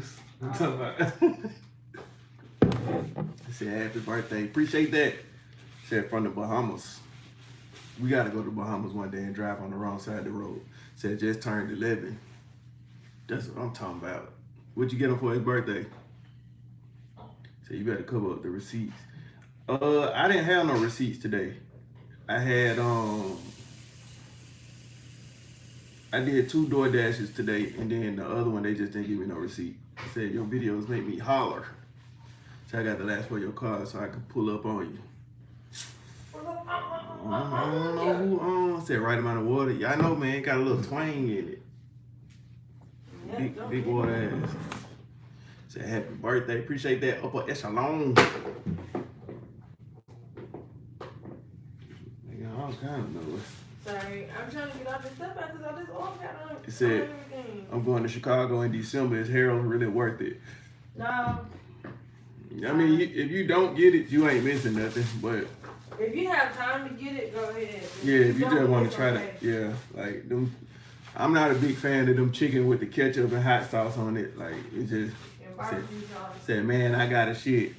Bahamas. I'm talking about. I said, happy birthday. Appreciate that. Said, from the Bahamas. We got to go to the Bahamas one day and drive on the wrong side of the road. Said, just turned 11. That's what I'm talking about. What'd you get him for his birthday? Said, you better cover up the receipts. I didn't have no receipts today. I had, I did 2 DoorDashes today, and then the other one, they just didn't give me no receipt. They said, your videos make me holler. So I got the last for your card so I could pull up on you. I don't know who said right amount of water. Y'all know, man, it got a little twang in it. Big water ass. Said happy birthday. Appreciate that upper echelon. Nigga, all kind of noise. Sorry, I'm trying to get all this stuff out because all this oil got on. It said, I'm going to Chicago in December. Is Harold really worth it? No. I mean, if you don't get it, you ain't missing nothing. But if you have time to get it, go ahead. Yeah, if you just want to try to, yeah, like them. I'm not a big fan of them chicken with the ketchup and hot sauce on it. Like, it just said, man, I got a shit.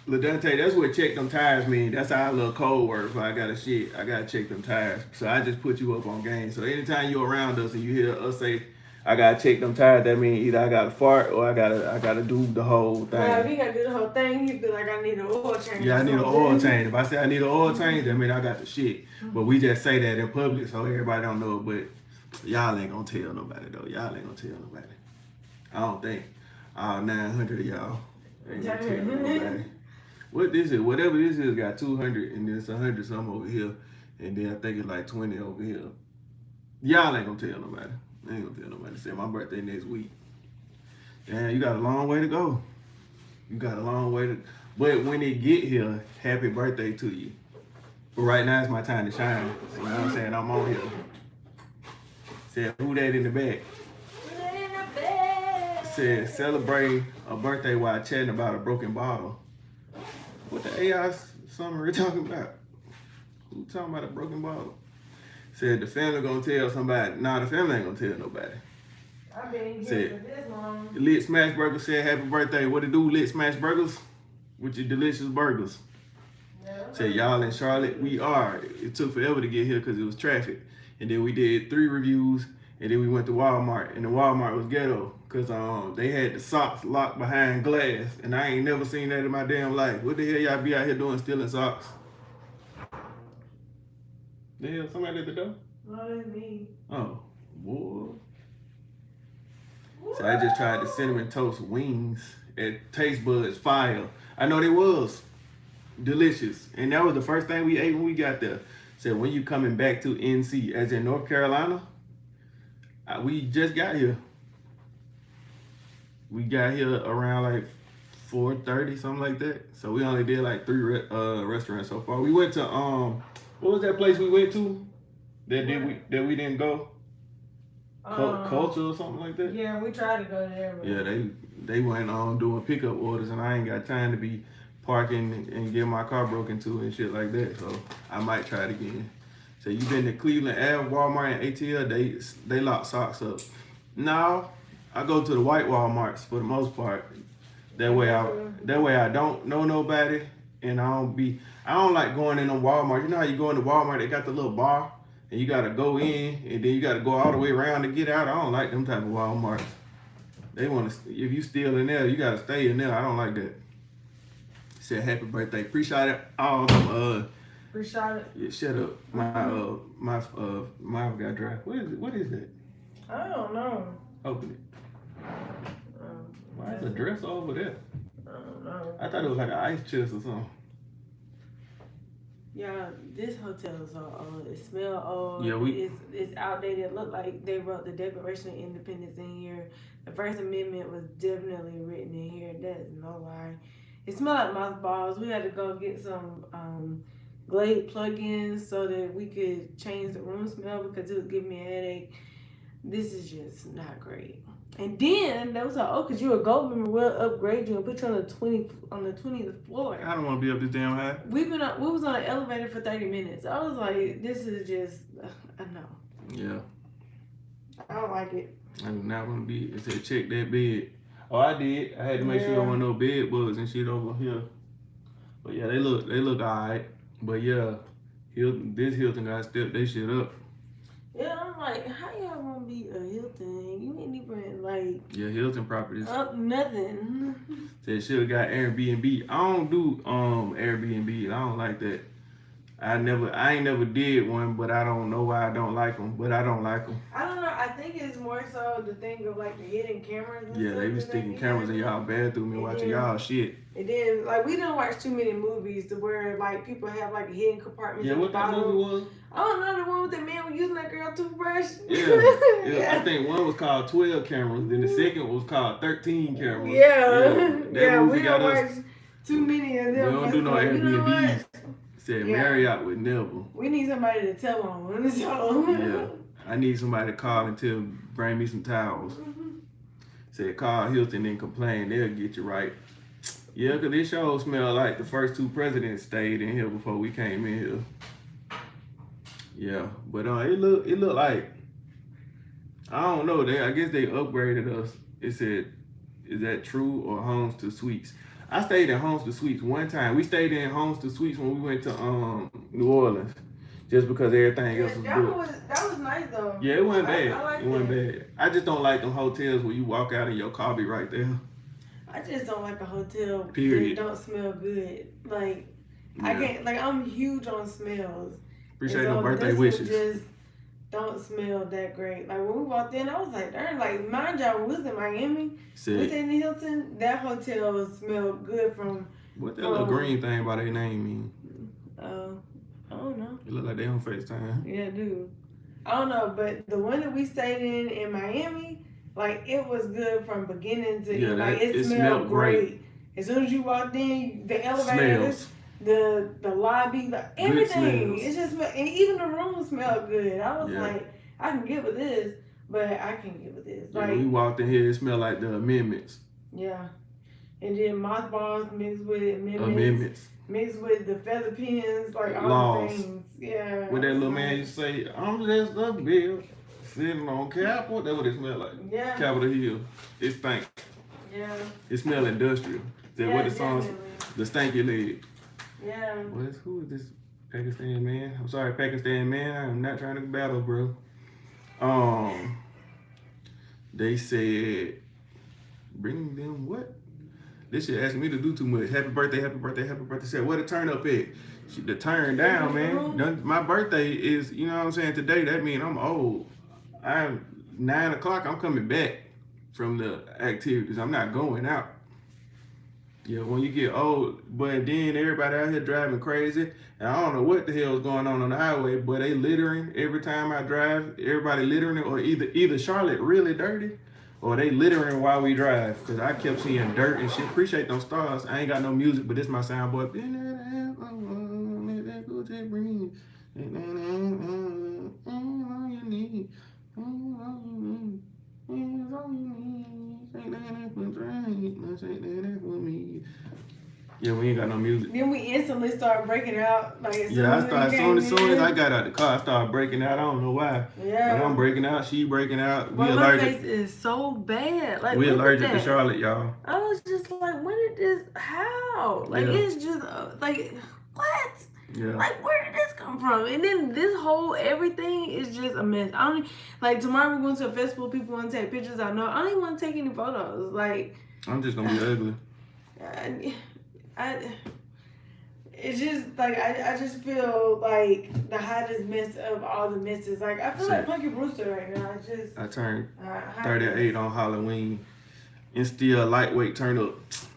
LaDante, that's what check them tires mean. That's our little code word for I got a shit. I got to check them tires. So I just put you up on game. So anytime you're around us and you hear us say, I got to check them tires, that means either I got to fart or I gotta do the whole thing. Well, if he got to do the whole thing, he'd be like, I need an oil change. Yeah, I need an oil change. If I say I need an oil change, that means I got the shit. But we just say that in public so everybody don't know. But y'all ain't going to tell nobody, though. Y'all ain't going to tell nobody. I don't think all 900 of y'all ain't going to tell nobody. What this is, whatever this is, got 200 and then it's 100 something over here. And then I think it's like 20 over here. Y'all ain't going to tell nobody. I ain't gonna tell nobody. Say my birthday next week. Damn, you got a long way to go. You got a long way to. But when it get here, happy birthday to you. But right now it's my time to shine. You know what I'm saying? I'm on here. Said who that in the back? Who that in the back? Said celebrating a birthday while chatting about a broken bottle. What the AI summary talking about? Who talking about a broken bottle? Said the family gonna tell somebody. Nah, the family ain't gonna tell nobody. I've been here for this long. Lit Smash Burger said happy birthday. What it do, Lit Smash Burgers? With your delicious burgers. Yeah. Said y'all in Charlotte, we are. It took forever to get here because it was traffic. And then we did 3 reviews, and then we went to Walmart, and the Walmart was ghetto because they had the socks locked behind glass, and I ain't never seen that in my damn life. What the hell y'all be out here doing stealing socks? The hell, somebody at the door? No, that's me. Oh, boy. So I just tried the cinnamon toast wings at Taste Buds Fire. I know they was delicious. And that was the first thing we ate when we got there. Said, when you coming back to NC, as in North Carolina? We just got here. We got here around like 4:30, something like that. So we only did like 3 restaurants so far. We went to, what was that place we went to that we didn't go? Culture or something like that? Yeah, we tried to go there. But yeah, they went on doing pickup orders, and I ain't got time to be parking and get my car broken to and shit like that. So I might try it again. So you been to Cleveland Ave, Walmart, and ATL? They lock socks up. No, I go to the white Walmarts for the most part. That way I don't know nobody, and I don't like going in a Walmart. You know how you go into Walmart, they got the little bar, and you gotta go in, and then you gotta go all the way around to get out. I don't like them type of Walmarts. They want to, if you still in there, you gotta stay in there. I don't like that. Said happy birthday. Appreciate it. All them, Appreciate it. Yeah, shut up. My mouth got dry. What is that? I don't know. Open it. Why is a dress over there? I don't know. I thought it was like an ice chest or something. Yeah, this hotel is so old. It smells old. Yeah, it's outdated. It looked like they wrote the Declaration of Independence in here. The First Amendment was definitely written in here. That's no lie. It smelled like mothballs. We had to go get some Glade plugins so that we could change the room smell because it was giving me a headache. This is just not great. And then they was like, oh, because you're a gold member, we'll upgrade you and put you on the 20th floor. I don't want to be up this damn high. We was on an elevator for 30 minutes. I was like, this is just no. Yeah. I don't like it. I do not want to be. It said check that bed. Oh, I did. I had to make sure there Yeah. wasn't no bed bugs and shit over here. But yeah, they look alright. But yeah, this Hilton got stepped they shit up. Yeah, I'm like, how y'all gonna be a Hilton? You ain't even like Yeah, Hilton properties. up nothing. Said should have got Airbnb. I don't do Airbnb. I don't like that. I ain't never did one, but I don't know why I don't like them. But I don't like them. I don't know. I think it's more so the thing of like the hidden cameras. And Yeah, stuff they be that sticking be cameras in having. y'all bathroom and watching y'all shit. And then like we don't watch too many movies to where like people have like a hidden compartment. Yeah, what that movie was? I don't know, the one with the man was using that girl toothbrush. Yeah. I think one was called 12 cameras, then the second was called 13 cameras. Yeah, movie we don't watch too many of them. We don't do no Airbnbs. Said Marriott would never. We need somebody to tell on. So. Yeah, I need somebody to call and tell, bring me some towels. Said call Hilton and complain, they'll get you right. Yeah, because this show smell like the first two presidents stayed in here before we came in here. Yeah, but it look like, I don't know, I guess they upgraded us. It said, is that true or Homes to Suites? I stayed in Homes to Suites one time. We stayed in Homes to Suites when we went to New Orleans, just because everything else was good. That was nice though. Yeah, it wasn't bad. I it wasn't bad. I just don't like them hotels where you walk out and your car be right there. I just don't like a hotel Period. that don't smell good. Like Yeah. I can't. Like I'm huge on smells. Appreciate no birthday wishes. Just don't smell that great. Like when we walked in, I was like, darn, like mind y'all, we was in Miami. We stayed in Hilton. That hotel smelled good from. What that little green thing by their name mean? I don't know. It look like they on FaceTime. Yeah, it do. I don't know, but the one that we stayed in Miami, like it was good from beginning to end. Like it smelled great. As soon as you walked in, the elevators, the lobby, everything. It's just, and even the room smelled good. I was like, I can get with this, but I can't get with this. Yeah, like when we walked in here, it smelled like the amendments. Yeah, and then mothballs mixed with amendments. Mixed with the feather pens, like all the things. Yeah. What that little man used to say, I'm just a bill sitting on Capitol. That's what it smelled like. Yeah. Capitol Hill. It stank. Yeah. It smelled industrial. That what the song, the stanky leg. Yeah. Who is this Pakistan man? I'm sorry, Pakistan man. I'm not trying to battle, bro. They said, bring them what? This shit asking me to do too much. Happy birthday, happy birthday, happy birthday. Said, where the turn up at? The turn down, man. My birthday is, you know what I'm saying, today. That means I'm old. I'm 9 o'clock. I'm coming back from the activities. I'm not going out. Yeah, when you get old, but then everybody out here driving crazy. And I don't know what the hell is going on the highway, but they littering every time I drive. Everybody littering, or either Charlotte really dirty, or they littering while we drive. Cause I kept seeing dirt and shit. Appreciate those stars. I ain't got no music, but this my soundboard. Yeah, we ain't got no music. Then we instantly start breaking out. Like as soon as I got out the car, I started breaking out. I don't know why. Yeah. But I'm breaking out. She breaking out. Well, my face is so bad. Like we allergic to Charlotte, y'all. I was just like, when did this? How? Like it's just like what? Yeah. Like where did this come from? And then this whole everything is just a mess. I don't like tomorrow we're going to a festival. People want to take pictures. I know. I don't even want to take any photos. Like I'm just gonna be ugly. It's just like I just feel like the hottest mess of all the messes. Like I feel like Punky Brewster right now. I turned 38 on Halloween and still lightweight turn up.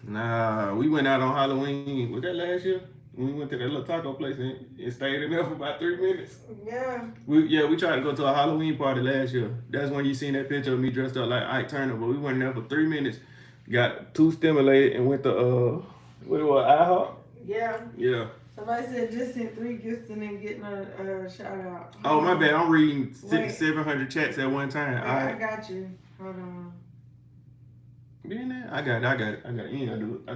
Nah, we went out on Halloween. Was that last year? We went to that little taco place and stayed in there for about 3 minutes. Yeah. We tried to go to a Halloween party last year. That's when you seen that picture of me dressed up like Ike Turner. But we went in there for 3 minutes, got too stimulated, and went to what it was, IHOP? Yeah. Yeah. Somebody said just sent 3 gifts and then getting a shout out. Oh, my bad. I'm reading 700 chats at one time. I got you. Hold on. Be in there? I got it. You ain't gotta do it.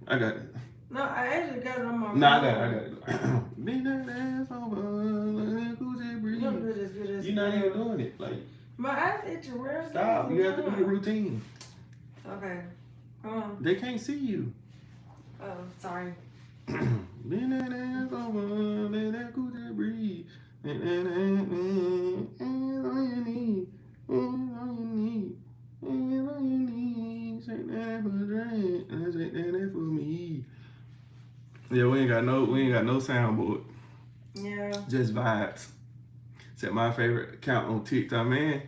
I got it. No, I actually got it on my phone. No, I got it. Be that ass over. You're not even doing it. Like, my eyes itching. Where? Stop. You have to do the routine. Okay. Come on. They can't see you. Oh, sorry. Then that ass over, let that coochie breathe. And on your knee, on your knee, on your knee. Shake that for a drink, and shake that for me. Yeah, we ain't got no soundboard. Yeah. Just vibes. Except my favorite account on TikTok, man.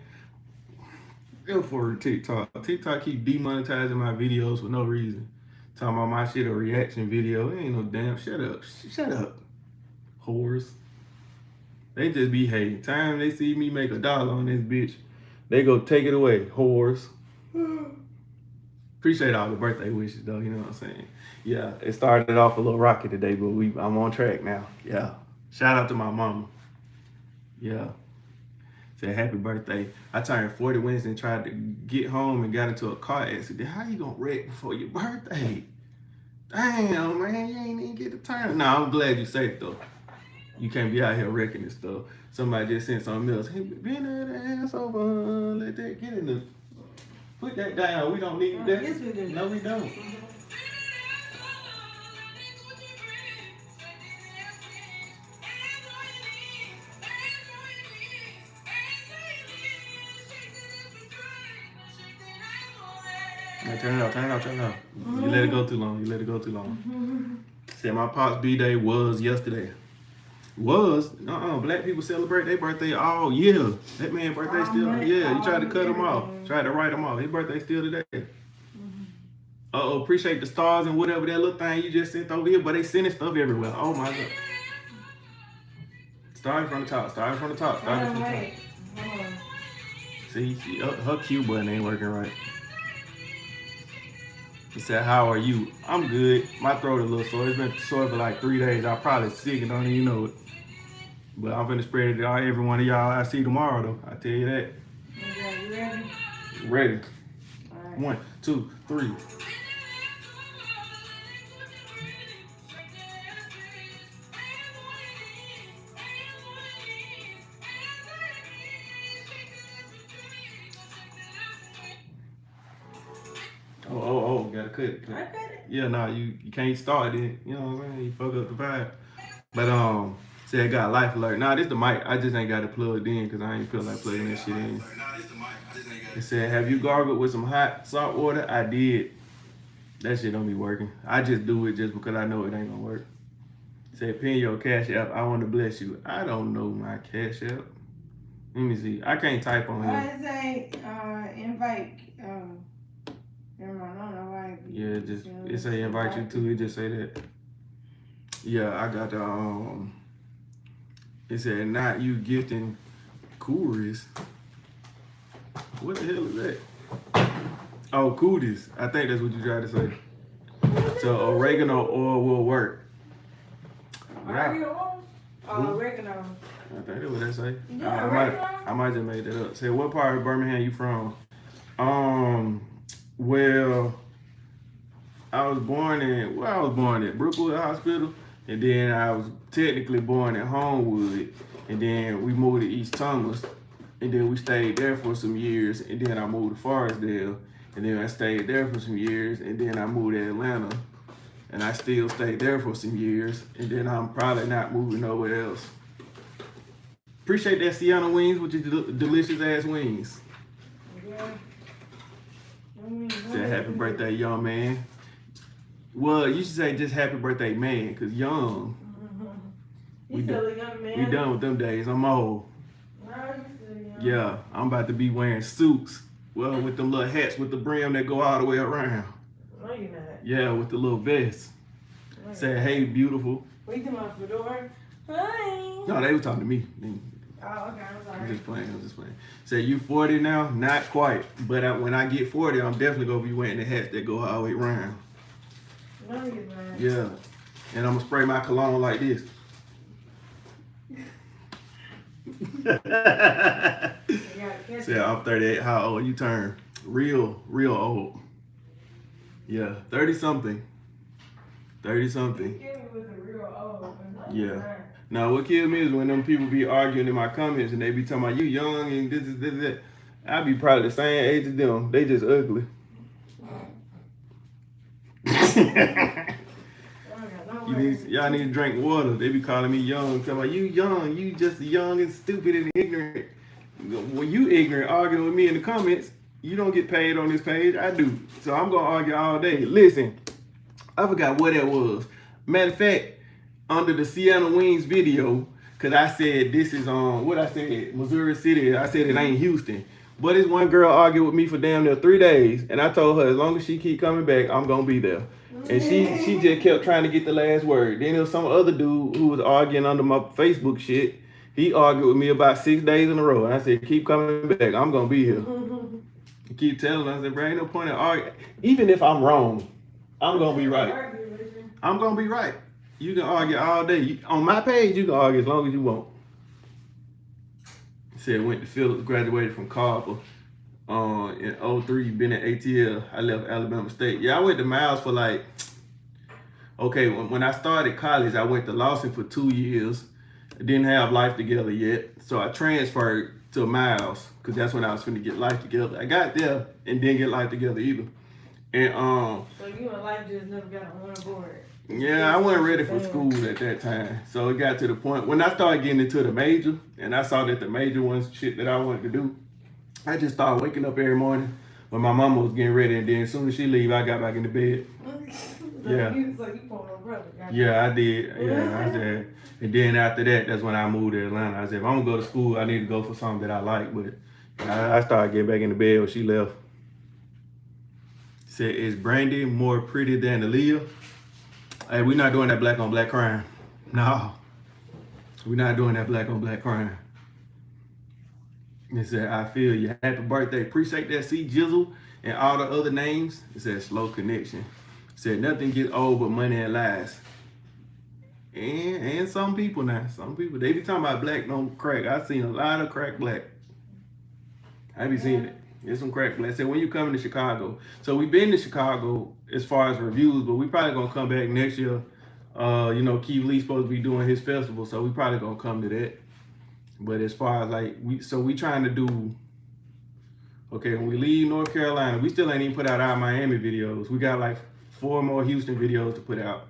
Go for TikTok. TikTok keep demonetizing my videos for no reason. Talking about my shit a reaction video. It ain't no damn. Shut up. Shut up. Whores. They just be hating. Time they see me make $1 on this bitch, they go take it away. Whores. Appreciate all the birthday wishes though, you know what I'm saying? Yeah, it started off a little rocky today, but I'm on track now. Yeah. Shout out to my mama. Yeah. Said happy birthday. I turned 40 Wednesday and tried to get home and got into a car accident. How you gonna wreck before your birthday? Damn, man, you ain't even get the turn. Nah, I'm glad you safe though. You can't be out here wrecking this stuff. Somebody just sent something else. Hey, bend that ass over. Let that get in the. Put that down. We don't need that. Yes, we do. No, we don't. Now, turn it off. You let it go too long. Said my pop's B-Day was yesterday. Black people celebrate their birthday all year. That man's birthday still, you tried to cut him off. Tried to write him off. His birthday still today. Appreciate the stars and whatever that little thing you just sent over here, but they sending stuff everywhere. Oh my God. Starting from the top. See, her Q button ain't working right. He said, how are you? I'm good. My throat a little sore. It's been sore for like 3 days. I'm probably sick and don't even know it. But I'm finna spread it to every one of y'all I see tomorrow, though. I tell you that. Okay, you ready? Ready. All right. 1, 2, 3. Oh, gotta cut it. I cut it. Yeah, nah, you can't start it. You know what I'm saying? You fuck up the vibe. But say I got life alert. Nah, this the mic. I just ain't got it plugged in because I ain't feel like plugging that shit in. It said, have you gargled with some hot salt water? I did. That shit don't be working. I just do it just because I know it ain't gonna work. It said, pin your cash app. I want to bless you. I don't know my cash app. Let me see. I can't type on here. It say invite. Never mind. I don't know why. Yeah, it say invite you to. It just say that. Yeah, I got the it said not you gifting cooties. What the hell is that? Oh, cooties. I think that's what you tried to say. So oregano oil will work. Oregano? Oh, oregano. I think that's what that say. Yeah, I might just made that up. Say what part of Birmingham you from? Well, I was born at Brookwood Hospital, and then I was technically born at Homewood, and then we moved to East Thomas, and then we stayed there for some years, and then I moved to Forestdale, and then I stayed there for some years, and then I moved to Atlanta, and I still stayed there for some years, and then I'm probably not moving nowhere else. Appreciate that Sienna wings with your delicious ass wings. Yeah. Say happy birthday, young man. Well, you should say just happy birthday, man, because young. You still a young man? We done with them days. I'm old. No, you still young. Yeah, I'm about to be wearing suits. Well, with them little hats with the brim that go all the way around. No, you're not. Yeah, with the little vest. Say, hey, beautiful. What you talking about, Fedora? Hi. No, they were talking to me. Oh, okay, I'm sorry. I'm just playing. Say, you 40 now? Not quite. But when I get 40, I'm definitely going to be wearing the hats that go all the way around. No, you're not. Yeah. And I'm going to spray my cologne like this. Say, I'm 38. How old you turn? Real old. Yeah, 30-something. 30-something. Yeah. Now, what kills me is when them people be arguing in my comments and they be talking about you young and this. I be probably the same age as them. They just ugly. Y'all need to drink water. They be calling me young. Tell me, you young. You just young and stupid and ignorant. When you ignorant arguing with me in the comments, you don't get paid on this page. I do. So I'm going to argue all day. Listen, I forgot what that was. Matter of fact, under the Seattle Wings video, because I said this is what I said, Missouri City. I said it ain't Houston. But this one girl argued with me for damn near 3 days. And I told her, as long as she keep coming back, I'm going to be there. And she just kept trying to get the last word. Then there was some other dude who was arguing under my Facebook shit. He argued with me about 6 days in a row. And I said, keep coming back. I'm going to be here. I keep telling her, I said, bro, ain't no point in arguing. Even if I'm wrong, I'm going to be right. I'm going to be right. You can argue all day. On my page, you can argue as long as you want. He said, went to Phillips, graduated from Carver. In 03, been at ATL. I left Alabama State. Yeah, I went to Miles for when I started college, I went to Lawson for 2 years. I didn't have life together yet. So I transferred to Miles because that's when I was finna get life together. I got there and didn't get life together either. And so you and life just never got on board. Yeah, I wasn't ready for school at that time. So it got to the point when I started getting into the major and I saw that the major was shit that I wanted to do. I just started waking up every morning when my mama was getting ready, and then as soon as she leave, I got back in the bed. Yeah. Yeah, I did. Yeah, I said. And then after that, that's when I moved to Atlanta. I said, if I'm gonna go to school, I need to go for something that I like. But I started getting back in the bed when she left. Said, is Brandy more pretty than Aaliyah? Hey, we're not doing that black on black crime. No. We're not doing that black on black crime. It said, I feel you. Happy birthday. Appreciate that, C Jizzle and all the other names. It said, slow connection. It said, nothing gets old but money and lies. And some people now. Some people, they be talking about black don't crack. I've seen a lot of crack black. I be seeing it. There's some crack black. Said, when you coming to Chicago? So we been to Chicago as far as reviews, but we probably going to come back next year. Keith Lee's supposed to be doing his festival, so we probably going to come to that. But as far as we trying to do, when we leave North Carolina, we still ain't even put out our Miami videos. We got 4 more Houston videos to put out.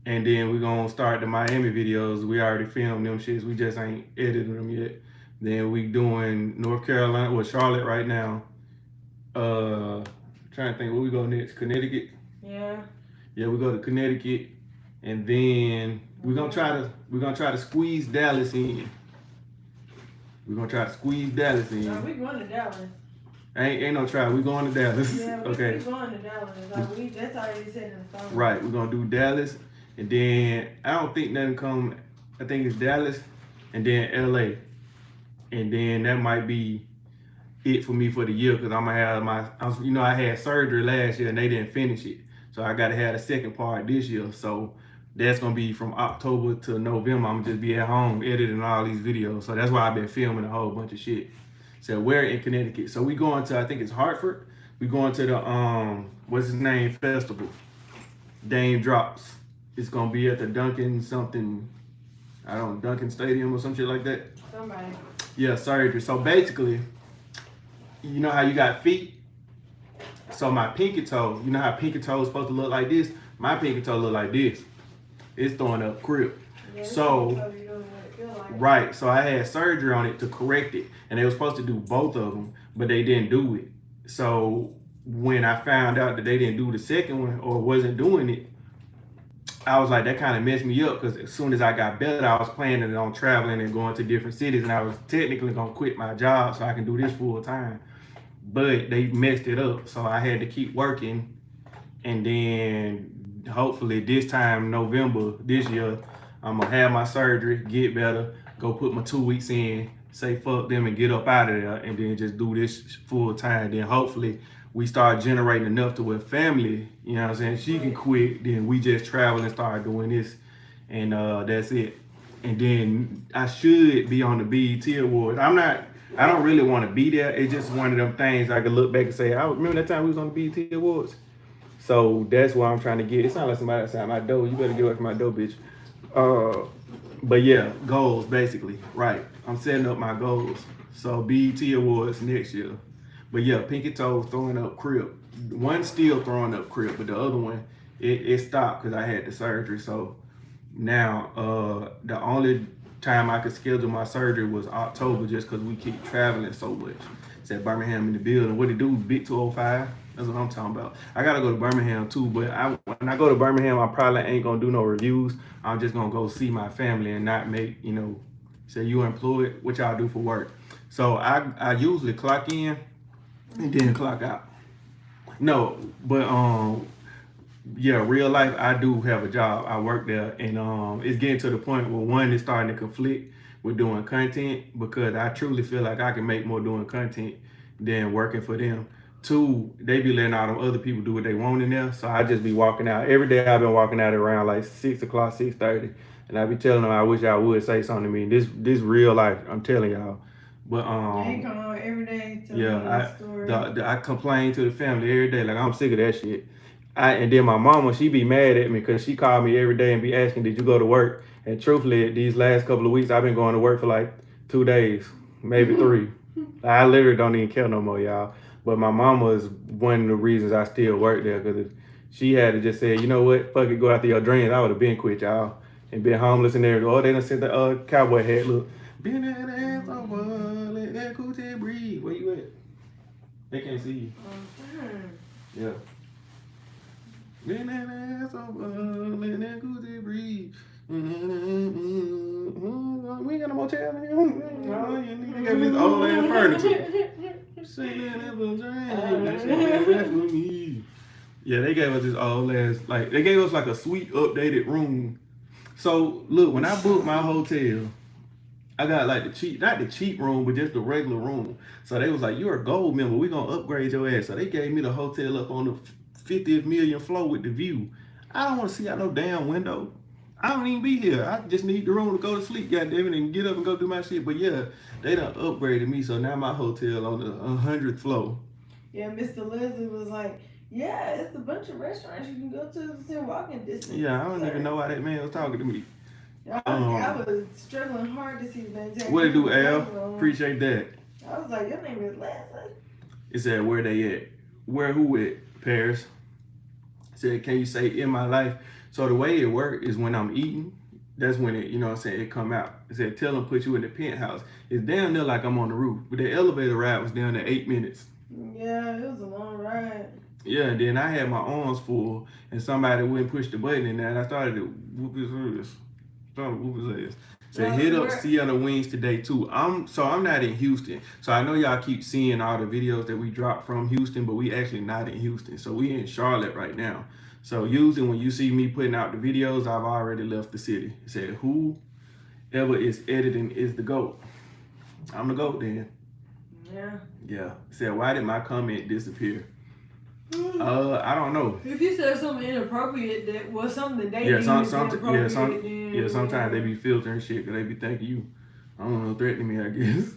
And then we're going to start the Miami videos. We already filmed them shits. We just ain't edited them yet. Then we doing North Carolina, Charlotte right now. Trying to think where we go next. Connecticut? Yeah. Yeah, we go to Connecticut. And then we're gonna try to squeeze Dallas in. We're gonna try to squeeze Dallas in. No, we going to Dallas. Ain't no try. We going to Dallas. Yeah, okay. We going to Dallas. That's already set in stone. Right. We're gonna do Dallas, and then I don't think nothing come. I think it's Dallas, and then LA, and then that might be it for me for the year because I'm gonna have I had surgery last year and they didn't finish it, so I gotta have the second part this year. So that's gonna be from October to November. I'm gonna just be at home editing all these videos. So that's why I've been filming a whole bunch of shit. So we're in Connecticut. So we going to, I think it's Hartford. We going to the what's his name festival. Dame drops. It's gonna be at the Duncan something. I don't know, Duncan Stadium or some shit like that. Somebody. Yeah, surgery. So basically, you know how you got feet? So my pinky toe, you know how pinky toe is supposed to look like this? My pinky toe look like this. It's throwing up crip. Yeah, so, right. So I had surgery on it to correct it. And they were supposed to do both of them, but they didn't do it. So when I found out that they didn't do the second one or wasn't doing it, I was like, that kind of messed me up because as soon as I got better, I was planning on traveling and going to different cities, and I was technically going to quit my job so I can do this full time. But they messed it up, so I had to keep working. And then hopefully this time, November this year, I'm going to have my surgery, get better, go put my 2 weeks in, say fuck them and get up out of there, and then just do this full time. Then hopefully we start generating enough to where family, you know what I'm saying, she can quit, then we just travel and start doing this, and that's it. And then I should be on the BET Awards. I don't really want to be there. It's just one of them things I could look back and say, I remember that time we was on the BET Awards. So that's why I'm trying to get. It sounds like somebody outside my door. You better get away from my door, bitch. But yeah, goals basically, right. I'm setting up my goals. So BET Awards next year. But yeah, pinky toes throwing up crib. One still throwing up crib, but the other one it stopped because I had the surgery. So now the only time I could schedule my surgery was October, just because we keep traveling so much. It's at Birmingham in the building. What it do? Big 205. That's what I'm talking about. I gotta go to Birmingham too, but when I go to Birmingham, I probably ain't gonna do no reviews. I'm just gonna go see my family and not make, say you employed, what y'all do for work. So I usually clock in and then clock out. No, but yeah, real life, I do have a job. I work there, and it's getting to the point where one is starting to conflict with doing content, because I truly feel like I can make more doing content than working for them. Two, they be letting all them other people do what they want in there, so I just be walking out every day. I've been walking out around like 6 o'clock, 6:30, and I be telling them I wish I would say something to me. This real life, I'm telling y'all. But They come on every day to yeah, story. I complain to the family every day, like I'm sick of that shit. And then my mama, she be mad at me because she called me every day and be asking, did you go to work? And truthfully, these last couple of weeks, I've been going to work for like 2 days, maybe 3. I literally don't even care no more, y'all. But my mama is one of the reasons I still work there, because if she had to just say, you know what, fuck it, go after your dreams, I would have been quit, y'all, and been homeless and everything. Oh, they done said the cowboy hat, look. Been that ass over, let that coochie breathe. Where you at? They can't see you. Yeah. Been that ass over, let that coochie breathe. We ain't got no motel in here. They got this old ass furniture. Say that for me. Yeah, they gave us this old ass, like, they gave us like a sweet updated room. So look, when I booked my hotel, I got like not the cheap room, but just the regular room. So they was like, you're a gold member, we gonna upgrade your ass. So they gave me the hotel up on the 50th million floor with the view. I don't want to see out no damn window. I don't even be here. I just need the room to go to sleep, goddamn it, and get up and go do my shit. But yeah, they done upgraded me, so now my hotel on the 100th floor. Yeah, Mr. Leslie was like, yeah, it's a bunch of restaurants you can go to within walking distance. Yeah, I don't even know why that man was talking to me. I was struggling hard to see that. What it do, Al? Appreciate that. I was like, your name is Leslie. It said, where they at? Where who at? Paris. It said, can you say in my life? So the way it worked is when I'm eating, that's when it, you know what I'm saying, it come out. It said, tell them put you in the penthouse. It's down there like I'm on the roof. But the elevator ride was down there 8 minutes. Yeah, it was a long ride. Yeah, and then I had my arms full, and somebody wouldn't push the button in there, and I started to whoop his ass. So hit up Sienna Wings today too. I'm not in Houston. So I know y'all keep seeing all the videos that we drop from Houston, but we actually not in Houston. So we in Charlotte right now. So usually when you see me putting out the videos, I've already left the city. It said whoever is editing is the GOAT. I'm the GOAT then. Yeah. Yeah. It said, why did my comment disappear? I don't know. If you said something inappropriate that was something that they sometimes they be filtering shit because they be thinking you, I don't know, threatening me, I guess.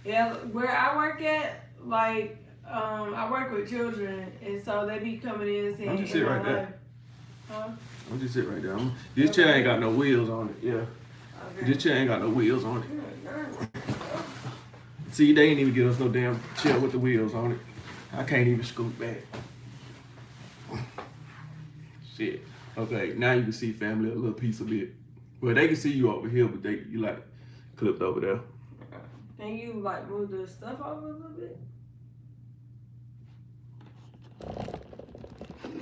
Yeah, where I work at, like, I work with children, and so they be coming in and saying, I'm just sit right there. Huh? I'm just sit right there. This chair ain't got no wheels on it. Yeah. Okay. This chair ain't got no wheels on it. See, they ain't even give us no damn chair with the wheels on it. I can't even scoot back. Shit. Okay, now you can see family a little piece of it. Well, they can see you over here, but you like clipped over there. Can you like move the stuff over a little bit?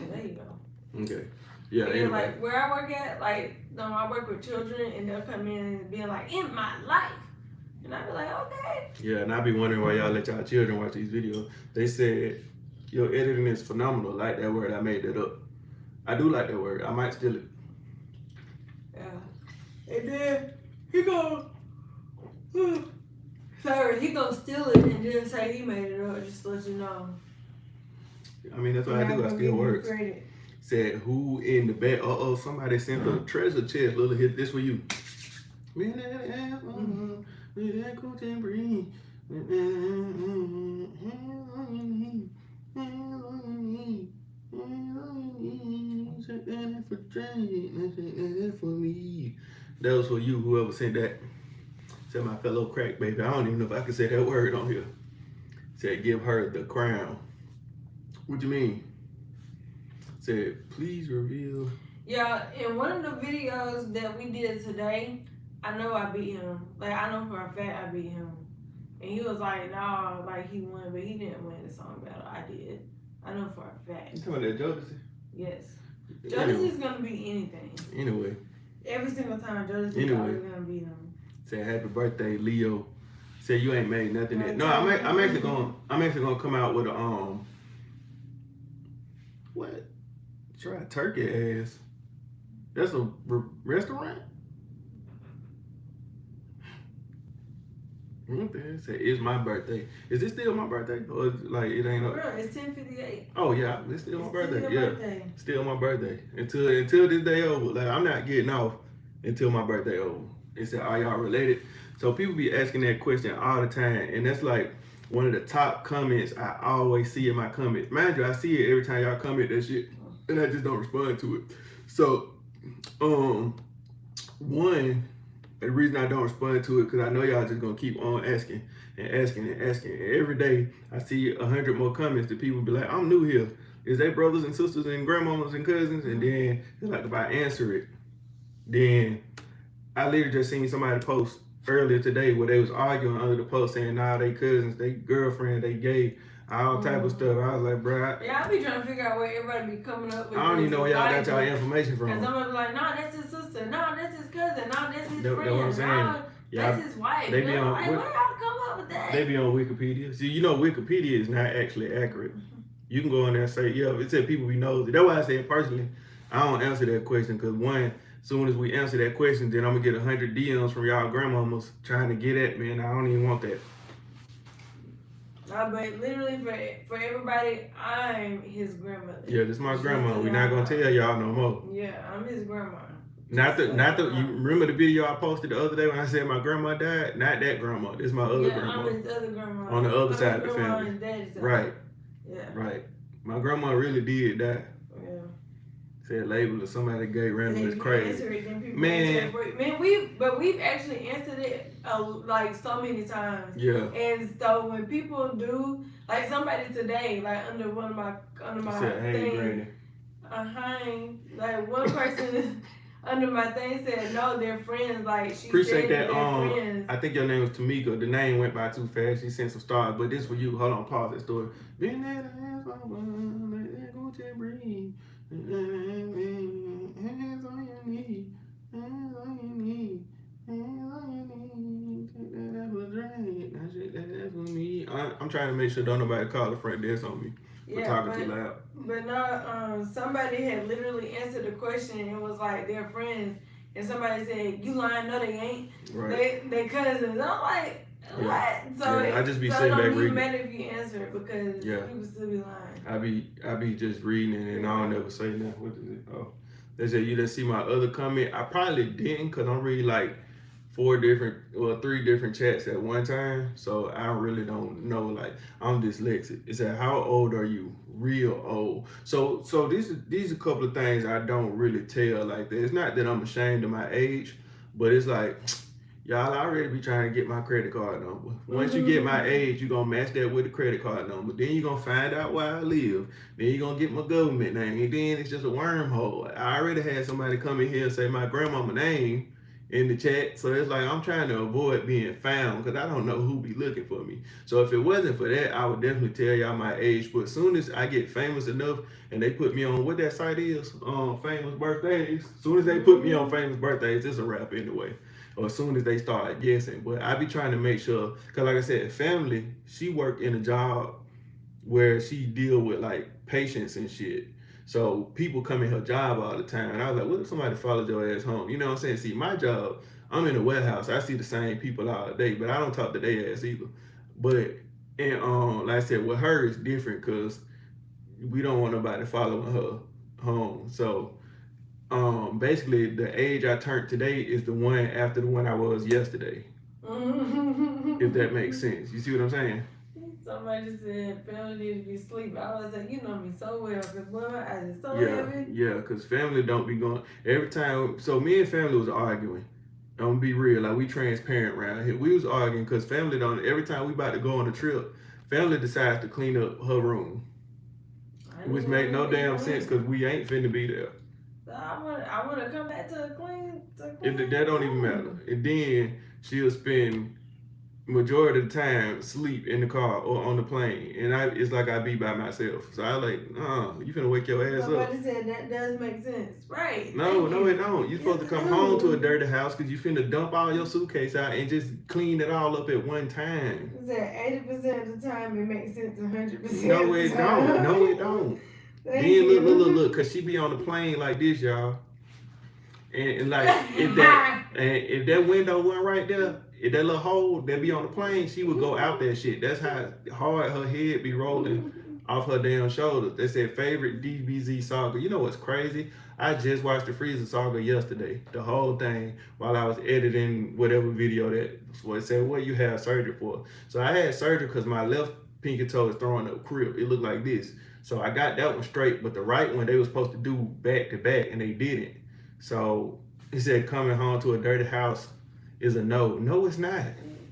There you go. Okay. Yeah. Anyway. Like where I work at, like I work with children, and they'll come in and being like, in my life. And I be like, okay. Yeah, and I be wondering why y'all let y'all children watch these videos. They said your editing is phenomenal. Like that word, I made that up. I do like that word. I might steal it. Yeah. And then he go, sorry, he gonna steal it and then say he made it up, just to let you know. I mean, that's what I do. I steal words. Said who in the back? Somebody sent a treasure chest. Little hit this for you. That was for you, whoever sent that. Said my fellow crack baby. I don't even know if I can say that word on here. Said give her the crown. What you mean? Said, please reveal. Yeah, in one of the videos that we did today, I know I beat him. Like, I know for a fact I beat him. And he was like, nah, like he won, but he didn't win the song battle. I did. I know for a fact. You talking about that Jodeci? Yes. Jodeci's gonna beat anything. Anyway. Every single time Jodeci's always gonna beat him. Say happy birthday, Leo. Say you ain't made nothing yet. No, I'm actually gonna come out with a what? Try turkey ass. That's a restaurant? Say it's my birthday. Is this still my birthday? Or like it ain't up? Bro, it's 10:58. Oh yeah, it's still my birthday. Birthday. Still my birthday. Until this day over. Like I'm not getting off until my birthday over. It said, are y'all related? So people be asking that question all the time, and that's like one of the top comments I always see in my comments. Mind you, I see it every time y'all comment that shit, and I just don't respond to it. So, one, the reason I don't respond to it, because I know y'all just gonna keep on asking and asking and asking. And every day I see 100 more comments that people be like, I'm new here. Is they brothers and sisters and grandmamas and cousins? And then it's like if I answer it, then I literally just seen somebody post earlier today where they was arguing under the post saying, nah, they cousins, they girlfriend, they gay, all type of stuff. I was like, bro. Yeah, I be trying to figure out where everybody be coming up with. I don't even know where y'all got y'all information from. Because somebody be like, nah, that's his sister. Nah, that's his cousin. Nah, that's his friend. What I'm saying. Nah, that's his wife. They be on, like, where y'all come up with that? They be on Wikipedia. See, you know Wikipedia is not actually accurate. You can go in there and say, yeah, it said people be nosy. That's why I said personally, I don't answer that question because one, as soon as we answer that question, then I'm gonna get 100 DMs from y'all grandmamas trying to get at me, and I don't even want that. But literally for everybody, I'm his grandmother. Yeah, this is my grandma. We're not gonna tell y'all no more. Yeah, I'm his grandma. Not the. You remember the video I posted the other day when I said my grandma died? Not that grandma. This is my other grandma. I'm his other grandma. On the other side of the family. And daddy's side. Right. Yeah. Right. My grandma really did die. Yeah. Said label or somebody gay random is crazy. Man, we've actually answered it like so many times. Yeah. And so when people do, like somebody today, like under my said, hey, thing, like one person under my thing said no, they're friends. Like she appreciate said that. They're friends. I think your name was Tamika. The name went by too fast. She sent some stars, but this for you. Hold on, pause that story. Been there, hands on one, let that go to breathe. Hands on your knee, hands on your knee, hands on your knee. Take that apple drink. Now shake that ass with me. I'm trying to make sure don't nobody call the front desk on me for talking too loud. But no, somebody had literally answered the question and was like they're friends, and somebody said you lying? No, they ain't. Right. They cousins. I'm like. What? Yeah. So I just be so sitting back reading. It don't even matter if you answer it because people still be lying. I be just reading it and I don't ever say nothing. What is it? Oh, they said you didn't see my other comment. I probably didn't because I'm reading like 3 different chats at one time. So I really don't know. Like I'm dyslexic. It said how old are you? Real old. So these are a couple of things I don't really tell like that. It's not that I'm ashamed of my age, but it's like. Y'all already be trying to get my credit card number. Once you get my age, you're going to match that with the credit card number. Then you're going to find out where I live. Then you're going to get my government name. And then it's just a wormhole. I already had somebody come in here and say my grandmama name in the chat. So it's like I'm trying to avoid being found because I don't know who be looking for me. So if it wasn't for that, I would definitely tell y'all my age. But as soon as I get famous enough and they put me on what that site is, Famous Birthdays. As soon as they put me on Famous Birthdays, it's a wrap anyway. Or as soon as they start guessing. But I be trying to make sure, because like I said, family, she worked in a job where she deal with like patients and shit. So people come in her job all the time. And I was like, what if somebody followed your ass home? You know what I'm saying? See, my job, I'm in a warehouse. I see the same people all day, but I don't talk to their ass either. But, and like I said, with her, it's different because we don't want nobody following her home. So, basically the age I turned today is the one after the one I was yesterday. If that makes sense. You see what I'm saying? Somebody said family need to be asleep. I was like, you know me so well because boy, my eyes is so heavy. Yeah, because family don't be going every time. So me and family was arguing. I'm gonna be real, like we transparent around here. We was arguing because family don't. Every time we about to go on a trip, family decides to clean up her room. Which make no damn sense because we ain't finna be there. So I wanna come back to a clean. That don't even matter. And then she'll spend majority of the time sleep in the car or on the plane, and it's like I be by myself. So I like, you finna wake your ass up. Somebody said that does make sense, right? No, it don't. You supposed to come home to a dirty house because you finna dump all your suitcase out and just clean it all up at one time. You said 80% of the time it makes sense 100%. No, it don't. No, it don't. Then look, cause she be on the plane like this, y'all. And like if that window went right there, if that little hole that be on the plane, she would go out that shit. That's how hard her head be rolling off her damn shoulders. They said favorite DBZ saga. You know what's crazy? I just watched the Frieza saga yesterday, the whole thing, while I was editing whatever video that was said what you have surgery for. So I had surgery because my left pinky toe is throwing up crib. It looked like this. So I got that one straight, but the right one they were supposed to do back to back and they didn't. So he said coming home to a dirty house is a no. No, it's not.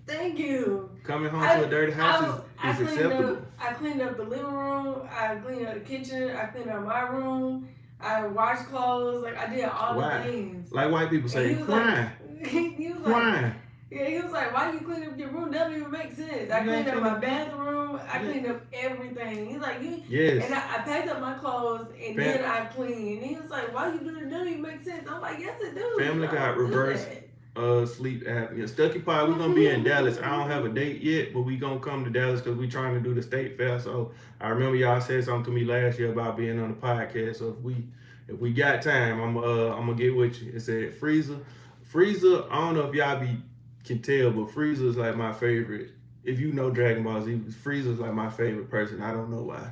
Thank you. Coming home to a dirty house is acceptable. I cleaned up the living room. I cleaned up the kitchen. I cleaned up my room. I washed clothes. Like I did all the things. Like white people say, crime. He was like, yeah, he was like, why you clean up your room? That doesn't even make sense. I cleaned up my bathroom. I cleaned up everything. He's like, yes. And I packed up my clothes and then I cleaned. And he was like, why you doing it? That doesn't even make sense. I'm like, yes, it does. Family got reversed sleep apnea. Stucky Pie, we're gonna be in Dallas. I don't have a date yet, but we gonna come to Dallas because we trying to do the state fair. So I remember y'all said something to me last year about being on the podcast. So if we got time, I'm gonna get with you. It said Frieza. I don't know if y'all can tell, but Frieza is like my favorite. If you know Dragon Ball Z, Frieza is like my favorite person. I don't know why.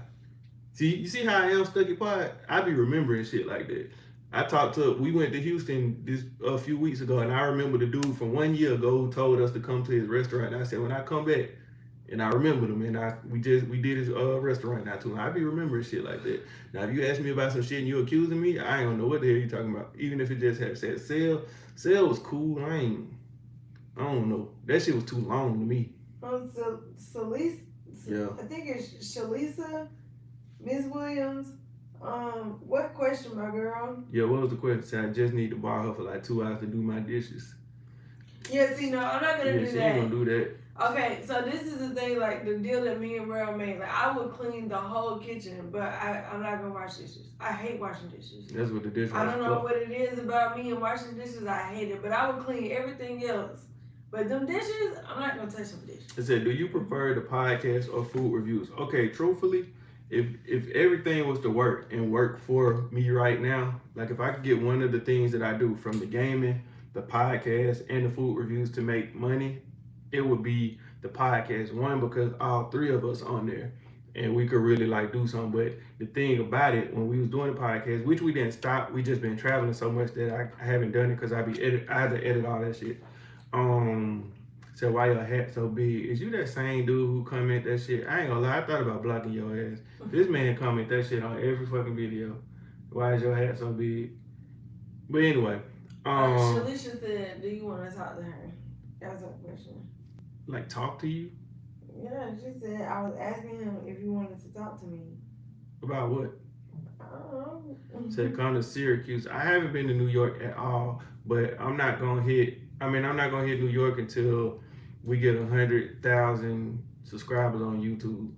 See, you see how I am, Stucky Pie? I be remembering shit like that. We went to Houston a few weeks ago, and I remember the dude from 1 year ago who told us to come to his restaurant. And I said, when I come back, and I remembered him, and we did his restaurant now too. I be remembering shit like that. Now, if you ask me about some shit and you accusing me, I ain't gonna know what the hell you talking about. Even if it just had said Cell was cool. I don't know. That shit was too long to me. So Celise, yeah. I think it's Shalisa, Miss Williams. What question, my girl? Yeah, what was the question? So I just need to borrow her for like 2 hours to do my dishes. Yeah, see, no, I'm not gonna do that. She ain't gonna do that. Okay, so this is the thing, like the deal that me and Merle made. Like I would clean the whole kitchen, but I'm not gonna wash dishes. I hate washing dishes. That's what the dishwasher. I don't know what it is about me and washing dishes. I hate it, but I would clean everything else. But them dishes, I'm not gonna touch them dishes. It said, do you prefer the podcast or food reviews? Okay, truthfully, if everything was to work for me right now, like if I could get one of the things that I do from the gaming, the podcast, and the food reviews to make money, it would be the podcast. One, because all three of us on there and we could really like do something. But the thing about it, when we was doing the podcast, which we didn't stop, we just been traveling so much that I haven't done it because I had to edit all that shit. So why your hat so big? Is you that same dude who comment that shit? I ain't gonna lie, I thought about blocking your ass. This man comment that shit on every fucking video. Why is your hat so big? But anyway, Shalisha said, do you want to talk to her? That's her question. Like talk to you? Yeah, she said I was asking him if he wanted to talk to me. About what? I don't know. Said come to Syracuse. I haven't been to New York at all, but I'm not gonna hit New York until we get 100,000 subscribers on YouTube.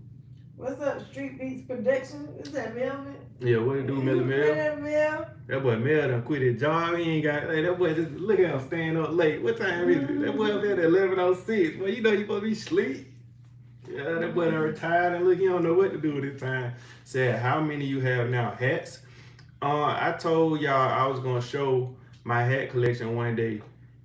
What's up, Street Beats Production? Is that Melvin? Yeah, what it do, Mel? That boy Mel done quit his job. He ain't got, that boy just, look at him staying up late. What time is it? That boy up there at 11:06. Well, you know you supposed to be asleep. Yeah, that boy done retired and look, he don't know what to do with his time. Said, how many you have now? Hats? I told y'all I was gonna show my hat collection one day.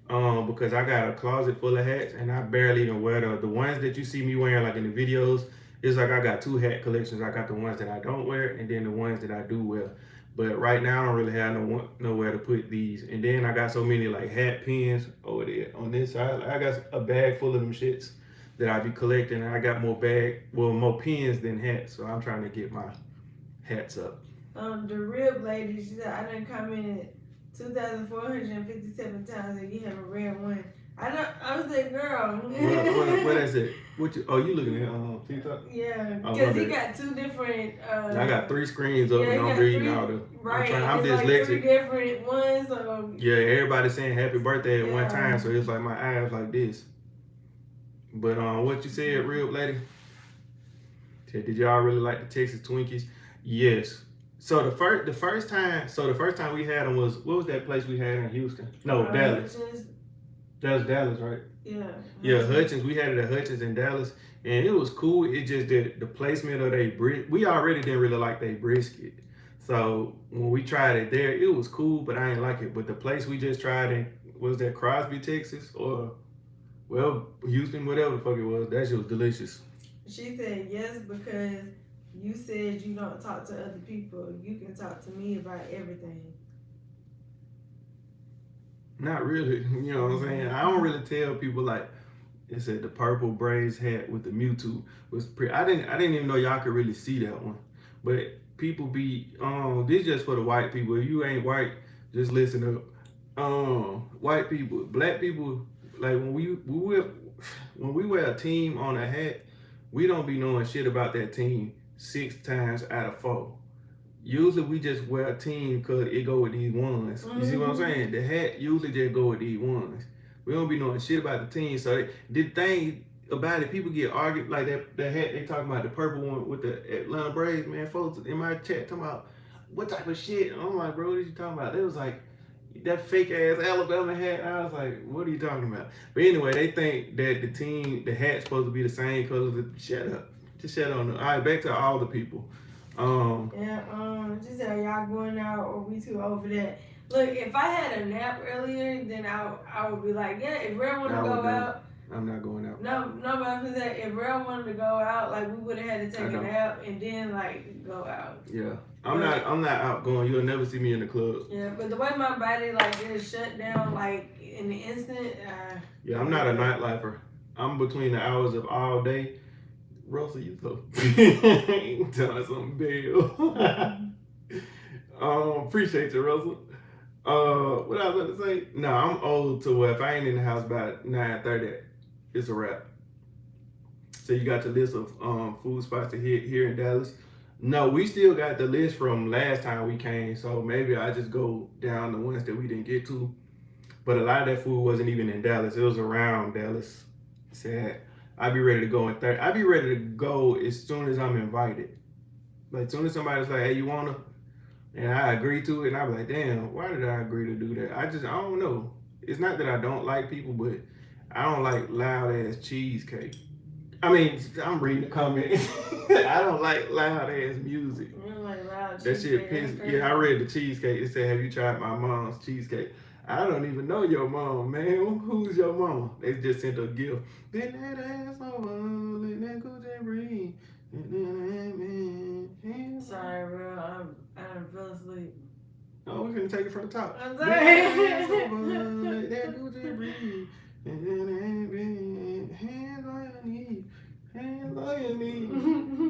Because I got a closet full of hats and I barely even wear the ones that you see me wearing like in the videos. It's like I got two hat collections. I got the ones that I don't wear and then the ones that I do wear. But right now I don't really have nowhere to put these. And then I got so many like hat pins over there on this side. I got a bag full of them shits that I be collecting. And I got more more pins than hats. So I'm trying to get my hats up. The rib lady, she said I done commented 2,457 times and you have a red one. I was like, girl. What is it? What you? Oh, you looking at TikTok? Yeah, Oh, because my he bad. got two different. I got 3 screens up Yeah, and he I'm got reading three. all the. Right, I'm it's like 3 dyslexic. different ones. So Yeah, everybody saying happy birthday at one Yeah. time, so it's like my eyes like this. But what you said, real lady? Said, did y'all really like the Texas Twinkies? Yes. So the first time we had them was, what was that place we had in Houston? No, Dallas. Hutchins. That was Dallas, right? Yeah. Yeah, Hutchins. We had it at Hutchins in Dallas, and it was cool. It just did the placement of they we already didn't really like they brisket. So when we tried it there, it was cool, but I didn't like it. But the place we just tried in, was that Crosby, Texas, or well, Houston, whatever the fuck it was, that shit was delicious. She said yes because you said you don't talk to other people. You can talk to me about everything. Not really, you know what I'm saying? I don't really tell people like it said the purple braids hat with the Mewtwo was pretty. I didn't even know y'all could really see that one. But people be this just for the white people. If you ain't white, just listen up. White people, black people, like when we wear a team on a hat, we don't be knowing shit about that team 6 times out of 4. Usually we just wear a team because it go with these ones. You see what I'm saying? The hat usually just go with these ones. We don't be knowing shit about the team. So the thing about it, people get argued like that hat they talking about, the purple one with the Atlanta Braves, man. Folks in my chat talking about what type of shit. And I'm like, bro, what are you talking about? They was like that fake ass Alabama hat. I was like, what are you talking about? But anyway, they think that the hat's supposed to be the same color. Shut up. Just shut on. All right, back to all the people. She said, y'all going out or we too old for that? Look, if I had a nap earlier, then I would be like, yeah, if Real wanted to go out. I'm not going out. No, but after that, if Real wanted to go out, like we would have had to take a nap and then like go out. Yeah. I'm not outgoing. You'll never see me in the club. Yeah, but the way my body like is shut down like in the instant. Yeah, I'm not a nightlifer. I'm between the hours of all day. Russell, you so telling something big. Appreciate you, Russell. What I was about to say? No, I'm old to where if I ain't in the house by 9:30, it's a wrap. So you got the list of food spots to hit here in Dallas. No, we still got the list from last time we came, so maybe I just go down the ones that we didn't get to. But a lot of that food wasn't even in Dallas. It was around Dallas. Sad. I'd be ready to go in 30. I'd be ready to go as soon as I'm invited. Like as soon as somebody's like, hey, you wanna? And I agree to it, and I'd be like, damn, why did I agree to do that? I don't know. It's not that I don't like people, but I don't like loud ass cheesecake. I mean, I'm reading the comments. I don't like loud ass music. You don't like loud that shit pisses. Yeah, I read the cheesecake. It said, have you tried my mom's cheesecake? I don't even know your mom, man. Who's your mom? They just sent a gift. Bend that ass over, let that Gucci breathe. Sorry, bro. I fell asleep. Oh, we're gonna take it from the top. I'm sorry. Hands on your knees. Hands on your knees.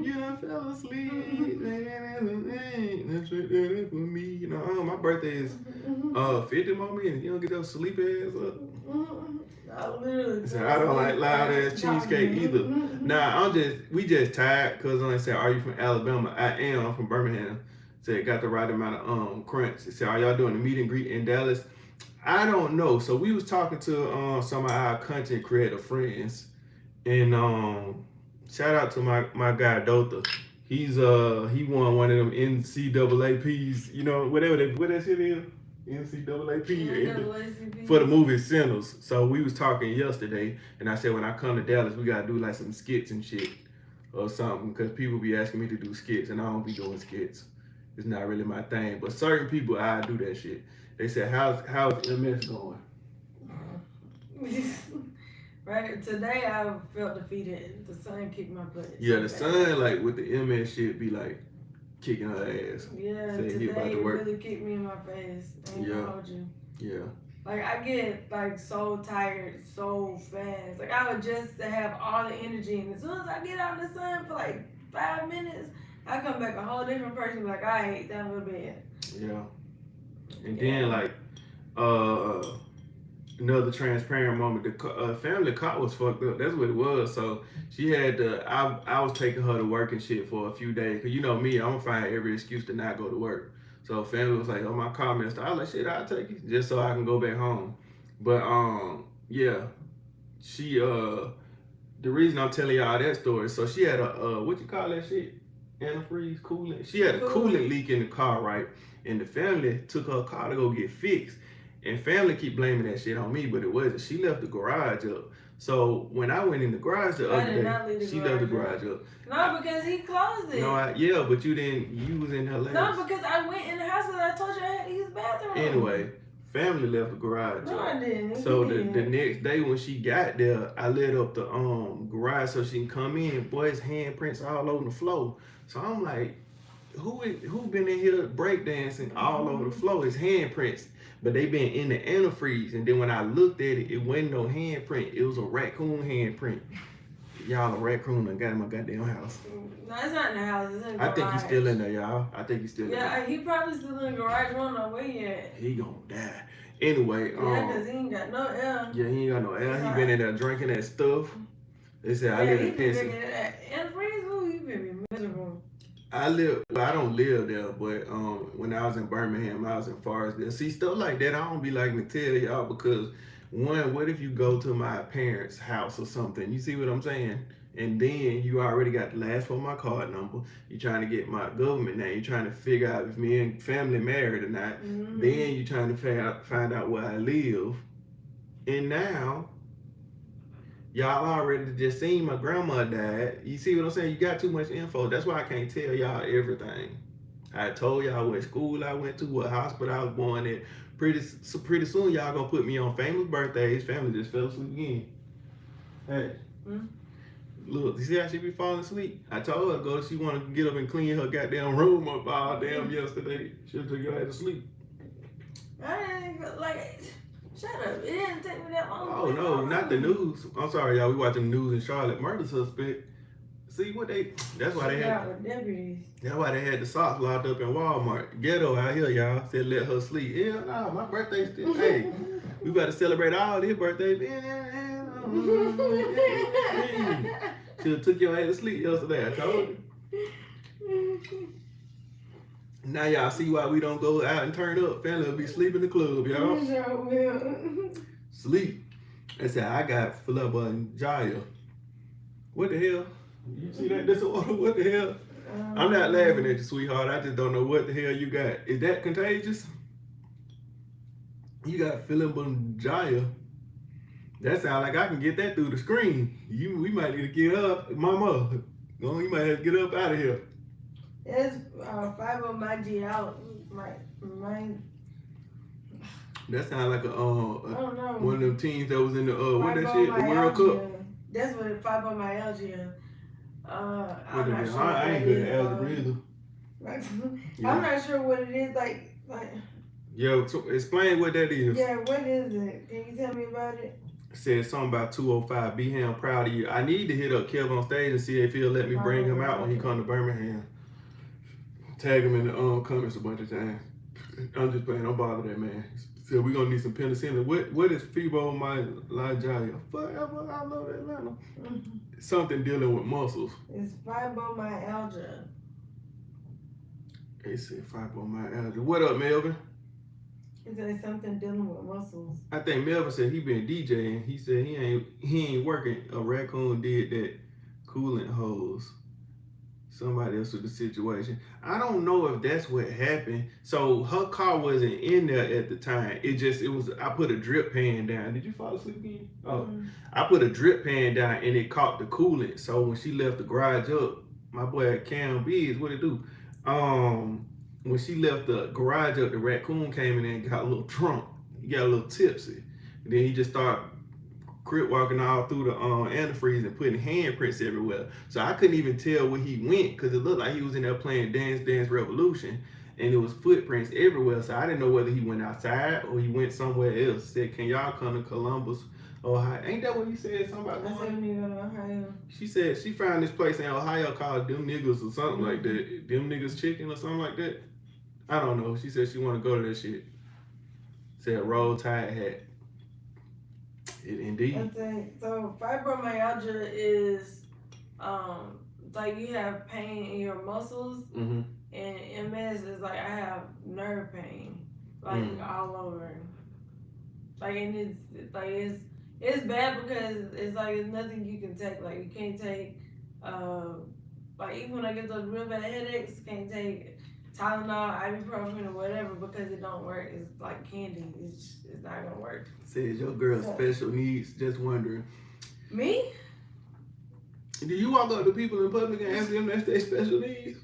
You done fell asleep. That's right for me. You know, my birthday is 50 more minutes. You don't get your sleep ass up. So I don't like loud ass cheesecake either. Nah, we just tired because I said, are you from Alabama? I am. I'm from Birmingham. Said got the right amount of crunch. It said, are y'all doing a meet and greet in Dallas? I don't know. So we was talking to some of our content creator friends, and shout out to my guy Dotha. He won one of them NCAAPs, you know, what that shit is. NCAAP for the movie Sinners. So we was talking yesterday, and I said when I come to Dallas, we gotta do like some skits and shit or something, because people be asking me to do skits, and I don't be doing skits. It's not really my thing, but certain people I do that shit. They said, how's MS going? Right, today I felt defeated. The sun kicked my butt. Yeah, the sun like with the MS shit be like kicking her ass. Yeah, today it really kicked me in my face. I ain't gonna hold you. Yeah. Like I get like so tired so fast. Like I would just have all the energy, and as soon as I get out in the sun for like 5 minutes, I come back a whole different person. Like I hate that little bed. Yeah. And then like another transparent moment. The family car was fucked up. That's what it was. So she had to. I was taking her to work and shit for a few days. Cause you know me, I'm gonna find every excuse to not go to work. So family was like, "Oh, my car messed up." I was like, "Shit, I'll take it just so I can go back home." But yeah, she the reason I'm telling y'all that story. So she had a what you call that shit? Antifreeze coolant. She had a coolant leak in the car, right? And the family took her car to go get fixed. And family keep blaming that shit on me, but it wasn't. She left the garage up. So when I went in the garage the other day, she left the garage up. No, because he closed it. No, yeah, but you didn't. You was in her last. No, because I went in the house and I told you I had to use the bathroom. Anyway, family left the garage. No, I didn't. So the next day when she got there, I lit up the garage so she can come in. Boy's handprints all over the floor. So I'm like, who been in here breakdancing all over the floor? It's handprints. But they been in the antifreeze. And then when I looked at it, it wasn't no handprint. It was a raccoon handprint. Y'all, a raccoon done got in my goddamn house. No, it's not in the house. It's in the garage. I think he's still in there, y'all. I think he's still in there. Yeah, he probably still in the garage. We don't know where yet. He gonna die. Anyway, yeah, because he ain't got no air. Yeah, he ain't got no air. He been in there drinking that stuff. They said I live in Pennsylvania. Antifreeze, who you been miserable? I don't live there, but when I was in Birmingham, I was in Forestdale. See, stuff like that, I don't be liking to tell y'all because one, what if you go to my parents' house or something? You see what I'm saying? And then you already got the last for my card number. You're trying to get my government name. You're trying to figure out if me and family married or not. Mm-hmm. Then you're trying to find out where I live. And now, y'all already just seen my grandma died. You see what I'm saying? You got too much info. That's why I can't tell y'all everything. I told y'all what school I went to, what hospital I was born at. Pretty soon, y'all gonna put me on famous birthdays. Family just fell asleep again. Hey. Mm-hmm. Look, you see how she be falling asleep? I told her go. She want to get up and clean her goddamn room up all damn yesterday. She took her ass to sleep. I didn't like. Shut up! It didn't take me that long. Oh no, not the news. I'm sorry, y'all. We watching the news in Charlotte. Murder suspect. See what they? That's why they had. That's why they had the socks locked up in Walmart. Ghetto out here, y'all. Said let her sleep. Hell no, my birthday's still. Hey, we better celebrate all these birthdays. Should have took your ass to sleep yesterday. I told you. Now y'all see why we don't go out and turn up. Family will be sleeping in the club, y'all. Sure sleep. I said I got Philippa and Jaya. What the hell? You see that? What the hell? I'm not laughing at you, sweetheart. I just don't know what the hell you got. Is that contagious? You got Philippa and Jaya. That sounds like I can get that through the screen. We might need to get up, Mama. You might have to get up out of here. It's fibromyalgia. My. That sounds like I don't know. One of them teams that was in the what that shit, the World Cup. That's what fibromyalgia. I'm not sure. I ain't good at algebra either. I'm not sure what it is. Like. Yo, so explain what that is. Yeah, what is it? Can you tell me about it? Said something about 205. Be him, proud of you. I need to hit up Kev on stage and see if he'll let me bring him out when he come to Birmingham. Tag him in the comments a bunch of times. I'm just playing. Don't bother that man. So we're gonna need some penicillin. What is fibromyalgia? Forever, I love Atlanta. Mm-hmm. Something dealing with muscles. It's fibromyalgia. They said fibromyalgia. What up, Melvin? Is there something dealing with muscles? I think Melvin said he been DJing. He said he ain't working. A raccoon did that coolant hose. Somebody else with the situation. I don't know if that's what happened. So her car wasn't in there at the time. It was. I put a drip pan down. Did you fall asleep again? Oh, I put a drip pan down and it caught the coolant. So when she left the garage up, my boy Cam Biggs, what it do? When she left the garage up, the raccoon came in there and got a little drunk. He got a little tipsy. And then he just started crip walking all through the antifreeze and putting handprints everywhere. So I couldn't even tell where he went because it looked like he was in there playing Dance Dance Revolution. And there was footprints everywhere. So I didn't know whether he went outside or he went somewhere else. Said, can y'all come to Columbus, Ohio? Ain't that what he said? Something about I said we need to go to Ohio. She said she found this place in Ohio called Them Niggas or something like that. Them Niggas Chicken or something like that. I don't know. She said she want to go to that shit. Said roll tide hat. Indeed. That's it. So fibromyalgia is like you have pain in your muscles, Mm-hmm. and MS is like I have nerve pain, like all over. Like and it's bad because it's like it's nothing you can take. Like you can't take like even when I get those real bad headaches, can't take Tylenol, ibuprofen, or whatever because it don't work. It's like candy. It's not gonna work. Says your girl So- special needs. Just wondering. Me? Do you walk up to people in public and ask them that's their special needs?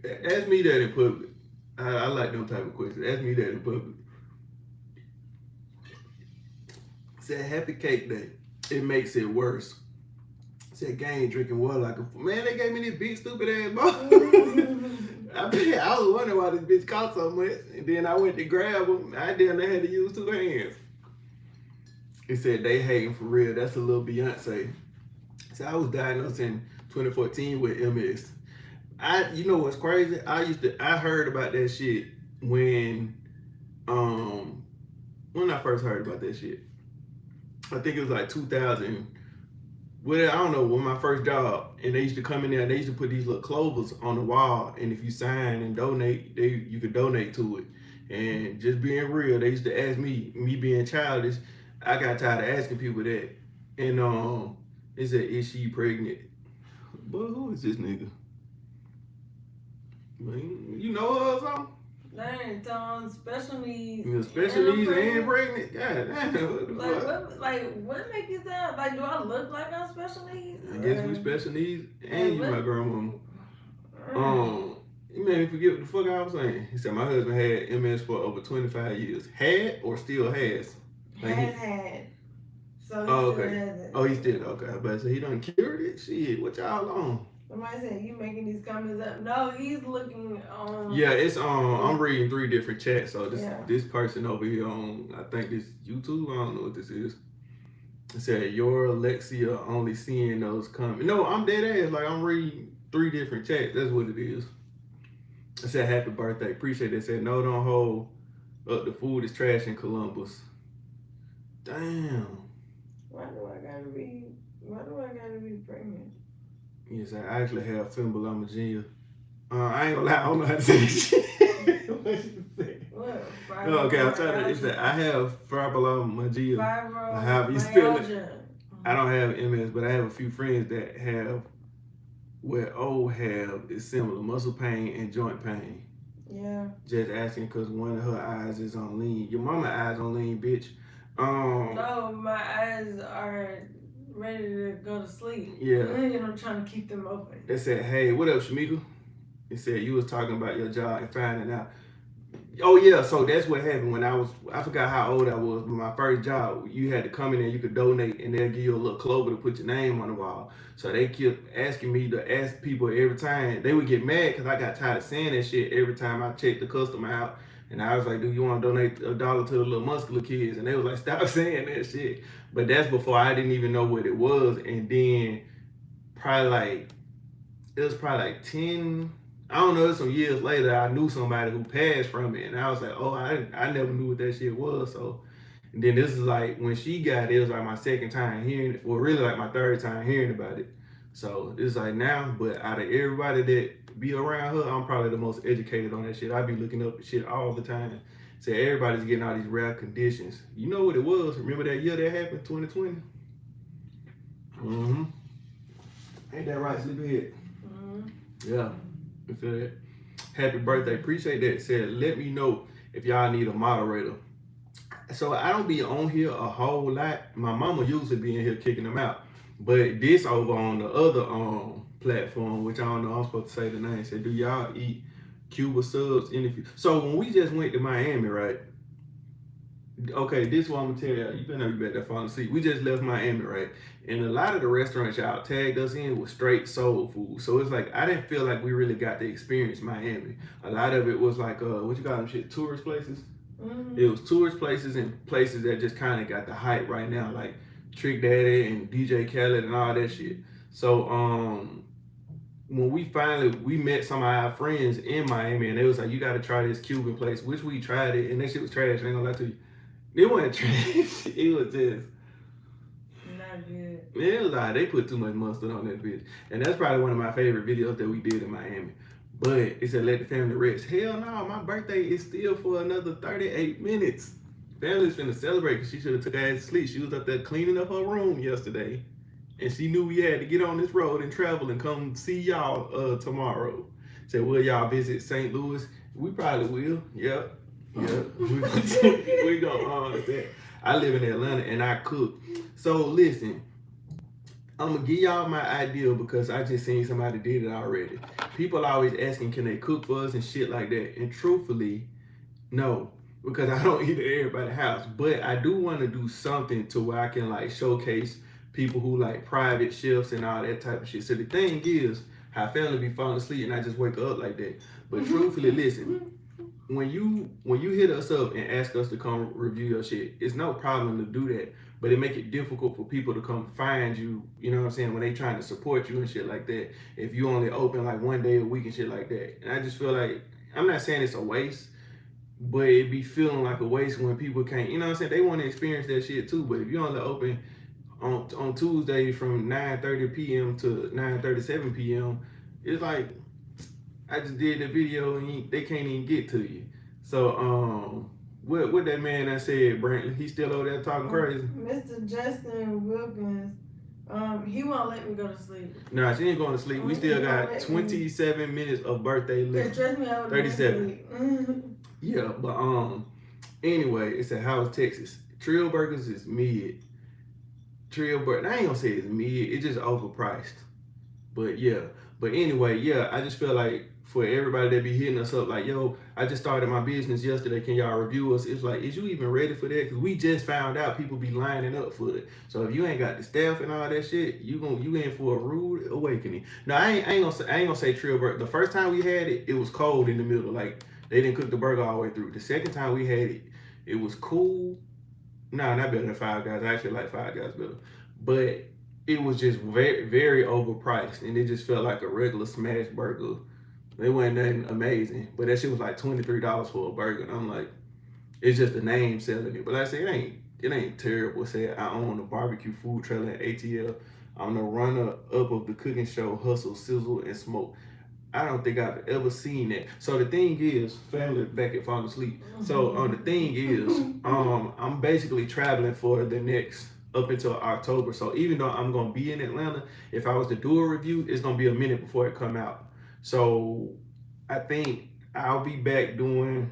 Ask me that in public. I like them type of questions. Ask me that in public. Said happy cake day. It makes it worse. Said gang drinking water like a man. They gave me this big stupid ass ball. I was wondering why this bitch cost so much, and then I went to grab them. I damn near had to use 2 hands. It said they hating for real. That's a little Beyonce. So I was diagnosed in 2014 with MS. You know what's crazy? I heard about that shit when I first heard about that shit. I think it was like 2000. Well, I don't know, when my first job, and they used to come in there and they used to put these little clovers on the wall, and if you sign and donate, you could donate to it. And just being real, they used to ask me being childish, I got tired of asking people that. And they said, is she pregnant? But who is this nigga? You know her or something? Dang, Tom, special needs. You know, special needs and pregnant? God damn. What make you sound like? Do I look like I'm special needs? I guess we special needs, and you my grandmama. You made me forget what the fuck I was saying. He said my husband had MS for over 25 years. Had or still has? Like had. So he okay. Still has it. Oh, he still okay. But so he done cured it. Shit, what y'all on? Somebody said you making these comments up. No, he's looking on. Yeah, it's I'm reading 3 different chats. So this person over here on, I think this YouTube. I don't know what this is. It said your Alexia only seeing those comments. No, I'm dead ass. Like I'm reading 3 different chats. That's what it is. I said happy birthday. Appreciate it. It said no, don't hold up. The food is trash in Columbus. Damn. Why do I gotta be pregnant? Yes, I actually have fibromyalgia. I ain't gonna lie, I don't know how to say this shit. What? Okay, I'm trying to. It said I have fibromyalgia. However you spell it. I don't have MS, but I have a few friends that have what O have is similar: muscle pain and joint pain. Yeah. Just asking because one of her eyes is on lean. Your mama eyes on lean, bitch. No, my eyes are ready to go to sleep. Yeah. And I'm trying to keep them open. They said, hey, what up, Shamika? It said you was talking about your job and finding out. Oh yeah, so that's what happened when I forgot how old I was, but my first job, you had to come in and you could donate and they'll give you a little clover to put your name on the wall. So they kept asking me to ask people every time. They would get mad because I got tired of saying that shit every time I checked the customer out. And I was like, do you want to donate $1 to the little muscular kids? And they was like, stop saying that shit. But that's before I didn't even know what it was. And then it was probably like 10, I don't know, some years later, I knew somebody who passed from it. And I was like, oh, I never knew what that shit was. So, and then this is like, when she got it, it was like my second time hearing it, or really like my third time hearing about it. So it's like now, but out of everybody that be around her, I'm probably the most educated on that shit. I be looking up shit all the time. So everybody's getting all these rare conditions. You know what it was? Remember that year that happened, 2020? Mm-hmm. Ain't that right, Sleepyhead? Mm-hmm. Yeah. That. Happy birthday. Appreciate that. Said, let me know if y'all need a moderator. So I don't be on here a whole lot. My mama usually be in here kicking them out. But this over on the other platform, which I don't know, I'm supposed to say the name, said, do y'all eat Cuba subs? So when we just went to Miami, right? Okay, this is what I'm gonna tell you. You better be back there falling asleep. We just left Miami, right? And a lot of the restaurants y'all tagged us in was straight soul food. So it's like I didn't feel like we really got to experience Miami. A lot of it was like what you call them shit, tourist places. Mm-hmm. It was tourist places and places that just kind of got the hype right now, like Trick Daddy and DJ Khaled and all that shit. So when we met some of our friends in Miami, and they was like, you got to try this Cuban place, which we tried it, and that shit was trash. I ain't gonna lie to you. It wasn't trash. It was just not good. it was alright. They put too much mustard on that bitch, and that's probably one of my favorite videos that we did in Miami. But it said let the family rest. Hell no, my birthday is still for another 38 minutes. Family's finna celebrate because she should have took her ass to sleep. She was up there cleaning up her room yesterday, and she knew we had to get on this road and travel and come see y'all tomorrow. Said, will y'all visit St. Louis? We probably will. Yep. We go I live in Atlanta and I cook. So listen, I'm gonna give y'all my idea because I just seen somebody did it already. People always asking, can they cook for us and shit like that? And truthfully, no, because I don't eat at everybody's house. But I do want to do something to where I can like showcase people who like private chefs and all that type of shit. So the thing is, how family be falling asleep and I just wake up like that. But truthfully, listen, when you hit us up and ask us to come review your shit, it's no problem to do that. But it make it difficult for people to come find you, you know what I'm saying, when they trying to support you and shit like that. If you only open like one day a week and shit like that. And I just feel like, I'm not saying it's a waste, but it be feeling like a waste when people can't, you know what I'm saying, they want to experience that shit too. But if you only open on Tuesdays from 9:30 p.m. to 9:37 p.m., it's like, I just did the video and they can't even get to you. So what that man that said, Brantley, he still over there talking crazy. Mr. Justin Wilkins, he won't let me go to sleep. Nah, she ain't going to sleep. We still got 27 minutes of birthday left. Yeah, trust me, I would 37. Yeah, but anyway, it's at House, Texas. Trill Burgers is mid. Trill Burgers, I ain't gonna say it's mid, it's just overpriced. But yeah. But anyway, yeah, I just feel like for everybody that be hitting us up like, yo, I just started my business yesterday, can y'all review us? It's like, is you even ready for that? Because we just found out people be lining up for it. So if you ain't got the staff and all that shit, you in for a rude awakening. Now I ain't gonna say Trill Burger. The first time we had it, it was cold in the middle. Like they didn't cook the burger all the way through. The second time we had it, it was cool. Nah, not better than Five Guys. I actually like Five Guys better. But it was just very, very overpriced, and it just felt like a regular smash burger. They wasn't nothing amazing, but that shit was like $23 for a burger, and I'm like, it's just the name selling it. But like I say, it ain't terrible. Say I own a barbecue food trailer at ATL. I'm the runner-up of the cooking show Hustle, Sizzle, and Smoke. I don't think I've ever seen that. So the thing is, family back at falling asleep. So the thing is, I'm basically traveling for the next up until October. So even though I'm gonna be in Atlanta, if I was to do a review, it's gonna be a minute before it come out. So I think I'll be back doing.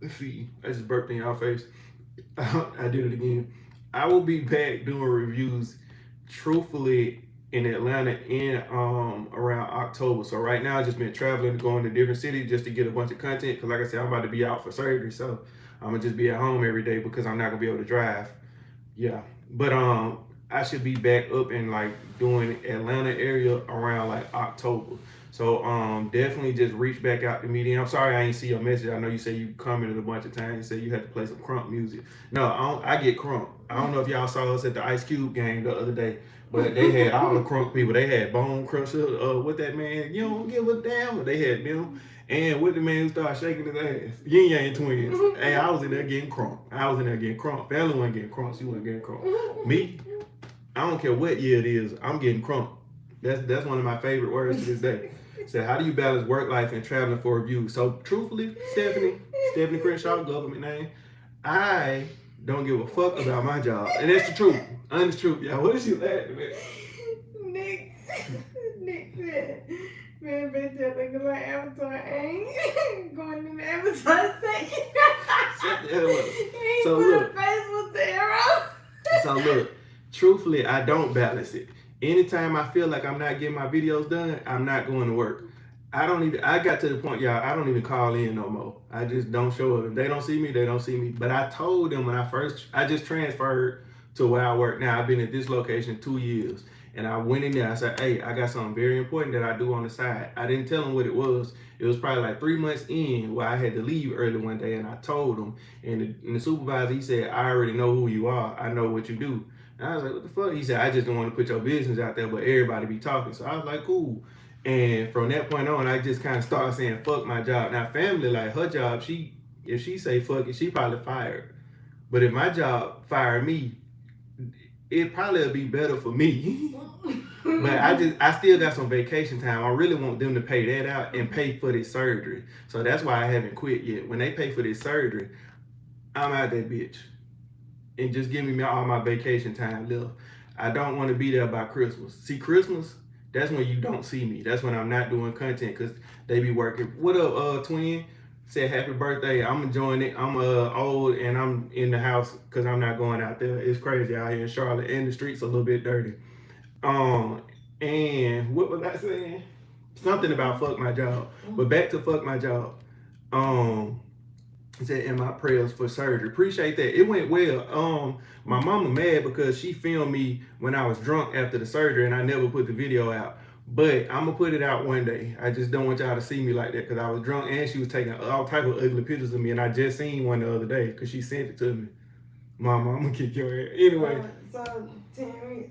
Let's see, I just burped in y'all face. I did it again. I will be back doing reviews, truthfully, in Atlanta in around October. So right now I've just been traveling, going to different cities just to get a bunch of content. Because like I said, I'm about to be out for surgery, so I'm gonna just be at home every day because I'm not gonna be able to drive. Yeah, but I should be back up in like doing Atlanta area around like October. So definitely just reach back out to me. I'm sorry I ain't see your message. I know you said you commented a bunch of times. You said you had to play some crunk music. No, I get crunk. I don't know if y'all saw us at the Ice Cube game the other day, but they had all the crunk people. They had Bone Crusher, with that man, you don't give a damn. They had them. And with the man who started shaking his ass. Yin Yang Twins. Hey, I was in there getting crunk. Family wasn't getting crunk. She wasn't getting crunk. Me, I don't care what year it is, I'm getting crunk. That's one of my favorite words to this day. So how do you balance work life and traveling for reviews? So truthfully, Stephanie Crenshaw, government name, I don't give a fuck about my job. And that's the truth. Honest truth. Yeah, what is you laughing at? Nick said, man, bitch, you're looking like Avatar ain't going in the Avatar section. Shut the hell up. He So put look. a face with the arrow. So look, truthfully, I don't balance it. Anytime I feel like I'm not getting my videos done, I'm not going to work. I got to the point, y'all, I don't even call in no more. I just don't show up. If they don't see me, they don't see me. But I told them when I just transferred to where I work now. I've been at this location 2 years. And I went in there, I said, hey, I got something very important that I do on the side. I didn't tell them what it was. It was probably like 3 months in where I had to leave early one day, and I told them. And the supervisor, he said, I already know who you are. I know what you do. And I was like, what the fuck? He said, I just don't want to put your business out there, but everybody be talking. So I was like, cool. And from that point on, I just kind of started saying, fuck my job. Now, family, like her job, she If she say fuck it, she probably fired. But if my job fired me, it probably would be better for me. But I still got some vacation time. I really want them to pay that out and pay for this surgery. So that's why I haven't quit yet. When they pay for this surgery, I'm out that bitch. And just give me all my vacation time left. I don't want to be there by Christmas. See, Christmas, that's when you don't see me. That's when I'm not doing content because they be working. What up, twin? Said happy birthday. I'm enjoying it. I'm old and I'm in the house because I'm not going out there. It's crazy out here in Charlotte and the streets a little bit dirty. And what was I saying? Something about fuck my job. But back to fuck my job. Said in my prayers for surgery. Appreciate that. It went well. My mama mad because she filmed me when I was drunk after the surgery and I never put the video out. But I'm gonna put it out one day. I just don't want y'all to see me like that because I was drunk and she was taking all type of ugly pictures of me and I just seen one the other day because she sent it to me. Mama, I'm gonna kick your ass. Anyway. So Tammy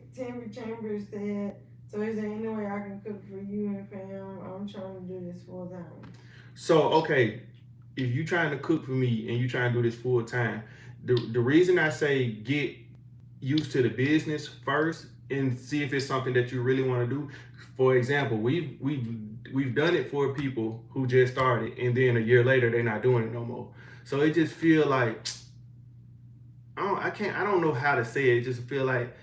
Chambers said, so is there any way I can cook for you and fam? I'm trying to do this full time. So okay, if you trying to cook for me and you trying to do this full time, the reason I say get used to the business first and see if it's something that you really want to do. For example, we've done it for people who just started and then a year later they're not doing it no more. So it just feel like I don't know how to say it. It just feel like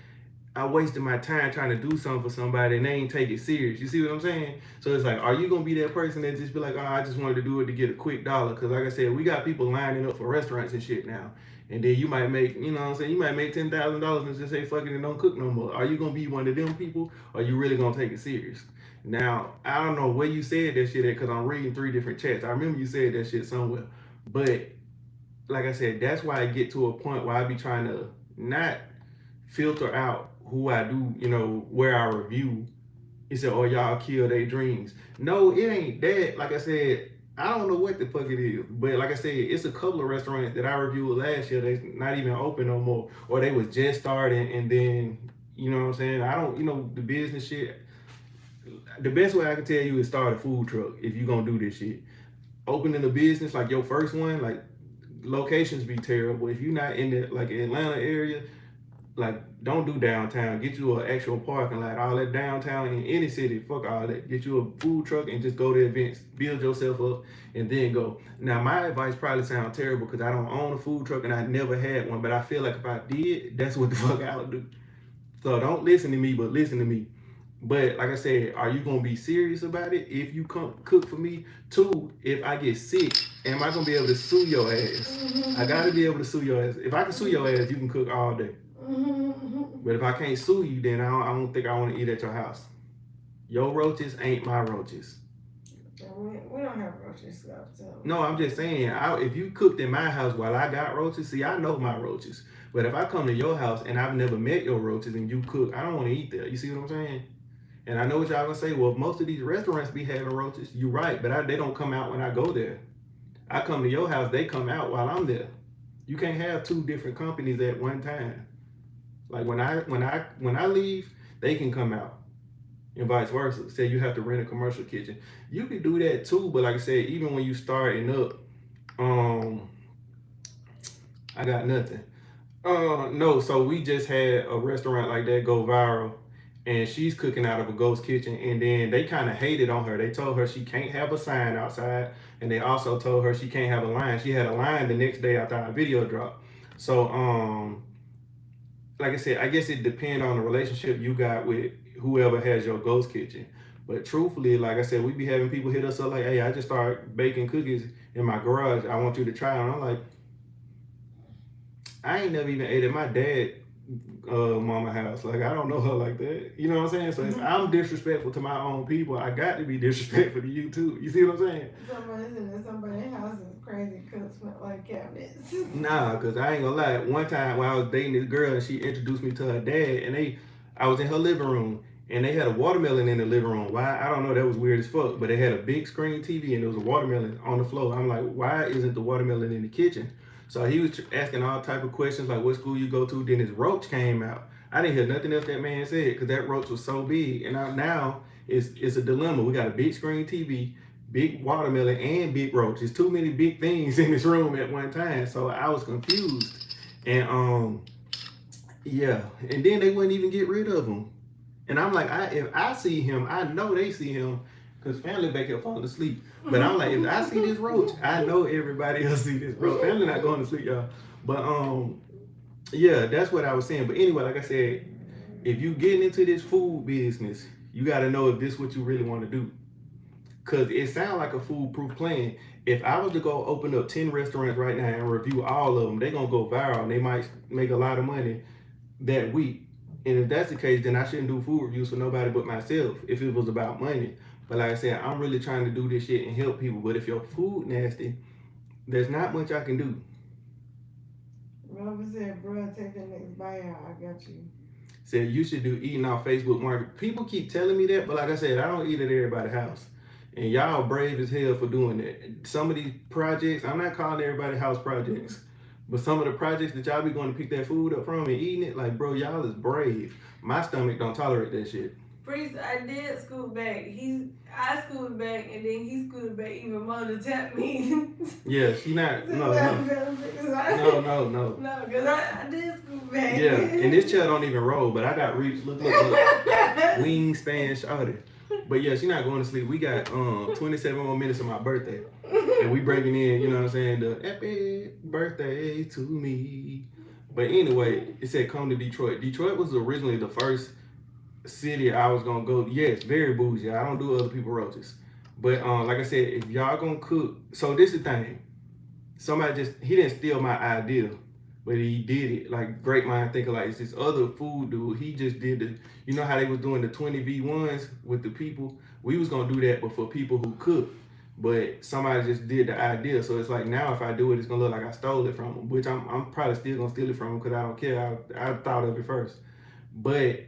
I wasted my time trying to do something for somebody and they ain't take it serious. You see what I'm saying? So it's like, are you gonna be that person that just be like, oh, I just wanted to do it to get a quick dollar? Because like I said, we got people lining up for restaurants and shit now. And then you might make, you know what I'm saying? You might make $10,000 and just say fuck it and don't cook no more. Are you gonna be one of them people? Or are you really gonna take it serious? Now, I don't know where you said that shit at because I'm reading 3 different chats. I remember you said that shit somewhere. But like I said, that's why I get to a point where I be trying to not filter out who I do, you know, where I review. He said, oh, y'all kill their dreams. No, it ain't that. Like I said, I don't know what the fuck it is. But like I said, it's a couple of restaurants that I reviewed last year that's not even open no more. Or they was just starting and then, you know what I'm saying? I don't, you know, the business shit. The best way I can tell you is start a food truck if you're going to do this shit. Opening a business, like your first one, like locations be terrible. If you're not in the like Atlanta area, like don't do downtown. Get you an actual parking lot. All that downtown in any city, fuck all that. Get you a food truck and just go to events. Build yourself up and then go. Now my advice probably sounds terrible because I don't own a food truck and I never had one. But I feel like if I did, that's what the fuck I would do. So don't listen to me, but listen to me. But like I said, are you gonna be serious about it if you come cook for me? 2, if I get sick, am I gonna be able to sue your ass? I gotta be able to sue your ass. If I can sue your ass, you can cook all day. But if I can't sue you, then I don't think I want to eat at your house. Your roaches ain't my roaches. We don't have roaches, so. No, I'm just saying, if you cooked in my house while I got roaches, see, I know my roaches. But if I come to your house and I've never met your roaches and you cook, I don't want to eat there. You see what I'm saying? And I know what y'all gonna say, well, most of these restaurants be having roaches. You're right, but they don't come out when I go there. I come to your house, they come out while I'm there. You can't have 2 different companies at one time. Like when I leave, they can come out. And vice versa. Say you have to rent a commercial kitchen. You can do that too, but like I said, even when you starting up, I got nothing. No, so we just had a restaurant like that go viral and she's cooking out of a ghost kitchen and then they kind of hated on her. They told her she can't have a sign outside and they also told her she can't have a line. She had a line the next day after our video dropped. So, like I said, I guess it depends on the relationship you got with whoever has your ghost kitchen. But truthfully, like I said, we be having people hit us up like, hey, I just started baking cookies in my garage. I want you to try them. I'm like, I ain't never even ate at my dad mama house. Like, I don't know her like that. You know what I'm saying? So if I'm disrespectful to my own people, I got to be disrespectful to you too. You see what I'm saying? Somebody's house is crazy cooks smell like cabinets. Nah, because I ain't gonna lie. One time when I was dating this girl and she introduced me to her dad and I was in her living room and they had a watermelon in the living room. Why? I don't know. That was weird as fuck. But they had a big screen TV and there was a watermelon on the floor. I'm like, why isn't the watermelon in the kitchen? So he was asking all type of questions like what school you go to. Then his roach came out. I didn't hear nothing else that man said because that roach was so big. And now it's a dilemma. We got a big screen TV, big watermelon and big roach. There's too many big things in this room at one time, so I was confused. And yeah, and then they wouldn't even get rid of him. And I'm like, if I see him, I know they see him, because family back here falling asleep. But I'm like, if I see this roach, I know everybody else see this roach. Family not going to sleep, y'all. But yeah, that's what I was saying. But anyway, like I said, if you getting into this food business, you got to know if this is what you really want to do. Because it sounds like a foolproof plan. If I was to go open up 10 restaurants right now and review all of them, they're going to go viral and they might make a lot of money that week. And if that's the case, then I shouldn't do food reviews for nobody but myself if it was about money. But like I said, I'm really trying to do this shit and help people. But if your food nasty, there's not much I can do. Robert said, bro, take the next buyout. I got you. Said you should do eating off Facebook Market. People keep telling me that, but like I said, I don't eat at everybody's house. And y'all brave as hell for doing that. Some of these projects, I'm not calling everybody house projects, but some of the projects that y'all be going to pick that food up from and eating it, like, bro, y'all is brave. My stomach don't tolerate that shit. Priest, I did scoot back. I scooted back, and then he scooted back even more to tap me. Yeah, she not. No, because I did scoot back. Yeah, and this chair don't even roll, but I got reach. Look. Wingspan shawty. But yeah, she not going to sleep. We got 27 more minutes of my birthday. And we breaking in, you know what I'm saying, the happy birthday to me. But anyway, it said come to Detroit. Detroit was originally the first city I was gonna go. Yes, very bougie. I don't do other people's roaches. But like I said, if y'all gonna cook, so this is the thing. Somebody he didn't steal my idea, but he did it. Like great mind thinking, like it's this other food dude. He just did you know how they was doing the 20v1s with the people? We was gonna do that, but for people who cook. But somebody just did the idea. So it's like now if I do it, it's gonna look like I stole it from them, which I'm probably still gonna steal it from them because I don't care. I thought of it first. But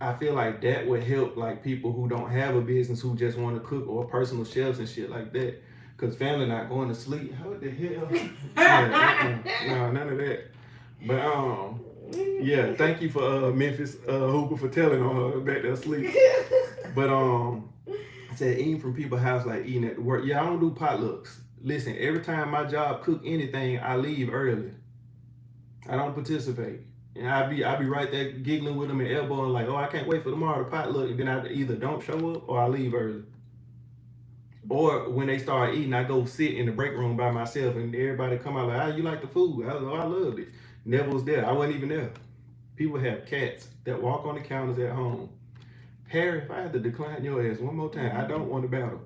I feel like that would help like people who don't have a business who just want to cook or personal chefs and shit like that. Cause family not going to sleep. How the hell? No, none of that. But yeah, thank you for Memphis Hooper for telling on her back there asleep. But I said eating from people's house like eating at work. Yeah, I don't do potlucks. Listen, every time my job cook anything, I leave early. I don't participate. And I be right there giggling with them and elbowing like, oh, I can't wait for tomorrow to potluck. And then I either don't show up or I leave early. Or when they start eating, I go sit in the break room by myself and everybody come out like, how you like the food? I was like, oh, I loved it. Never was there. I wasn't even there. People have cats that walk on the counters at home. Harry, if I had to decline your ass one more time, I don't want to battle.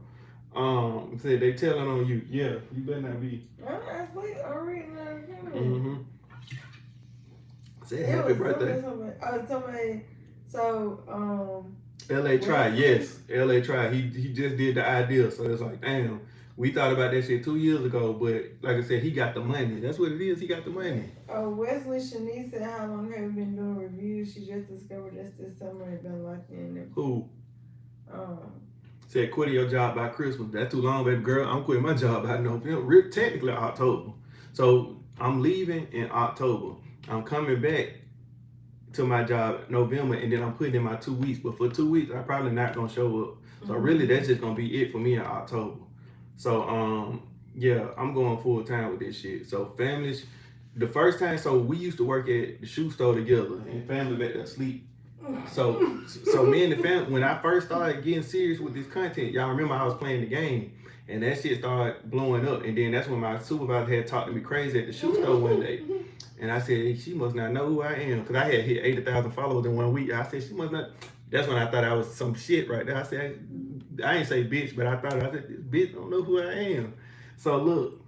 Said they telling on you. Yeah, you better not be. I'm asleep. I'm reading that. Mm-hmm. Say happy birthday. LA tried, yes. LA tried. He just did the idea. So it's like, damn, we thought about that shit 2 years ago, but like I said, he got the money. That's what it is. He got the money. Wesley Shanice said, how long have you been doing reviews? She just discovered this summer and been locked in. Who? Said quit your job by Christmas. That's too long, baby girl. I'm quitting my job by November. Technically October. So I'm leaving in October. I'm coming back to my job November, and then I'm putting in my 2 weeks. But for 2 weeks, I'm probably not gonna show up. So really, that's just gonna be it for me in October. So yeah, I'm going full time with this shit. So families, the first time, so we used to work at the shoe store together, and family back there sleep. So me and the family, when I first started getting serious with this content, y'all remember I was playing the game, and that shit started blowing up. And then that's when my supervisor had talked to me crazy at the shoe store one day. And I said, she must not know who I am. Because I had hit 80,000 followers in 1 week. I said, she must not. That's when I thought I was some shit right there. I said, I ain't say bitch, but I said, this bitch don't know who I am. So look,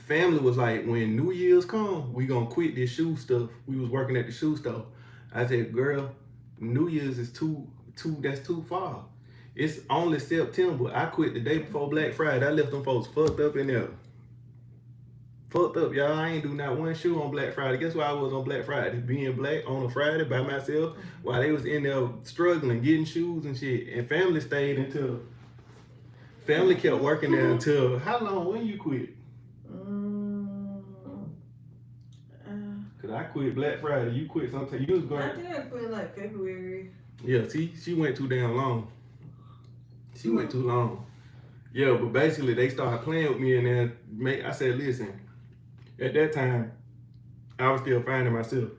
family was like, when New Year's come, we gonna quit this shoe stuff. We was working at the shoe store. I said, girl, New Year's is that's too far. It's only September. I quit the day before Black Friday. I left them folks fucked up in there. Fucked up, y'all. I ain't do not one shoe on Black Friday. Guess why I was on Black Friday? Being black on a Friday by myself while they was in there struggling, getting shoes and shit. And family stayed until, family kept working there until, how long, when you quit? Cause I quit Black Friday. You quit sometime. You was going. I think I quit like February. Yeah, see, she went too damn long. She went too long. Yeah, but basically they started playing with me, and then I said, listen. At that time, I was still finding myself.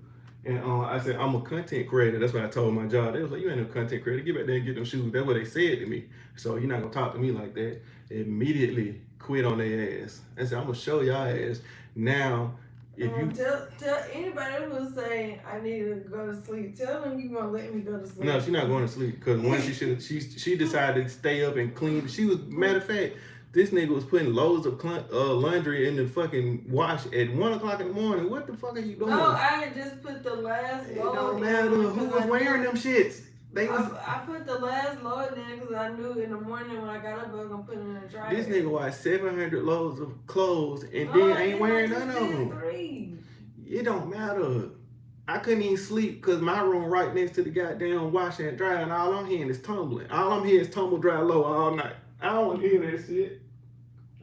And I said, I'm a content creator. That's what I told my job. They was like, you ain't no content creator. Get back there and get them shoes. That's what they said to me. So you're not going to talk to me like that. Immediately quit on their ass. I said, I'm going to show y'all ass. Now, if you... Tell anybody who's saying I need to go to sleep, tell them you going to let me go to sleep. No, she's not going to sleep. Because once she decided to stay up and clean. She was, matter of fact, this nigga was putting loads of laundry in the fucking wash at 1 o'clock in the morning. What the fuck are you doing? No, I just put the last load. It don't matter who was wearing them shits. I put the last load in because I knew in the morning when I got up I was gonna put it in the dryer. This nigga washed 700 loads of clothes and then ain't wearing none of them. 3. It don't matter. I couldn't even sleep because my room right next to the goddamn wash and dry, and all I'm hearing is tumbling. All I'm hearing is tumble dry low all night. I don't want to hear that shit.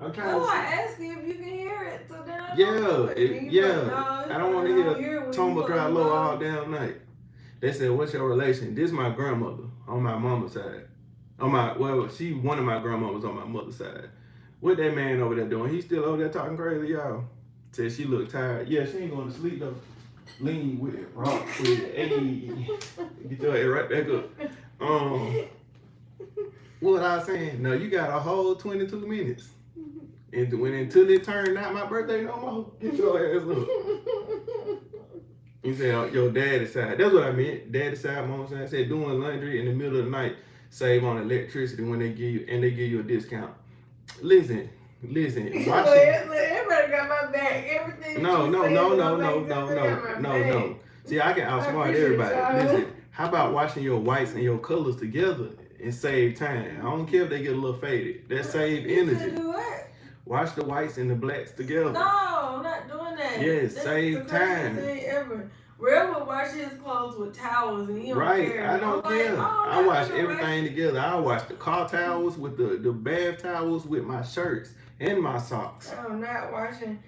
I'm trying to. I asked you if you can hear it, so then I I don't want to hear tumble dry low all damn night. They said, "What's your relation?" This is my grandmother on my mama's side. She one of my grandmothers on my mother's side. What that man over there doing? He still over there talking crazy, y'all. Said she looked tired. Yeah, she ain't going to sleep though. Lean with it, rock with it. Hey, get your head right back up. What I was saying? No, you got a whole 22 minutes. And until it turned not my birthday no more, get your ass up. You say your daddy's side. That's what I meant. Daddy's side, mom's side. I said doing laundry in the middle of the night, save on electricity when they give you a discount. Listen. Everybody got my back. Everything. No. See, I can outsmart everybody. Listen, how about washing your whites and your colors together and save time? I don't care if they get a little faded. That save energy. Do what? Wash the whites and the blacks together. No, I'm not doing that. Yes, save time. Ever. Real would wash his clothes with towels and he don't care. I don't care. I wash everything together. I wash the car towels with the bath towels with my shirts and my socks. I'm not washing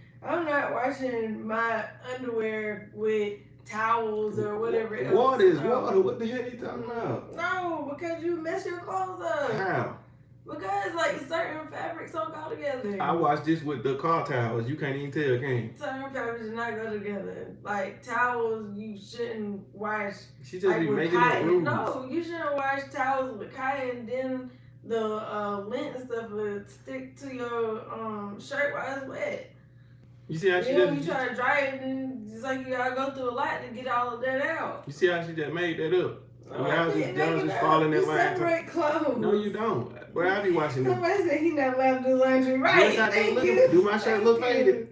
my underwear with towels or whatever else. Water is water. What the hell are you talking about? No, because you mess your clothes up. How? Because like certain fabrics don't go together. I wash this with the car towels. You can't even tell, can you? Certain fabrics do not go together. Like towels, you shouldn't wash. She just be making up rules. No, you shouldn't wash towels with cotton. Then the lint and stuff would stick to your shirt while it's wet. You see how she you try to dry it, and it's like you gotta go through a lot to get all of that out. You see how she just made that up? Y'all just falling in line. Separate clothes. No, you don't. But I be watching them. Somebody said he not allowed to do laundry. Right. Yes, I do. Do my shirt look faded?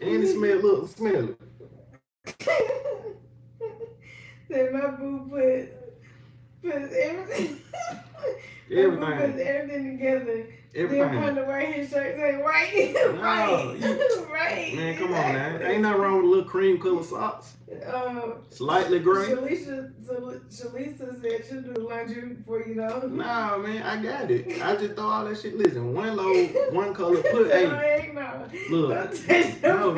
And it smell it. Said my boo put everything. Everything together. Everything. Then to wear his shirt say right. Right. Man, come on now. Ain't nothing wrong with a little cream color socks. Slightly gray. Shalisa said she'll do laundry for you though. Nah, man, I got it. I just throw all that shit. Listen, one load, one color. Put look. Shut up.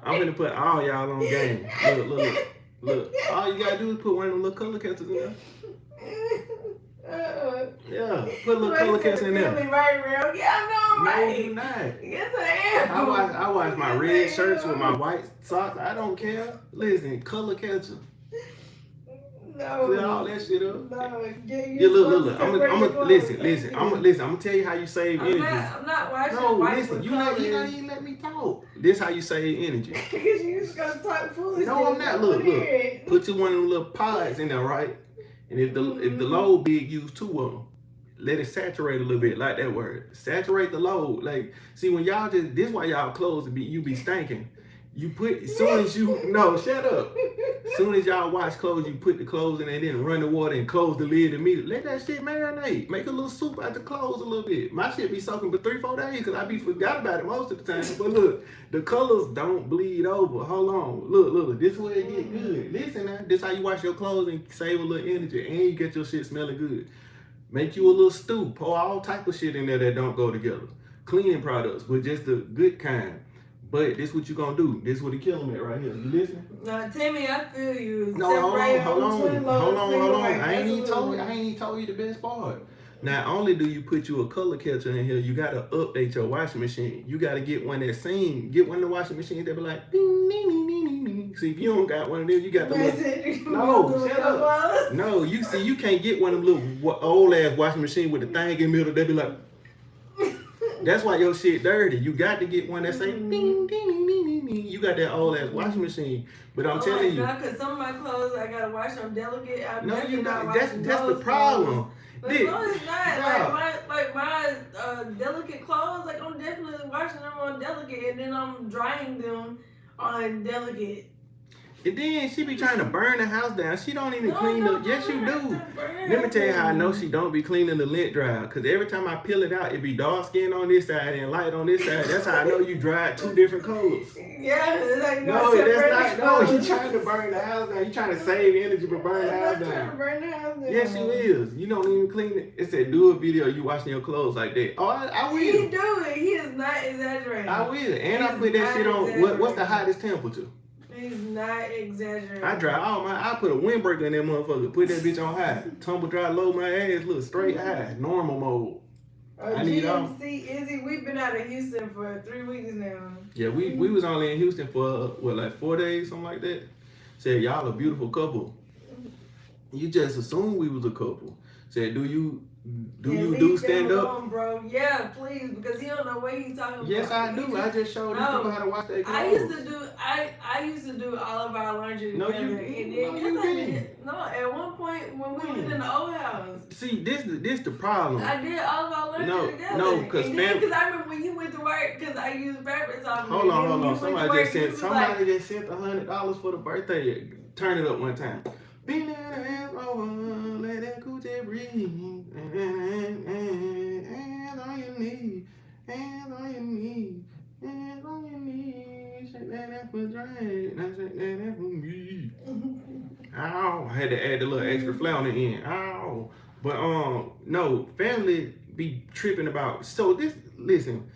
I'm gonna put all y'all on game. Look. All you gotta do is put one of them little color catchers in there. Yeah, put a little color catcher in there. Right, real? Yeah, I know, right? No, you're not. Yes, I am. I wash my red shirts with my white socks. I don't care. Listen, color catcher. No. Clear all that shit up. No. Yeah, look. I'm gonna tell you how you save energy. I'm not washing. No, listen. You're not even let me talk. This how you save energy. Because you just gonna talk foolish. No, I'm not. Look. Put you one of them little pods in there, right? And if the load big, use 2 of them. Let it saturate a little bit, like that word. Saturate the load. Like, see, when y'all this why y'all clothes you be stinking. You put, shut up. Soon as y'all wash clothes, you put the clothes in and then run the water and close the lid immediately. Let that shit marinate. Make a little soup out the clothes a little bit. My shit be soaking for 3-4 days because I be forgot about it most of the time. But look, the colors don't bleed over. Hold on. Look. This is where it get good. Listen now. This how you wash your clothes and save a little energy and you get your shit smelling good. Make you a little stew. Pour all type of shit in there that don't go together. Cleaning products, but just the good kind. But this what you gonna do. This what he killing me right here. You listening? No, Timmy, I feel you. No, hold on. I ain't even told you the best part. Not only do you put you a color catcher in here, you gotta update your washing machine. You gotta get one that sing. Get one of the washing machines that be like ding, ding, ding, ding, ding, ding. See, if you don't got one of them, you got the little. No, shut up. No, you see, you can't get one of them little old ass washing machine with the thing in the middle. They be like. That's why your shit dirty. You got to get one that say ding, ding, ding, ding, ding, ding. You got that old ass washing machine. But I'm telling you. Because some of my clothes I gotta wash them delicate. No, you not. That's the problem. But no, it's not. Like my delicate clothes, like I'm definitely washing them on delicate, and then I'm drying them on delicate. And then she be trying to burn the house down. She don't even clean the. Yes, you do. Let me tell you how I know she don't be cleaning the lint dryer. Cause every time I peel it out, it be dark skin on this side and light on this side. That's how I know you dried two different colors. Yeah, it's like no, that's not. No, you trying to burn the house down. You trying to save energy but burn the house down. Trying to burn the house down. Yes, you is. You don't even clean it. It said do a video you washing your clothes like that. Oh, I will. He do it. He is not exaggerating. I will, and I put that shit on. What's the hottest temperature? He's not exaggerating. I dry all my. I put a windbreaker in that motherfucker. Put that bitch on high. Tumble dry, low my ass. Look straight high. Normal mode. I need GMC Izzy. We've been out of Houston for 3 weeks now. Yeah, we was only in Houston for what, like 4 days, something like that. Said y'all a beautiful couple. You just assumed we was a couple. Said do you do stand up? Alone, bro. Yeah, please, because he don't know what he's talking about. Yes, I do. I just showed these people how to wash their clothes. I used to do all of our laundry no, together. You didn't. No, at one point when we lived in the old house. See, this the problem. I did all of our laundry together. No, because I remember when you went to work, because I used fabric softener. Hold on. Somebody just sent $100 for the birthday. Turn it up one time. Bend that ass over, let that coochie breathe. Hands on your knees, hands on your knees, hands on your knees. Shake that ass for Drake, now shake that ass for me. Ow, I had to add the little extra flow on the end. Ow, but no, family be tripping about. So listen,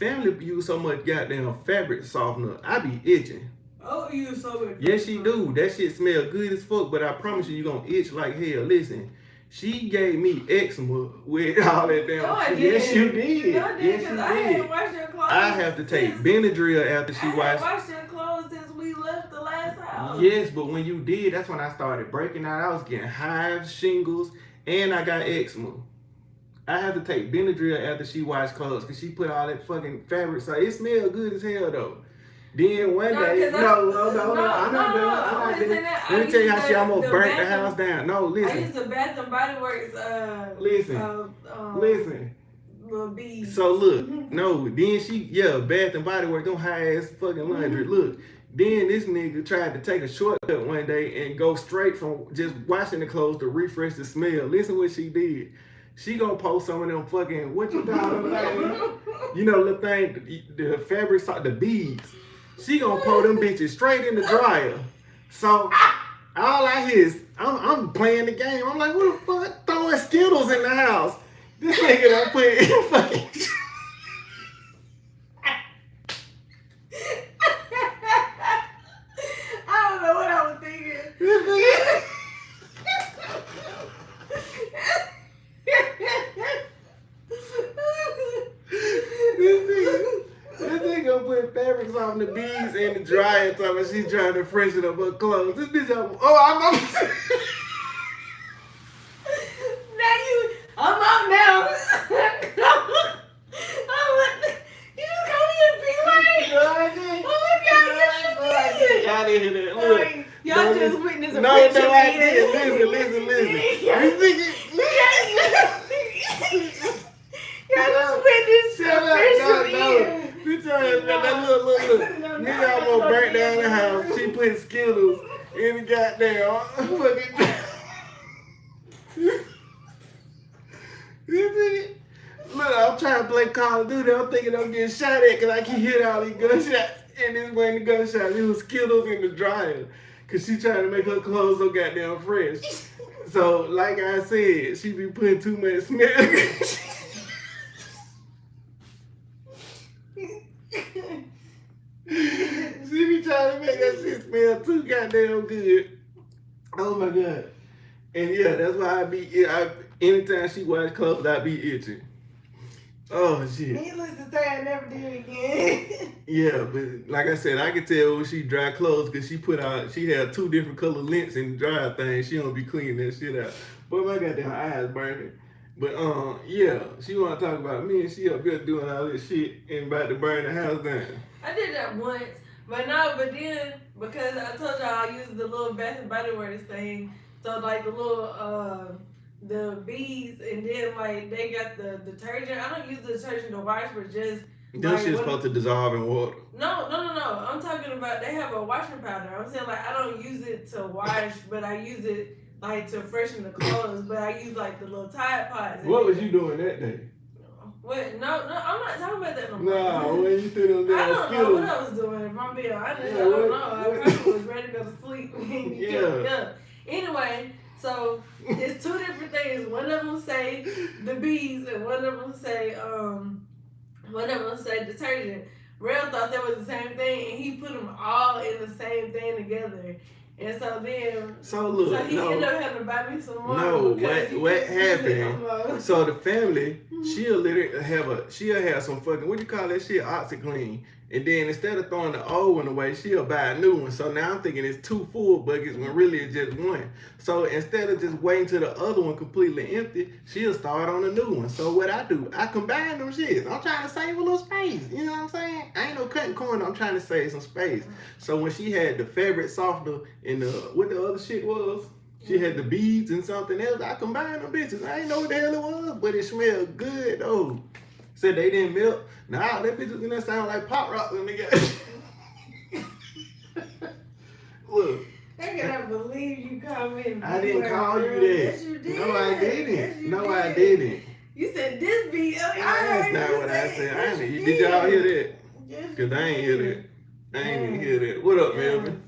family use so much goddamn fabric softener. I be itching. Oh, you so much. Yes, she do. That shit smell good as fuck, but I promise you gonna itch like hell. Listen, she gave me eczema with all that damn. No, I didn't. Yes, you did. No, I did, because I hadn't washed your clothes. I have to take Benadryl after she washed. I hadn't washed your clothes since we left the last house. Yes, but when you did, that's when I started breaking out. I was getting hives, shingles, and I got eczema. I have to take Benadryl after she washed clothes because she put all that fucking fabric. So it smelled good as hell though. Then one day, no, I'm not doing it. Let me tell you how she almost burnt the house down. No, listen. I used to Bath and Body Works. Listen. Little beads. So look, no, then Bath and Body Works, them high ass fucking laundry. Look, then this nigga tried to take a shortcut one day and go straight from just washing the clothes to refresh the smell. Listen what she did. She gonna post some of them fucking, what you call them things? You know, the thing, the fabric, the beads. She gonna pull them bitches straight in the dryer. So all I hear is I'm playing the game. I'm like, what the fuck? Throwing Skittles in the house. This nigga done put fucking. I don't know what I was thinking. This nigga put fabrics on the beads in the dryer and talking about she's trying to freshen up her clothes. This bitch, I'm I'm out now. You just called me a big light. No, I didn't. Oh my God, yes you did. Y'all didn't hear that. Look. Y'all just witnessed a No, I didn't. Listen. You think it? Y'all just witnessed a No. Bitch, that look. Nigga almost burnt down the house. She put Skittles in the goddamn fucking. Look, I'm trying to play Call of Duty. I'm thinking I'm getting shot at because I can hear all these gunshots. And this wasn't the gunshots. It was Skittles in the dryer. Because she trying to make her clothes so goddamn fresh. So, like I said, she be putting too much smell. She be trying to make that shit smell too goddamn good. Oh my God. And yeah, that's why anytime she wash clothes, I be itching. Oh shit. Needless to say, I never did it again. Yeah, but like I said, I can tell when she dry clothes because she had 2 different color lengths in the dry thing. She don't be cleaning that shit out. Boy, my goddamn eyes burning. But yeah, she wanna talk about me and she up here doing all this shit and about to burn the house down. I did that once, but then because I told y'all I used the little Bath and Body Works thing, so like the little the beads, and then like they got the detergent. I don't use the detergent to wash, but just Them shit's supposed to dissolve in water. No. I'm talking about they have a washing powder. I'm saying like I don't use it to wash, but I use it like to freshen the clothes. But I use like the little Tide Pods. What was you doing that day? What? No, I'm not talking about that no more. Nah, when you threw them I damn don't know Skittles. what I was doing. If I'm being honest, Yeah, I don't know. what- I probably was ready to go to sleep. Yeah. Anyway, so it's 2 different things. One of them say the bees, and one of them say detergent. Rail thought that was the same thing, and he put them all in the same thing together. And so then, So look, he no. ended up having to buy me some more. No, because he what couldn't use it happened? no more. So the family, she'll literally she'll have some fucking, what you call that shit, OxyClean. And then instead of throwing the old one away, she'll buy a new one. So now I'm thinking it's 2 full buckets when really it's just 1. So instead of just waiting till the other one completely empty, she'll start on a new one. So what I do, I combine them shits. I'm trying to save a little space. You know what I'm saying? I ain't no cutting corner. I'm trying to save some space. So when she had the fabric softener and what the other shit was, she had the beads and something else. I combined them bitches. I ain't know what the hell it was, but it smelled good though. Said they didn't melt. Nah, that bitch was gonna sound like pop rock when they got. Look. I cannot believe you called me. I didn't call you that. Yes, you did. No, I didn't. Yes, you No, did. I didn't. You said this beat. That's not what I said. I didn't. Did y'all hear that? Yes, Cause I ain't hear that. I ain't even Yes. hear that. What up, Yes. Melvin?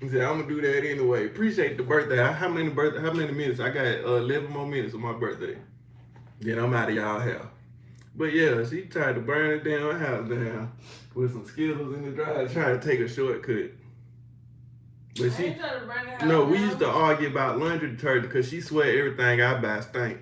He said, I'm gonna do that anyway. Appreciate the birthday. How many minutes? I got 11 more minutes of my birthday. Then I'm out of y'all hair. But yeah, she tried to burn the damn house down with some Skittles in the dryer, trying to take a shortcut. But I she, ain't trying to burn the house no, we down. used to argue about laundry detergent because she swear everything I buy stink.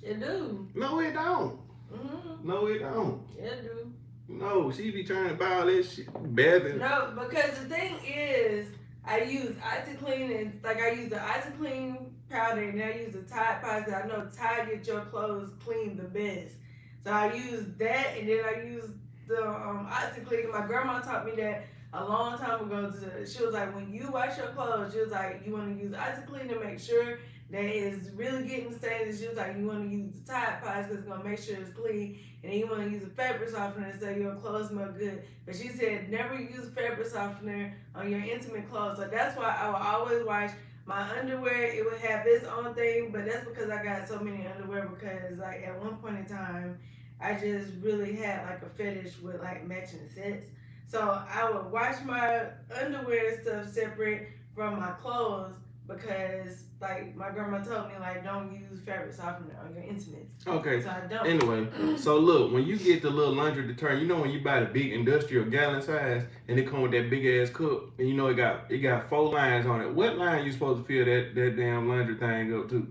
It do. No, it don't. Mm-hmm. No, it don't. It do. No, she be trying to buy all that shit better. No, because the thing is, I use OxyClean and like I use the OxyClean powder and I use the Tide Pods. I know Tide get your clothes clean the best. So I use that and then I use the OxyClean. My grandma taught me that a long time ago. She was like, when you wash your clothes, she was like, you want to use OxyClean to make sure that it's really getting stained. She was like, you want to use the Tide Pods because it's going to make sure it's clean. And then you want to use a fabric softener so your clothes smell good. But she said never use fabric softener on your intimate clothes. So that's why I will always wash my underwear. It would have its own thing, but that's because I got so many underwear because like at one point in time, I just really had like a fetish with like matching sets. So I would wash my underwear and stuff separate from my clothes because like my grandma told me like don't use fabric softener on your intimates. Okay. So I don't. Anyway, so look, when you get the little laundry detergent, you know when you buy the big industrial gallon size and it come with that big ass cup and you know it got 4 lines on it. What line you supposed to fill that damn laundry thing up to?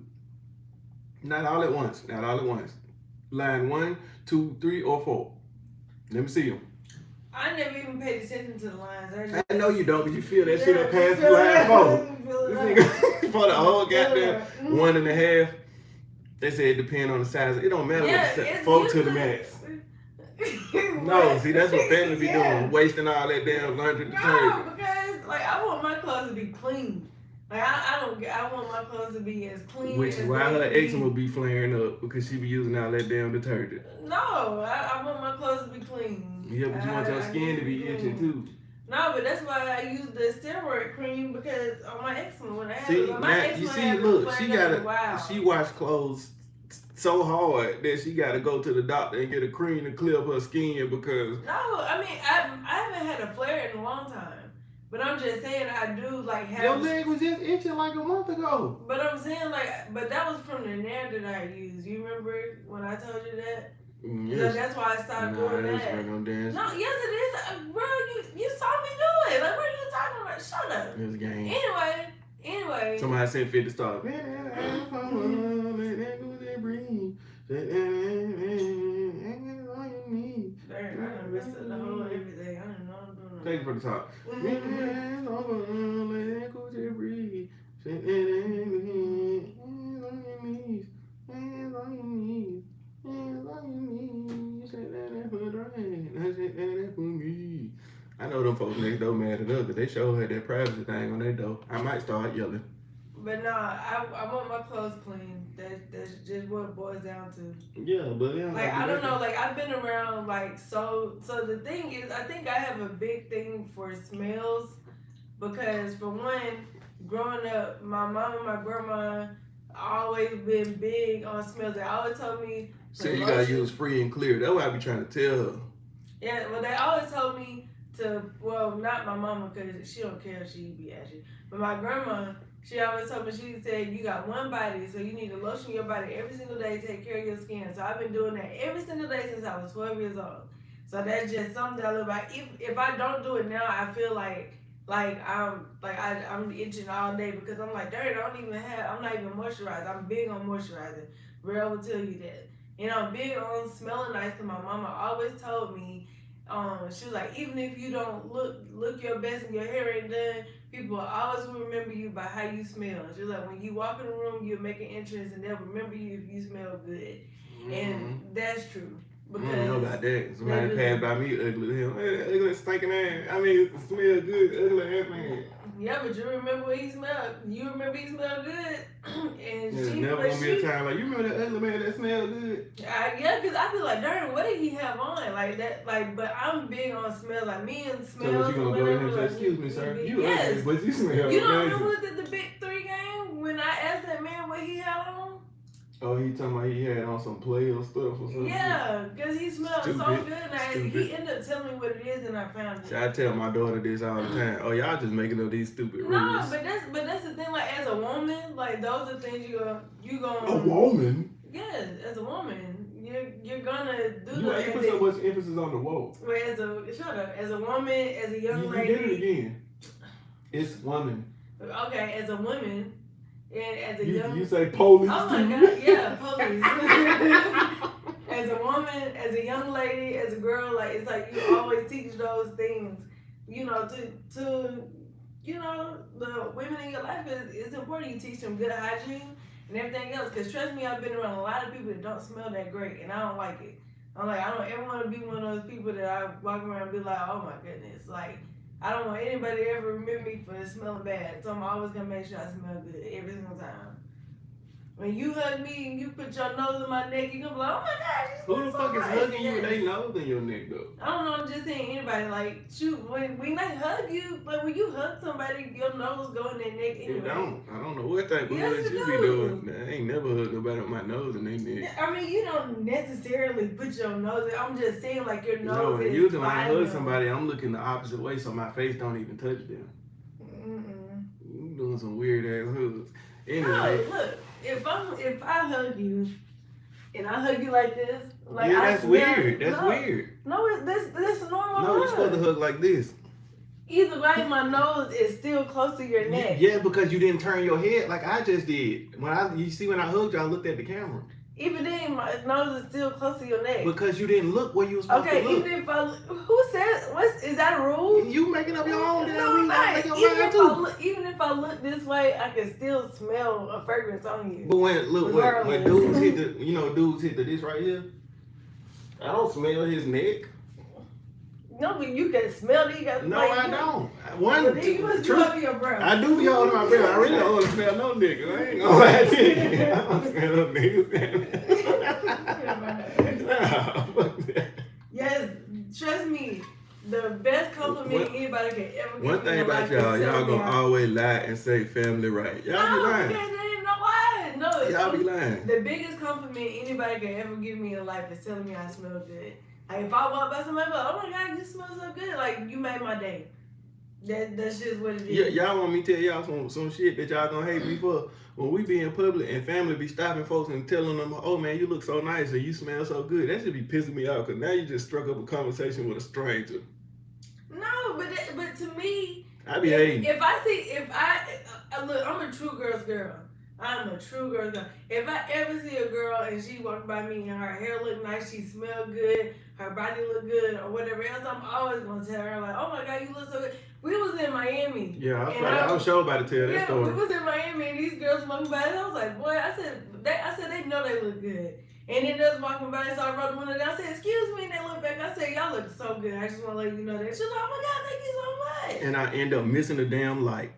Not all at once. Not all at once. Line 1, 2, 3, or 4. Let me see them. I never even paid attention to the lines. I know you don't, but you feel that shit up Yeah, past feel line it. 4. Feel it This nigga for the whole Feel goddamn it. 1.5. They say it depend on the size. It don't matter what the size. it's 4 to the usually- max. No, see that's what family be Yeah. doing, wasting all that damn laundry detergent. No, because like I want my clothes to be clean. Like I want my clothes to be as clean. Which as is why they her can be. eczema be flaring up because she be using all that damn detergent. No, I want my clothes to be clean. Yeah, but you want your skin to be clean. itching too. No, but that's why I use the steroid cream because on my eczema when I have See, my now, eczema you see, has been look, she flaring up a while. she wash clothes so hard that she gotta go to the doctor and get a cream to clear up her skin because No, I mean I haven't had a flare in a long time. But I'm just saying I do like have. your leg was just itching like a month ago. But I'm saying like, but that was from the Nair that I used. You remember when I told you that? So Yes. that's why I stopped Nah, doing that's that. right on dance. No, yes it is, bro. You saw me do it. Like, what are you talking about? Shut up. This game. Anyway, Okay. Somebody sent 50 stars. Man, I done messed up the whole everything. I don't know what I'm doing. Take it from the top. I know them folks next door mad at us because they sure had that privacy thing on their door. I might start yelling. But nah, I want my clothes clean. That's just what it boils down to. Yeah, but yeah, Like I don't know, like I've been around like so the thing is I think I have a big thing for smells because for one, growing up, my mom and my grandma always been big on smells. They always told me so you gotta use free and clear. That's what I be trying to tell her. Yeah, well they always told me to not my mama because she don't care if she be ashy. But my grandma, she always told me, she said, you got one body, so you need to lotion your body every single day, take care of your skin. So I've been doing that every single day since I was 12 years old. So that's just something I live by. If I don't do it now, I feel like I'm itching all day because I'm like, dirt, I'm not even moisturized. I'm big on moisturizing. Real will tell you that. And I'm big on smelling nice because my mama always told me, she was like, even if you don't look your best and your hair ain't done, people always will remember you by how you smell. She was like, when you walk in the room, you'll make an entrance and they'll remember you if you smell good. And that's true. Because I don't know about that. Somebody passed by me ugly. Hey, ugly stinking ass. I mean, smell good, ugly ass man. Yeah, but you remember what he smelled. You remember he smelled good. And yeah, never gonna be a time like, you remember that ugly man that smelled good? Yeah, because I feel like, darn, what did he have on? Like that, like, but I'm big on smells. Like me and smells. So what you gonna go in and say, excuse me, sir, you ugly, but you smell You don't amazing. remember was at the Big 3 game when I asked that man what he had on? Oh, he talking about he had on some player stuff or something? Yeah, because he smelled so good. And he ended up telling me what it is and I found it. See, I tell my daughter this all the time. Oh, y'all just making up these stupid rules. No, but that's the thing, like as a woman, like those are things you gonna a woman? Yes, as a woman. You're gonna do you put so much emphasis on the woke. Well, as a woman, as a young lady. You did it again. It's woman. Okay, as a woman. And as a young... You say police. Oh my God, yeah, police. As a woman, as a young lady, as a girl, like it's like you always teach those things, you know, to you know, the women in your life it's important you teach them good hygiene and everything else. Because trust me, I've been around a lot of people that don't smell that great, and I don't like it. I'm like, I don't ever want to be one of those people that I walk around and be like, oh my goodness, like. I don't want anybody to ever remember me for smelling bad. So I'm always going to make sure I smell good every single time. When you hug me and you put your nose in my neck, you're going to be like, oh my God, you smell Who the so fuck is nice. hugging you with their nose in your neck, though? I don't know, I'm just saying anybody. Like, shoot, when I hug you, like when you hug somebody, your nose go in their neck anyway. It don't. I don't know what type of Yes, hugs it you be doing. I ain't never hugged nobody with my nose in their neck. I mean, you don't necessarily put your nose in. I'm just saying, like, your nose No, is usually when I hug vital. somebody, I'm looking the opposite way so my face don't even touch them. You doing some weird ass hugs. Anyway. No, look, if I hug you and I hug you like this, like yeah, that's weird. That's weird. No, that's a normal hug. No, you're supposed to hug like this. Either way, my nose is still close to your neck. Yeah, because you didn't turn your head like I just did. When I hugged you, I looked at the camera. Even then, my nose is still close to your neck. Because you didn't look where you were supposed to look. Okay, even if who said, is that a rule? You making up your own damn No, rules. not. Even if I look this way, I can still smell a fragrance on you. But when dudes hit the this right here, I don't smell his neck. No, but you can smell it. No, I don't. You must be up your breath. I do be holding my breath. I really don't want to smell no niggas. I ain't gonna lie to you. I don't smell no niggas. Yes, trust me. The best compliment anybody can ever give. One thing about y'all gonna always lie and say family right. Y'all be lying. No, y'all be lying. The biggest compliment anybody can ever give me in life is telling me I smell good. Like if I walk by somebody, like, oh my God, you smell so good. Like you made my day. That's just what it is. Y'all want me to tell y'all some shit that y'all gonna hate me for? When we be in public and family be stopping folks and telling them, oh man, you look so nice or you smell so good, that should be pissing me off because now you just struck up a conversation with a stranger. No, but to me, I be hating. If look, I'm a true girl's girl. I'm a true girl's girl. If I ever see a girl and she walk by me and her hair look nice, she smell good, her body look good, or whatever else, I'm always gonna tell her like, "Oh my God, you look so good." We was in Miami. Yeah, I was sure about to tell that story. We was in Miami and these girls walking by, and I was like, "Boy," I said they know they look good. And then they was walking by, so I rolled the window down. I said, "Excuse me," and they looked back. I said, "Y'all look so good. I just want to let you know that." She was like, "Oh my God, thank you so much." And I end up missing the damn light.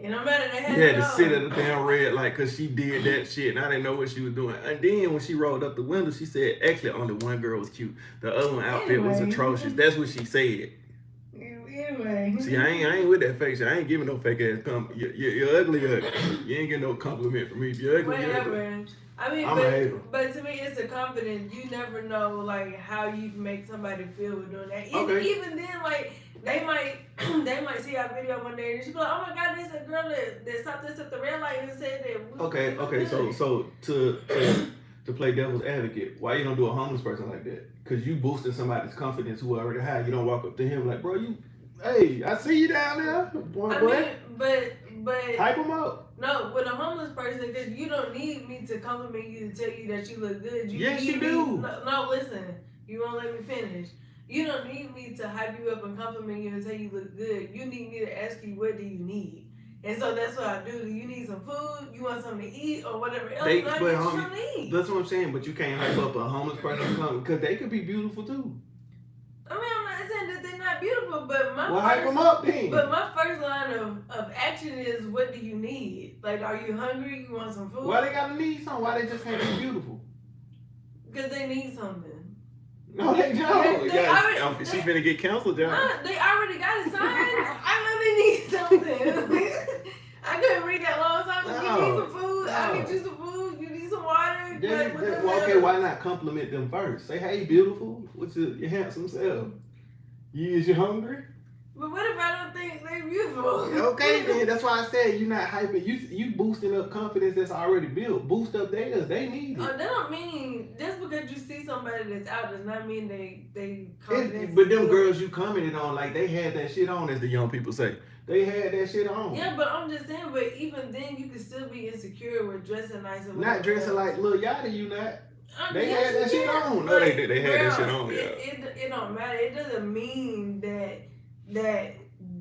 And I'm mad at they had You had to sit at the damn red light because she did that shit and I didn't know what she was doing. And then when she rolled up the window, she said, actually, only one girl was cute. The other one outfit was atrocious. That's what she said. Anyway. See, I ain't with that fake shit. I ain't giving no fake ass compliment. You're ugly. You ain't getting no compliment from me. If you're ugly, you're ugly. I mean, but to me, it's a confidence. You never know, like, how you can make somebody feel with doing that. Even then, like, they might see our video one day and she's like, "Oh my God, there's a girl that stopped us at the red light and said that." Okay. So to play devil's advocate, why you don't do a homeless person like that? Because you boosting somebody's confidence who already high. You don't walk up to him like, "Bro, hey, I see you down there, boy." I mean, but hype them up. No, with a homeless person, because you don't need me to compliment you to tell you that you look good. Yes, you do. No, listen. You won't let me finish. You don't need me to hype you up and compliment you and tell you look good. You need me to ask you, what do you need? And so that's what I do. Do you need some food? You want something to eat or whatever else? That's what I'm saying. But you can't hype up a homeless person because they could be beautiful too. I mean, I'm not saying that they're not beautiful, but hype them up then. But my first line of action is, what do you need? Like, are you hungry? You want some food? Why they gotta need something? Why they just can't be beautiful? Because they need something. No, they don't. She's finna get counseled, John. They already got it signed. I know they need something. I couldn't read that long time. You need some food. I get you some food. You need some water. Okay, why not compliment them first? Say, "Hey, beautiful. What's your handsome self? Is you hungry?" But what if I don't think they're beautiful? Okay, then that's why I said you're not hyping. You boosting up confidence that's already built. Boost up theirs. They need it. That don't mean just because you see somebody that's out does not mean they confidence. But them girls you commented on, like they had that shit on, as the young people say. They had that shit on. Yeah, but I'm just saying. But even then, you can still be insecure with dressing nice. Not dressing like Lil Yachty, you not. They had that shit on. No, they did. They had that shit on. Yeah. It don't matter. It doesn't mean that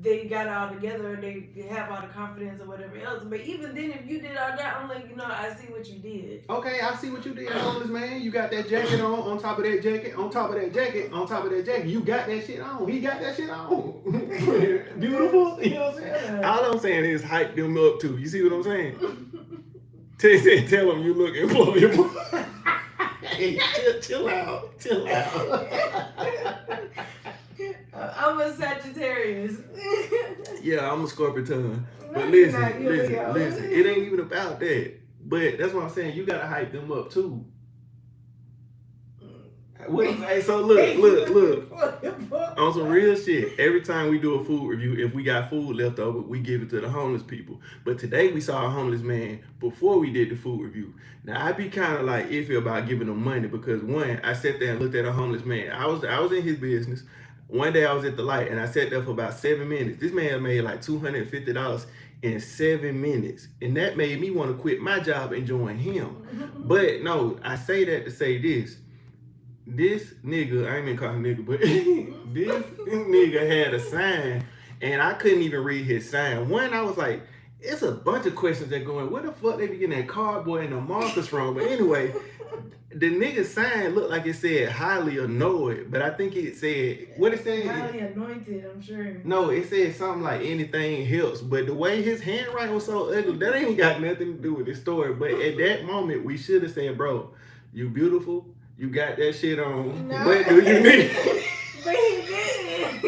they got it all together or they have all the confidence or whatever else. But even then, if you did all that, I'm like, I see what you did. Okay, I see what you did, homeless man. You got that jacket on top of that jacket, on top of that jacket, on top of that jacket. You got that shit on. He got that shit on. Beautiful. You know what I'm saying? All I'm saying is hype them up too. You see what I'm saying? Tell them you look employable. Hey, chill out. I'm a Sagittarius. Yeah, I'm a Scorpio. But listen. It ain't even about that. But that's what I'm saying. You gotta hype them up too. Hey, so look. On some real shit, every time we do a food review, if we got food left over, we give it to the homeless people. But today we saw a homeless man before we did the food review. Now I'd be kind of like iffy about giving him money because one, I sat there and looked at a homeless man. I was in his business. One day I was at the light and I sat there for about 7 minutes. This man made like $250 in 7 minutes. And that made me want to quit my job and join him. But no, I say that to say this. This nigga, I ain't even call him nigga, but this nigga had a sign and I couldn't even read his sign. One, I was like, it's a bunch of questions that going, where the fuck they be getting that cardboard and the markers from? But anyway, the nigga's sign looked like it said highly annoyed, but I think it said, what it said? Highly anointed, I'm sure. No, it said something like anything helps, but the way his handwriting was so ugly, that ain't got nothing to do with the story. But at that moment, we should have said, bro, you beautiful. You got that shit on. No. What do you need? But he didn't.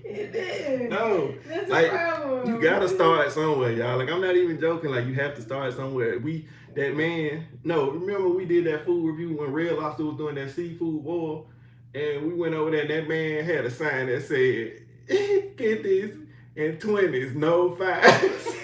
He didn't. No. That's like, a problem. You gotta start somewhere, y'all. Like, I'm not even joking. Like, you have to start somewhere. Remember we did that food review when Red Lobster was doing that seafood boil? And we went over there and that man had a sign that said, get this, and 20s, no 5s.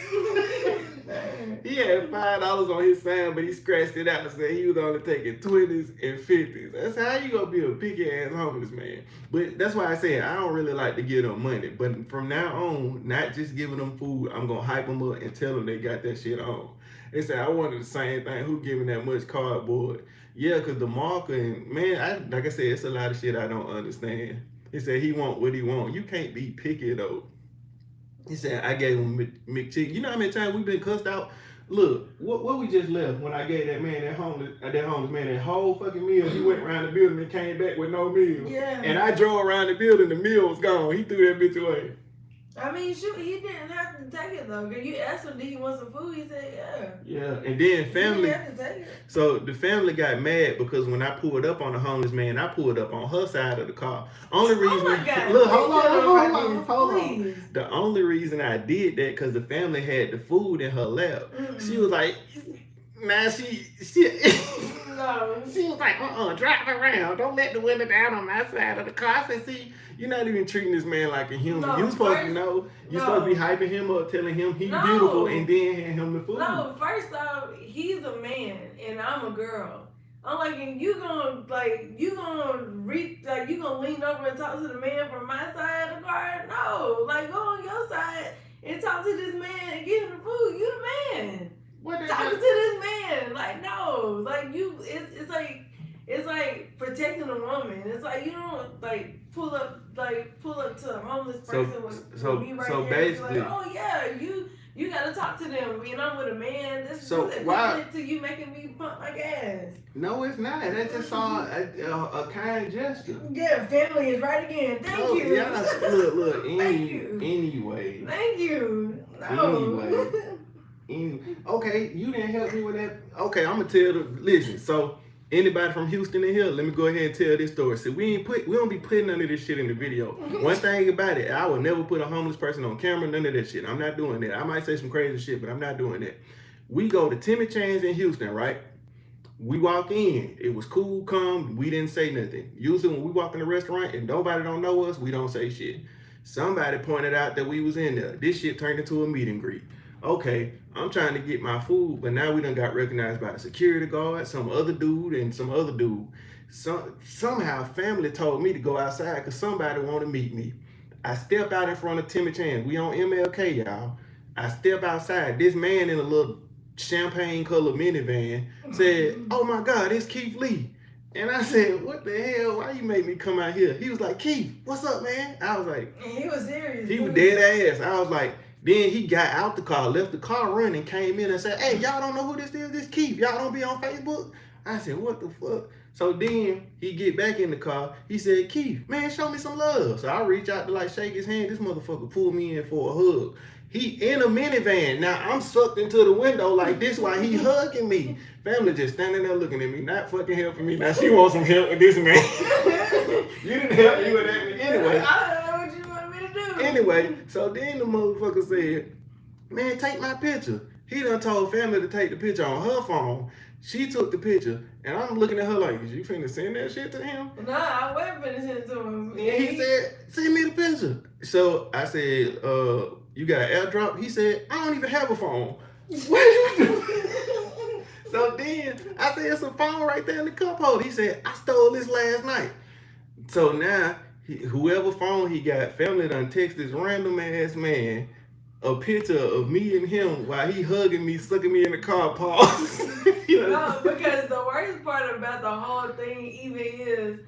He had $5 on his sign, but he scratched it out and said he was only taking 20s and 50s. That's how you gonna be a picky ass homeless man. But that's why I said I don't really like to give them money. But from now on, not just giving them food, I'm gonna hype them up and tell them they got that shit on. They said I wanted the same thing. Who giving that much cardboard? Yeah, cause the marker and man, like I said, it's a lot of shit I don't understand. He said he want what he want. You can't be picky though. He said I gave him McChicken. You know how many times we've been cussed out? Look, what we just left when I gave that man that homeless man that whole fucking meal. He went around the building and came back with no meal. Yeah. And I drove around the building, the meal was gone. He threw that bitch away. I mean, shoot, he didn't have to take it though. Cause you asked him, did he want some food? He said, yeah. Yeah, and then family. He didn't have to take it. So the family got mad because when I pulled up on the homeless man, I pulled up on her side of the car. Only reason, Oh my God. look, hold on. Please. The only reason I did that because the family had the food in her lap. She was like, nah, she No. She was like, drive around. Don't let the window down on my side of the car. I said, see, you're not even treating this man like a human. No, You supposed to know. You're supposed to be hyping him up, telling him he's beautiful, and then hand him the food. No, first off, he's a man and I'm a girl. I'm like, and you gonna lean over and talk to the man from my side of the car? No, like go on your side and talk to this man and give him the food. You the man. Talking to this man, like no, like you, it's like protecting a woman. It's like you don't like pull up to a homeless person with me right there. Basically, like, oh yeah, you gotta talk to them. You know, with a man, this why to you making me pump my gas. No, it's not. That's just a kind gesture. Yeah, family is right again. Thank you. Yeah, look. Thank you. Anyway. Thank you. No. Okay, you didn't help me with that. Okay, I'm gonna listen. So anybody from Houston in here, let me go ahead and tell this story. So we don't be putting none of this shit in the video. One thing about it, I will never put a homeless person on camera, none of that shit. I'm not doing that. I might say some crazy shit, but I'm not doing that. We go to Timmy Chan's in Houston, right? We walk in. It was cool, calm. We didn't say nothing. Usually when we walk in the restaurant and nobody don't know us, we don't say shit. Somebody pointed out that we was in there. This shit turned into a meet and greet. Okay, I'm trying to get my food, but now we done got recognized by the security guard, some other dude, and some other dude. Somehow family told me to go outside because somebody want to meet me. I step out in front of Timmy Chan. We on MLK, y'all. I step outside. This man in a little champagne colored minivan said, oh my God, it's Keith Lee. And I said, what the hell? Why you make me come out here? He was like, Keith, what's up, man? I was like, and he was serious. He was dead ass. I was like, then he got out the car, left the car running, came in and said, hey, y'all don't know who this is? This Keith. Y'all don't be on Facebook? I said, what the fuck? So then he get back in the car. He said, Keith, man, show me some love. So I reach out to like shake his hand. This motherfucker pulled me in for a hug. He in a minivan. Now I'm sucked into the window like this while he hugging me. Family just standing there looking at me, not fucking helping me. Now she wants some help with this man. You didn't help me with that anyway. I don't know what you want me to do. Anyway, so then the motherfucker said, man, take my picture. He done told family to take the picture on her phone. She took the picture, and I'm looking at her like, is you finna send that shit to him? Nah, I wasn't finna send it to him. And he said, send me the picture. So I said, you got an airdrop? He said, I don't even have a phone. What you do? So then I said, it's a phone right there in the cup holder. He said, I stole this last night. So now, whoever phone he got, family done text this random ass man a picture of me and him while he hugging me, sucking me in the car. Pause. No, because the worst part about the whole thing even is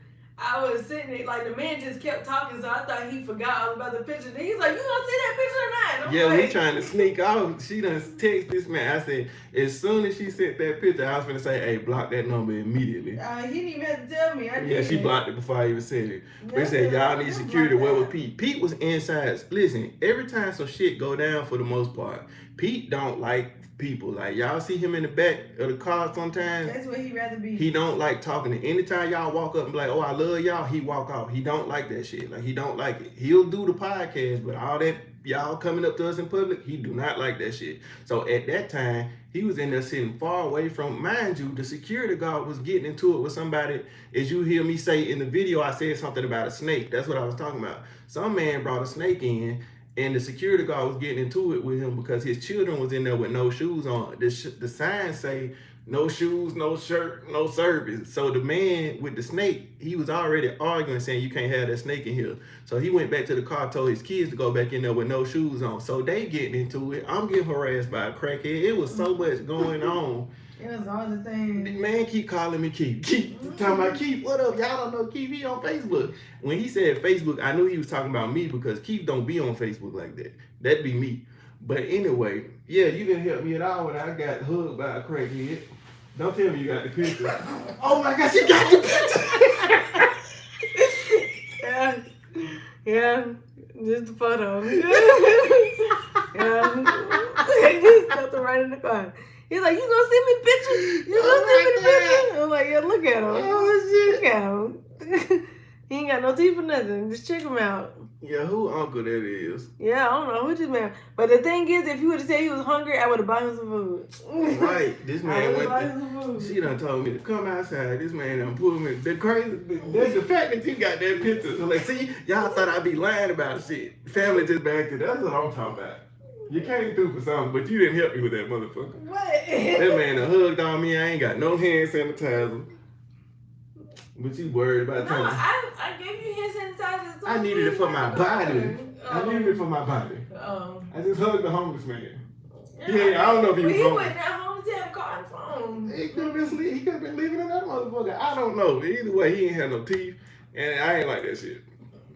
I was sitting there, like the man just kept talking, so I thought he forgot all about the picture. Then he's like, you gonna see that picture or not? I'm yeah, like, we trying to sneak off. She done text this man. I said, as soon as she sent that picture, I was gonna say, hey, block that number immediately. He didn't even have to tell me. I Yeah, she blocked it before I even said it. They said, y'all need security. Where was Pete? Pete was inside. Listen, every time some shit go down for the most part, Pete don't like people. Like, y'all see him in the back of the car sometimes. That's where he'd rather be. He don't like talking to anytime y'all walk up and be like, oh, I love y'all, he walk off. He don't like that shit. Like, he don't like it. He'll do the podcast, but all that y'all coming up to us in public, he do not like that shit. So at that time, he was in there sitting far away from, mind you, the security guard was getting into it with somebody. As you hear me say in the video, I said something about a snake. That's what I was talking about. Some man brought a snake in, And the security guard was getting into it with him because his children was in there with no shoes on. The sign say no shoes, no shirt, no service. So the man with the snake, he was already arguing saying you can't have that snake in here. So he went back to the car, told his kids to go back in there with no shoes on. So they getting into it. I'm getting harassed by a crackhead. It was so much going on. It was all the things. The man keep calling me Keith. Keith, talking about Keith. What up? Y'all don't know Keith. He on Facebook. When he said Facebook, I knew he was talking about me because Keith don't be on Facebook like that. That'd be me. But anyway, yeah, you didn't help me at all when I got hugged by a crackhead. Don't tell me you got the picture. Oh my God, she got the picture. Yeah, just the photo. Yeah, he stuck it right in the car. He's like, you gonna send me the picture? You gonna send me the picture? I'm like, yeah, look at him. Oh, shit. Look at him. He ain't got no teeth or nothing. Just check him out. Yeah, who uncle that is? Yeah, I don't know who this man. But the thing is, if you would have said he was hungry, I would have bought him some food. Right, this man went. She done told me to come outside. This man done pulled me. The crazy, that's the fact that you got that picture. So like, see, y'all thought I'd be lying about shit. Family just back to that's what I'm talking about. You came through for something, but you didn't help me with that motherfucker. What? That man done hugged on me. I ain't got no hand sanitizer. But you worried about no, I gave you hand sanitizer. I needed it for my body. I needed it for my body. I just hugged the homeless man. Yeah, I don't know if he was homeless. He went down home to have a car and phone. He could have been living in that motherfucker. I don't know. Either way, he ain't had no teeth. And I ain't like that shit.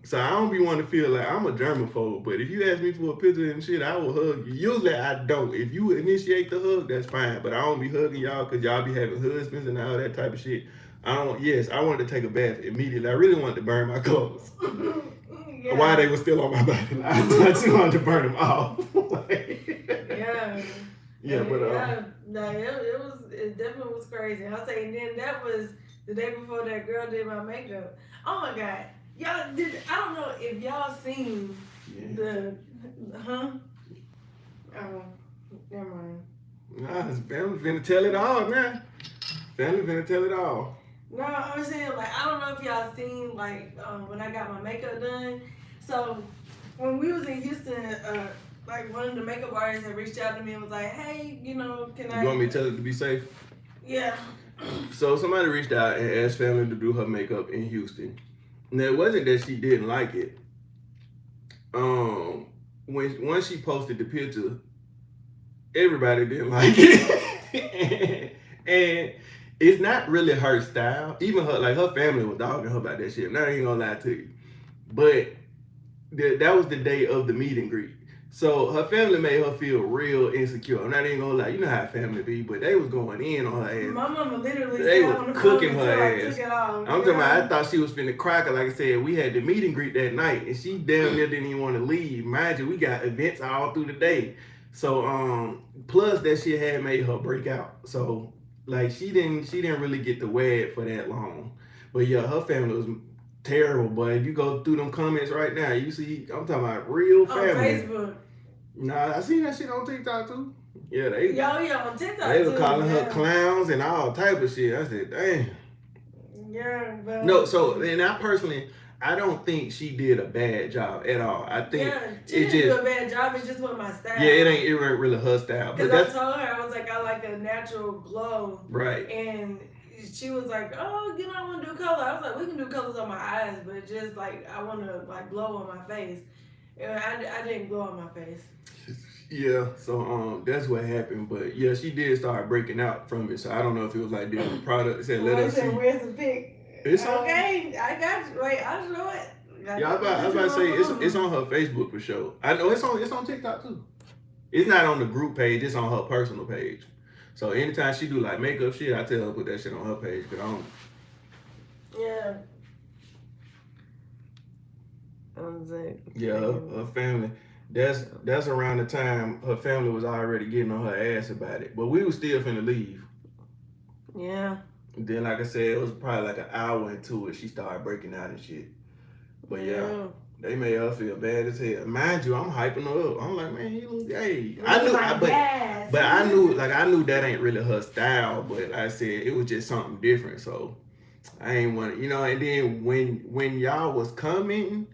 So I don't be wanting to feel like I'm a germaphobe, but if you ask me for a picture and shit, I will hug you. Usually I don't. If you initiate the hug, that's fine. But I don't be hugging y'all because y'all be having husbands and all that type of shit. I wanted to take a bath immediately. I really wanted to burn my clothes. Yeah. While they were still on my body. I just wanted to burn them off. Yeah. Yeah, but it definitely was crazy. I'll say, and then that was the day before that girl did my makeup. Oh my God. Y'all did, I don't know if y'all seen the, Oh, never mind. Nah, family finna tell it all, man. Family finna tell it all. No, I'm saying, like, I don't know if y'all seen, like, when I got my makeup done. So, when we was in Houston, like, one of the makeup artists had reached out to me and was like, hey, can I... You want me to tell her to be safe? Yeah. So, somebody reached out and asked family to do her makeup in Houston. Now, it wasn't that she didn't like it. Once she posted the picture, everybody didn't like it. and it's not really her style. Even her family was dogging her about that shit. I'm not even gonna lie to you. But that was the day of the meet and greet. So her family made her feel real insecure. I'm not even gonna lie. You know how family be, but they was going in on her ass. My mama literally they were cooking her ass. I'm talking about, I thought she was finna cry, cause like I said, we had the meet and greet that night, and she damn near didn't even want to leave. Mind you, we got events all through the day. So plus that shit had made her break out. So like she didn't really get to wear it for that long. But yeah, her family was terrible. But if you go through them comments right now, you see, I'm talking about real family. On Facebook. Nah, I seen that shit on TikTok too. Yeah, on TikTok. They were calling her clowns and all type of shit. I said, damn. Yeah, but no. So, and I personally, I don't think she did a bad job at all. I think she didn't do a bad job. It just wasn't my style. Yeah, it ain't really her style. Because I told her, I was like, I like a natural glow. Right. And she was like, oh, I want to do color. I was like, we can do colors on my eyes, but just like I want to like glow on my face. And I didn't glow on my face. Yeah, so that's what happened. But yeah, she did start breaking out from it. So I don't know if it was like different products. It said, let us see. Where's the pic? It's okay, I got you. Wait, I'll show it. Yeah, I was about to say it's on her Facebook for sure. I know it's on TikTok too. It's not on the group page. It's on her personal page. So anytime she do like makeup shit, I tell her to put that shit on her page. Cause I don't. Yeah. Yeah, her family. That's around the time her family was already getting on her ass about it. But we was still finna leave. Yeah. And then, like I said, it was probably like an hour into it, she started breaking out and shit. But yeah, they made her feel bad as hell. Mind you, I'm hyping her up. I'm like, man, he look gay. I knew that ain't really her style. But like I said, it was just something different. So I ain't want to, And then when y'all was coming,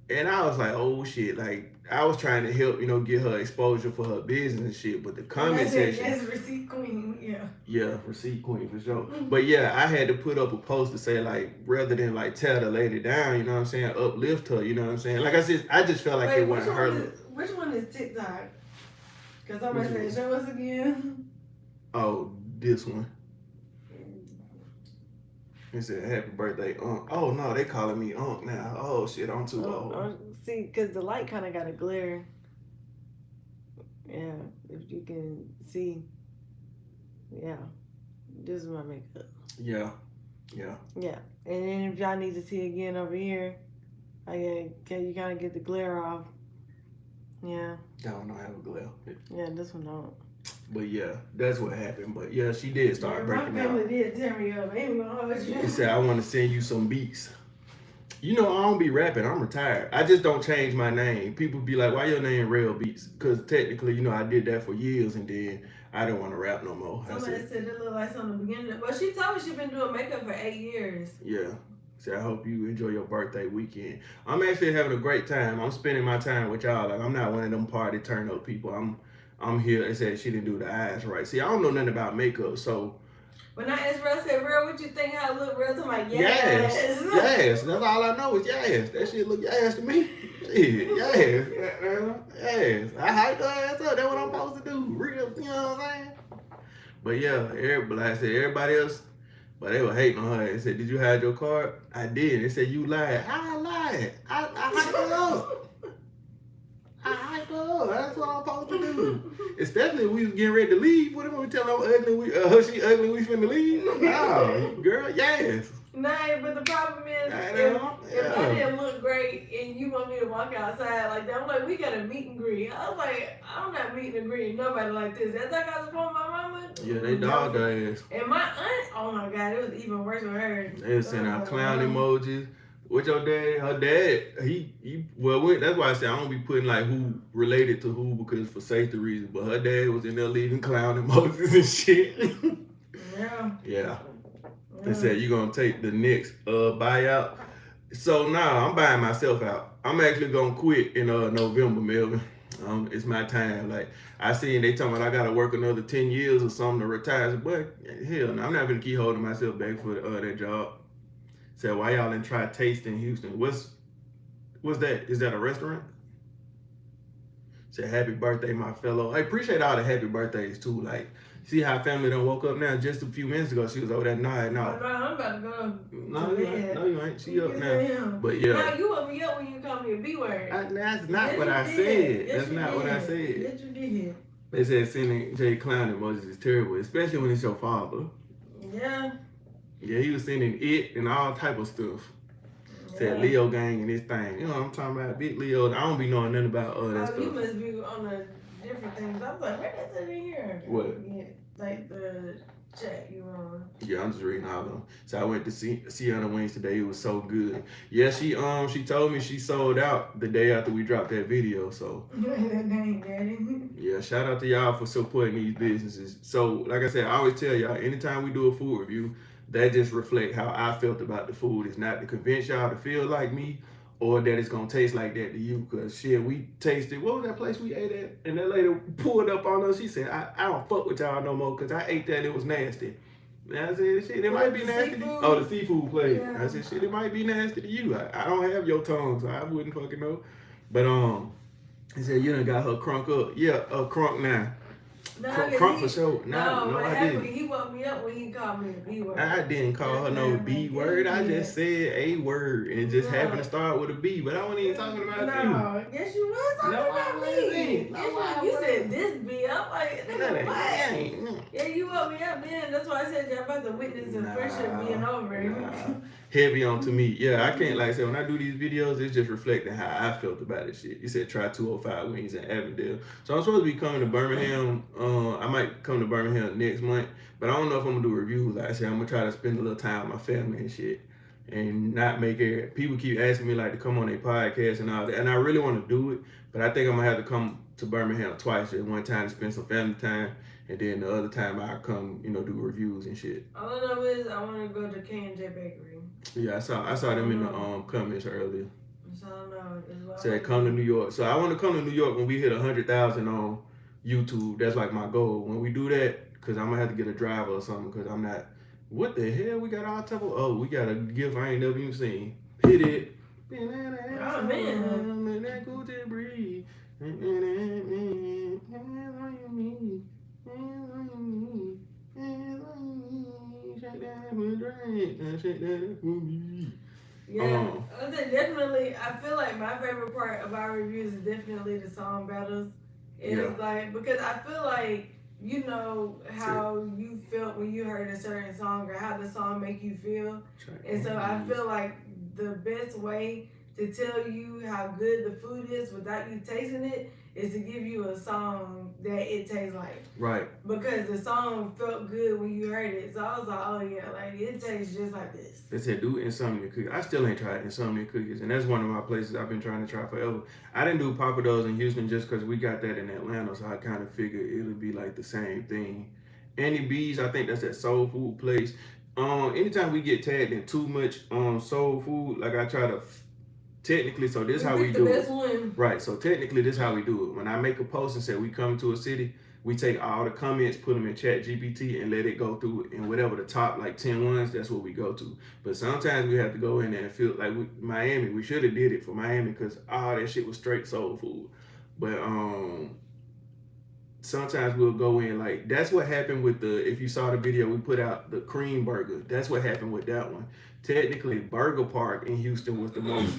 And I was like, oh shit, like I was trying to help, get her exposure for her business and shit. But the comment section, that's receipt queen, yeah. Yeah, receipt queen for sure. But yeah, I had to put up a post to say like, rather than like tear the lady down, you know what I'm saying, uplift her, you know what I'm saying. Like I said, I just felt like Wait, it wasn't her. Which one is TikTok? Because somebody said, show us again. Oh, this one. It said, happy birthday, Unc. Oh, no, they calling me Unc now. Oh, shit, I'm too old. See, because the light kind of got a glare. Yeah, if you can see. Yeah, this is my makeup. Yeah. And then if y'all need to see again over here, can you kind of get the glare off? Yeah. I don't know how to glare. Yeah, this one don't. But yeah, that's what happened. But yeah, she did start breaking my family did tear me up. Ain't gonna hold you. He said, I want to send you some beats. I don't be rapping. I'm retired. I just don't change my name. People be like, why your name Real Beats? Because technically, I did that for years and then I don't want to rap no more. Somebody said it looked like something in the beginning. Well, she told me she been doing makeup for 8 years. Yeah. So I hope you enjoy your birthday weekend. I'm actually having a great time. I'm spending my time with y'all. Like I'm not one of them party turn up people. I'm here. They said she didn't do the eyes right. See, I don't know nothing about makeup, so. When I asked Real, I said, Real, what you think how it look? Real to my yes. Yes. That's all I know is yes. That shit look yes to me. Shit, yes. Yes. I hyped her ass up. That's what I'm supposed to do. Real, you know what I'm saying? But yeah, everybody else. But they were hating on her and said, did you hide your card? I did. They said, you lied. I lied. I hyped her up. I hyped her up. That's what I'm supposed to do. Especially if we was getting ready to leave. What am I telling her ugly? She ugly, we finna leave? No, girl, yes. Nah, but the problem is, if I didn't look great and you want me to walk outside like that, I'm like, we got a meet and greet. I was like, I'm not meeting and greeting nobody like this. That's like I was supposed my mama. Yeah, they dogged her ass. And my aunt, oh my God, it was even worse with her. They was sending out clown emojis. With your dad, her dad, that's why I say I don't be putting like who related to who because for safety reasons. But her dad was in there leaving clown emojis and shit. Yeah. They said you're gonna take the next buyout. So now I'm buying myself out. I'm actually gonna quit in November, Melvin. It's my time. Like I seen they talking about I gotta work another 10 years or something to retire. But hell no, I'm not gonna keep holding myself back for that job. Said why y'all didn't try Taste in Houston? What's that? Is that a restaurant? Said happy birthday, my fellow. I appreciate all the happy birthdays too. Like see how family done woke up now. Just a few minutes ago, she was over there nodding out. No, I'm about to go. No, you ain't. She up now. But yeah. Now you woke me up when you called me a B word. That's not what I said. That's not what I said. Yes, you did. They said sending Jay Clown emojis is terrible, especially when it's your father. Yeah. Yeah, he was sending it and all type of stuff. Said Leo gang and this thing. You know what I'm talking about? Big Leo. I don't be knowing nothing about that stuff. You must be on the different things. I was like, where is it in here? What? Yeah, like the chat you on. Yeah, I'm just reading all of them. So I went to see Sienna Wings today. It was so good. Yeah, she told me she sold out the day after we dropped that video. So yeah, shout out to y'all for supporting these businesses. So like I said, I always tell y'all, anytime we do a food review, that just reflect how I felt about the food. It's not to convince y'all to feel like me or that it's gonna taste like that to you. Cause shit, we tasted, what was that place we ate at? And that lady pulled up on us. She said, I don't fuck with y'all no more cause I ate that, it was nasty. And I said, shit, it might be nasty to you. Oh, the seafood place. Yeah. I said, shit, it might be nasty to you. I don't have your tongue, so I wouldn't fucking know. But he said, you done got her crunk up. Yeah, crunk now. No, crunk for sure. No, I didn't. He woke me up when he called me a B word. I didn't call her no B word. I just said a word and just happened to start with a B. But I wasn't even talking about you. No, yes you was talking about me. You said this B. I'm like, what? Yeah, you woke me up then. That's why I said you're about to witness the friendship being over. Heavy on to me. Yeah, I can't, like I said, when I do these videos, it's just reflecting how I felt about this shit. You said try 205 Wings in Avondale. So I'm supposed to be coming to Birmingham. I might come to Birmingham next month, but I don't know if I'm gonna do reviews. Like I said, I'm gonna try to spend a little time with my family and shit and not make it. People keep asking me like to come on their podcast and all that, and I really want to do it, but I think I'm gonna have to come to Birmingham twice. Just one time to spend some family time, and then the other time I come, do reviews and shit. All I know is I want to go to K&J Bakery. Yeah, I saw them in the comments earlier. So I don't know. Said come to New York. So I want to come to New York when we hit 100,000 on YouTube. That's like my goal. When we do that, because I'm gonna have to get a driver or something. Because I'm not. What the hell? We got all type of. Oh, we got a gift I ain't never even seen. Hit it. Oh man. That Gucci breeze. Yeah, definitely. I feel like my favorite part of our reviews is definitely the song battles. It's like, because I feel like you know how you felt when you heard a certain song or how the song make you feel, and so I feel like the best way to tell you how good the food is without you tasting it is to give you a song that it tastes like. Right. Because the song felt good when you heard it. So I was like, oh yeah, like it tastes just like this. They said do Insomnia cookies. I still ain't tried Insomnia cookies, and that's one of my places I've been trying to try forever. I didn't do Papa Do's in Houston just because we got that in Atlanta, so I kind of figured it would be like the same thing. Annie B's, I think that's that soul food place. Anytime we get tagged in too much soul food, like I try to technically, so this is how we do it. One. Right, so technically this is how we do it. When I make a post and say we come to a city, we take all the comments, put them in Chat GPT, and let it go through, and whatever the top like 10 ones, that's what we go to. But sometimes we have to go in there and feel like Miami, we should have did it for Miami because all that shit was straight soul food. But sometimes we'll go in like, that's what happened with if you saw the video we put out, the cream burger. That's what happened with that one. Technically, Burger Park in Houston was the most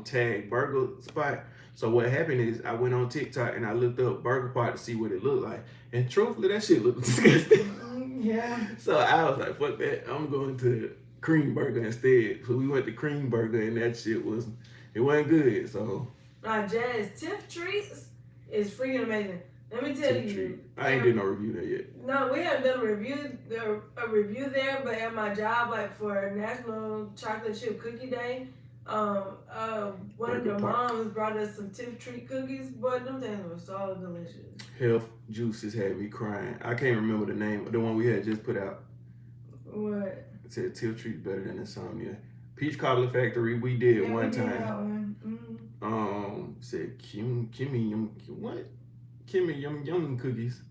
tagged burger spot. So what happened is I went on TikTok and I looked up Burger Park to see what it looked like. And truthfully, that shit looked disgusting. Yeah. So I was like, fuck that. I'm going to Cream Burger instead. So we went to Cream Burger and that shit wasn't good. So Jazz Tiff Treats is freaking amazing. Let me tell you. I ain't did no review there yet. No, we haven't done a review there, but at my job, like for National Chocolate Chip Cookie Day, one of the moms brought us some Tiff Treat cookies, but them things were so delicious. Health Juices had me crying. I can't remember the name of the one we had just put out. What? It said Tiff Treat better than Insomnia. Peach Cobbler Factory, we did one time. That one. Mm-hmm. Said Kimmy Yum, what? Kimmy Yum cookies.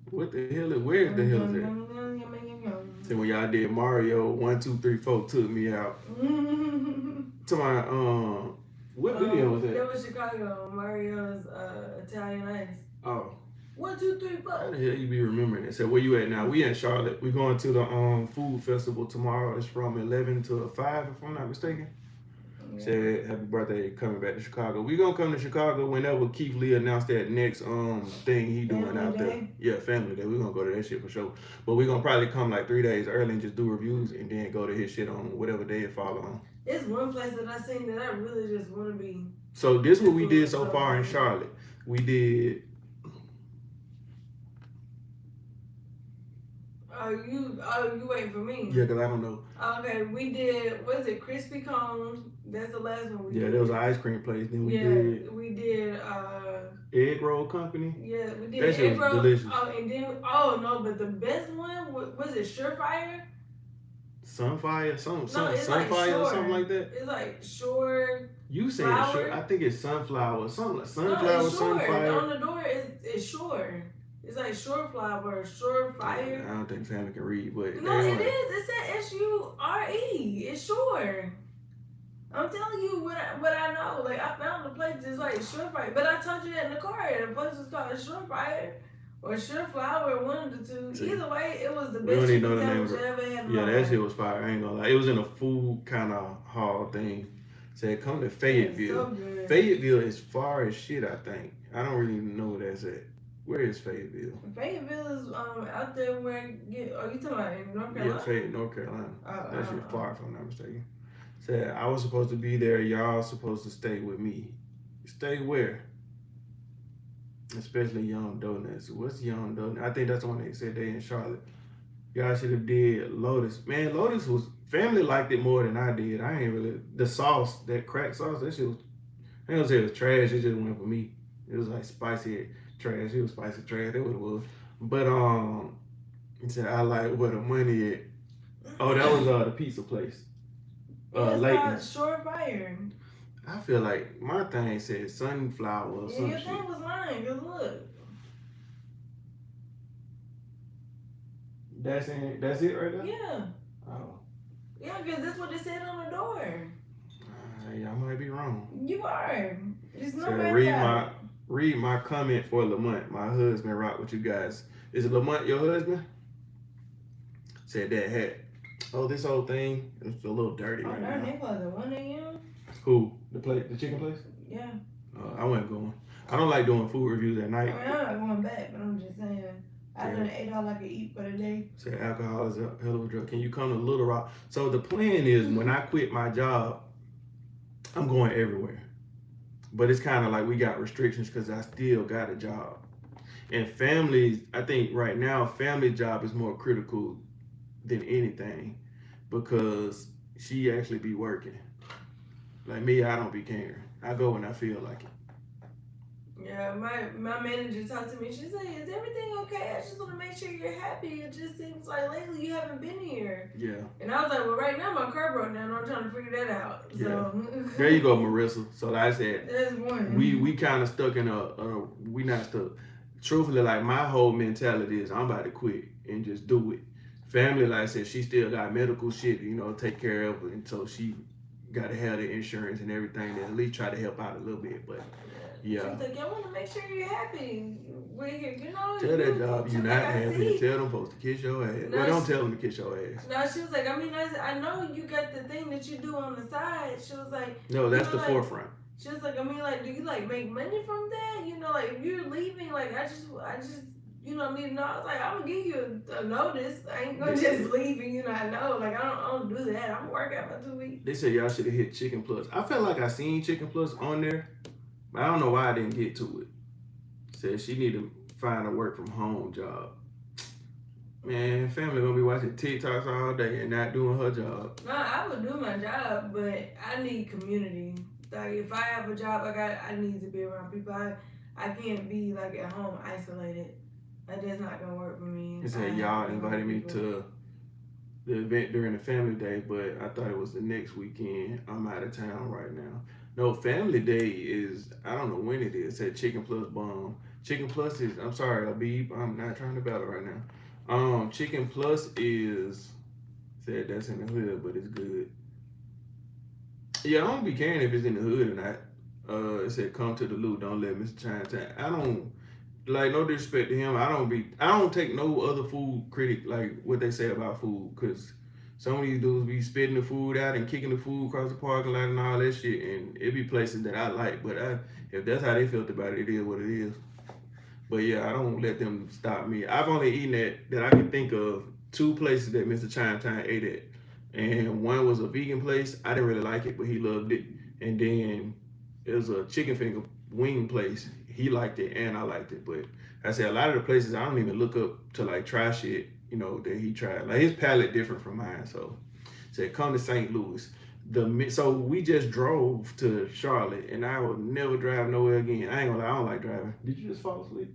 What the hell where the hell is that? So when y'all did Mario 1, 2, 3, 4 took me out. To my what video was that? That was Chicago. Mario's Italian Ice. Oh. 1, 2, 3, 4. How the hell you be remembering it? So where you at now? We in Charlotte. We going to the food festival tomorrow. It's from 11 to 5 if I'm not mistaken. Yeah. Said happy birthday coming back to Chicago. We gonna come to Chicago whenever Keith Lee announced that next thing he doing family out day? there. Yeah, family day. We gonna go to that shit for sure. But we gonna probably come like 3 days early and just do reviews and then go to his shit on whatever day it fall on. It's one place that I seen that I really just want to be. So this is what we did so far in Charlotte. We did. You waiting for me? Yeah, cause I don't know. Okay, we did. What is it? Crispy cones. That's the last one we did. Yeah, there was an ice cream place. Then we did egg roll company. Yeah, we did that shit egg roll. Delicious. But the best one was it Surefire? Sunfire, Sunfire like or something like that. It's like Shore. You saying Shore? I think it's Sunflower, something like Sunflower, Sunfire. On the door it's Shore. It's like Shore Flower, Shore Fire. I don't think family can read, but no, it is. It said Sure. It's Shore. I'm telling you what I know. Like I found the place just like Shore Fire, but I told you that in the car. The place was called Shore Fire or Shore Flower, one of the two. Either way, it was the best chicken sandwich I ever had. Yeah, that shit was fire. I ain't gonna lie. It was in a food kind of hall thing. Said come to Fayetteville. So Fayetteville is far as shit. I think. I don't really know where that's at. Where is Fayetteville? Fayetteville is out there where are you talking about in North Carolina? Yeah, Fayetteville, North Carolina. That shit far, if I'm not mistaken. Said I was supposed to be there. Y'all supposed to stay with me. Stay where? Especially Young Donuts. What's Young Donuts? I think that's the one they said they in Charlotte. Y'all should have did Lotus. Man, Lotus was family liked it more than I did. I ain't really the sauce, that crack sauce. That shit was. I don't say it was trash. It just went for me. It was like spicy trash. It was spicy trash. That's what it was. But he said I like where the money at. Oh, that was the pizza place. It's called Shore Fire. I feel like my thing said sunflower or Yeah, some your shit. thing was lying. Cause look. That's it right there? Yeah. Oh. Yeah, because that's what it said on the door. Yeah, I might be wrong. You are. There's no So matter read my comment for Lamont. My husband rock with you guys. Is Lamont your husband? Said that hat. Oh, this whole thing is a little dirty right darn, now. they close at 1 a.m. Who? The chicken place? Yeah. I wasn't going. I don't like doing food reviews at I night. mean, I'm not going back, but I'm just saying. I done ate all I could eat for the day. Say alcohol is a hell of a drug. Can you come to Little Rock? So the plan is when I quit my job, I'm going everywhere. But it's kind of like we got restrictions because I still got a job. And families, I think right now, family job is more critical than anything because she actually be working. Like me, I don't be caring. I go when I feel like it. Yeah, my manager talked to me. She said, "Is everything okay? I just want to make sure you're happy. It just seems like lately you haven't been here." Yeah. And I was like, "Well, right now my car broke down. I'm trying to figure that out." Yeah. So There you go, Marissa. So like I said, that's one. we kind of stuck in we not stuck. Truthfully, like my whole mentality is I'm about to quit and just do it. Family, like I said, she still got medical shit, take care of, and so she got to have the insurance and everything, and at least try to help out a little bit. But yeah, she's like, "I want to make sure you're happy. We're here, Tell that job you not like, happy. Tell them folks to kiss your ass. No, well, don't tell them to kiss your ass. No, she was like, I mean, I know you got the thing that you do on the side. She was like, no, that's the like, forefront. She was like, I mean, like, do you like make money from that? Like, if you're leaving, like, I just, need to know. I was like, I'm gonna give you a notice. I ain't gonna just leave and I know. Like, I don't do that. I'm working out for 2 weeks. They said y'all should have hit Chicken Plus. I felt like I seen Chicken Plus on there, but I don't know why I didn't get to it. Said she need to find a work from home job. Man, family gonna be watching TikToks all day and not doing her job. No, I would do my job, but I need community. Like, if I have a job, I need to be around people. I can't be like at home isolated. That's not gonna work for me. It said y'all invited me to the event during the family day, but I thought it was the next weekend. I'm out of town right now. No, family day is, I don't know when it is. It said Chicken Plus bomb. Chicken Plus is, I'm sorry, Abib, I'm not trying to battle right now. Chicken Plus is, said that's in the hood, but it's good. Yeah, I don't be caring if it's in the hood or not. It said come to the loot, don't let Mr. Chinatown. I don't, like, no disrespect to him. I don't take no other food critic, like what they say about food, because some of these dudes be spitting the food out and kicking the food across the parking lot and all that shit, and it be places that I like, but if that's how they felt about it, it is what it is. But yeah, I don't let them stop me. I've only eaten that I can think of 2 places that Mr. Chinatown ate at, and one was a vegan place. I didn't really like it, but he loved it. And then it was a chicken finger wing place. He liked it and I liked it. But I said a lot of the places I don't even look up to like try shit, that he tried. Like his palate different from mine. So said come to St. Louis. So we just drove to Charlotte, and I will never drive nowhere again. I ain't gonna lie, I don't like driving. Did you just fall asleep?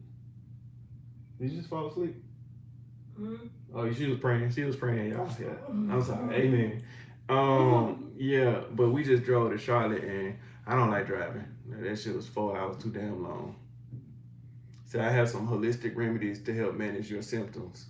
Did you just fall asleep? Mm-hmm. Oh, she was praying. She was praying, y'all. Yeah. I'm sorry. Amen. Yeah, but we just drove to Charlotte, and I don't like driving. That shit was 4 hours too damn long. So I have some holistic remedies to help manage your symptoms.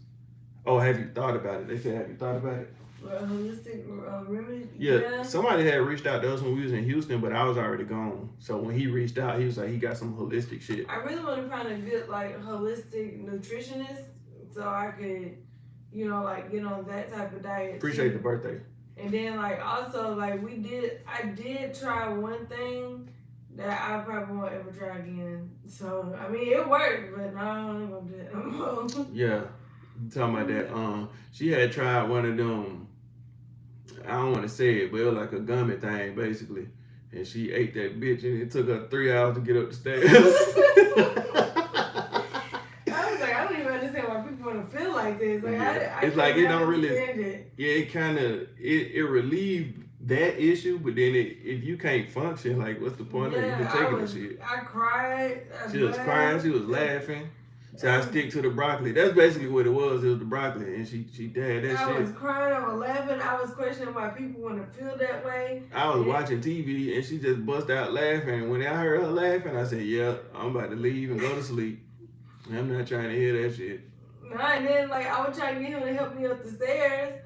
Oh, have you thought about it? They said, have you thought about it? Holistic remedy? Yeah, somebody had reached out to us when we was in Houston, but I was already gone. So when he reached out, he was like, he got some holistic shit. I really want to find a good, like, holistic nutritionist so I could, like, get on that type of diet. Appreciate the birthday. And then, like, also, like, I did try one thing that I probably won't ever try again. So, I mean, it worked, but no, I'm going to do it no more. Yeah. Talking about that, she had tried one of them, I don't want to say it, but it was like a gummy thing, basically. And she ate that bitch, and it took her 3 hours to get up the stairs. I was like, I don't even understand why people want to feel like this. Like, yeah. It's like, it don't really, yeah, it kind of, it relieved that issue, but then if you can't function, like, what's the point of even taking the shit? I cried. She was crying, she was laughing. So I stick to the broccoli. That's basically what it was. It was the broccoli, and she had that I shit. was crying, I was laughing, I was questioning why people want to feel that way. I was watching TV, and she just bust out laughing. And when I heard her laughing, I said, "Yeah, I'm about to leave and go to sleep. I'm not trying to hear that shit." And then like I was trying to get him to help me up the stairs,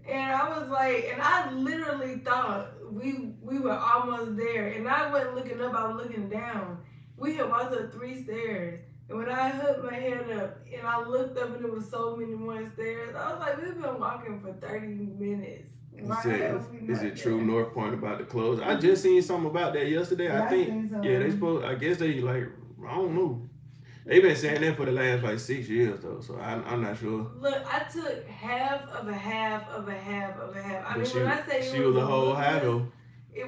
and I was like, and I literally thought we were almost there, and I wasn't looking up, I was looking down. We had walked up 3 stairs, and when I hooked my head up and I looked up and there was so many more stairs, I was like, we've been walking for 30 minutes. Is it true North Point about to close? I just seen something about that yesterday. Yeah, I think they supposed. I guess they like I don't know. They've been saying that for the last like 6 years though, so I'm not sure. Look, I took half of a half of a half of a half. When I say she was a whole high though.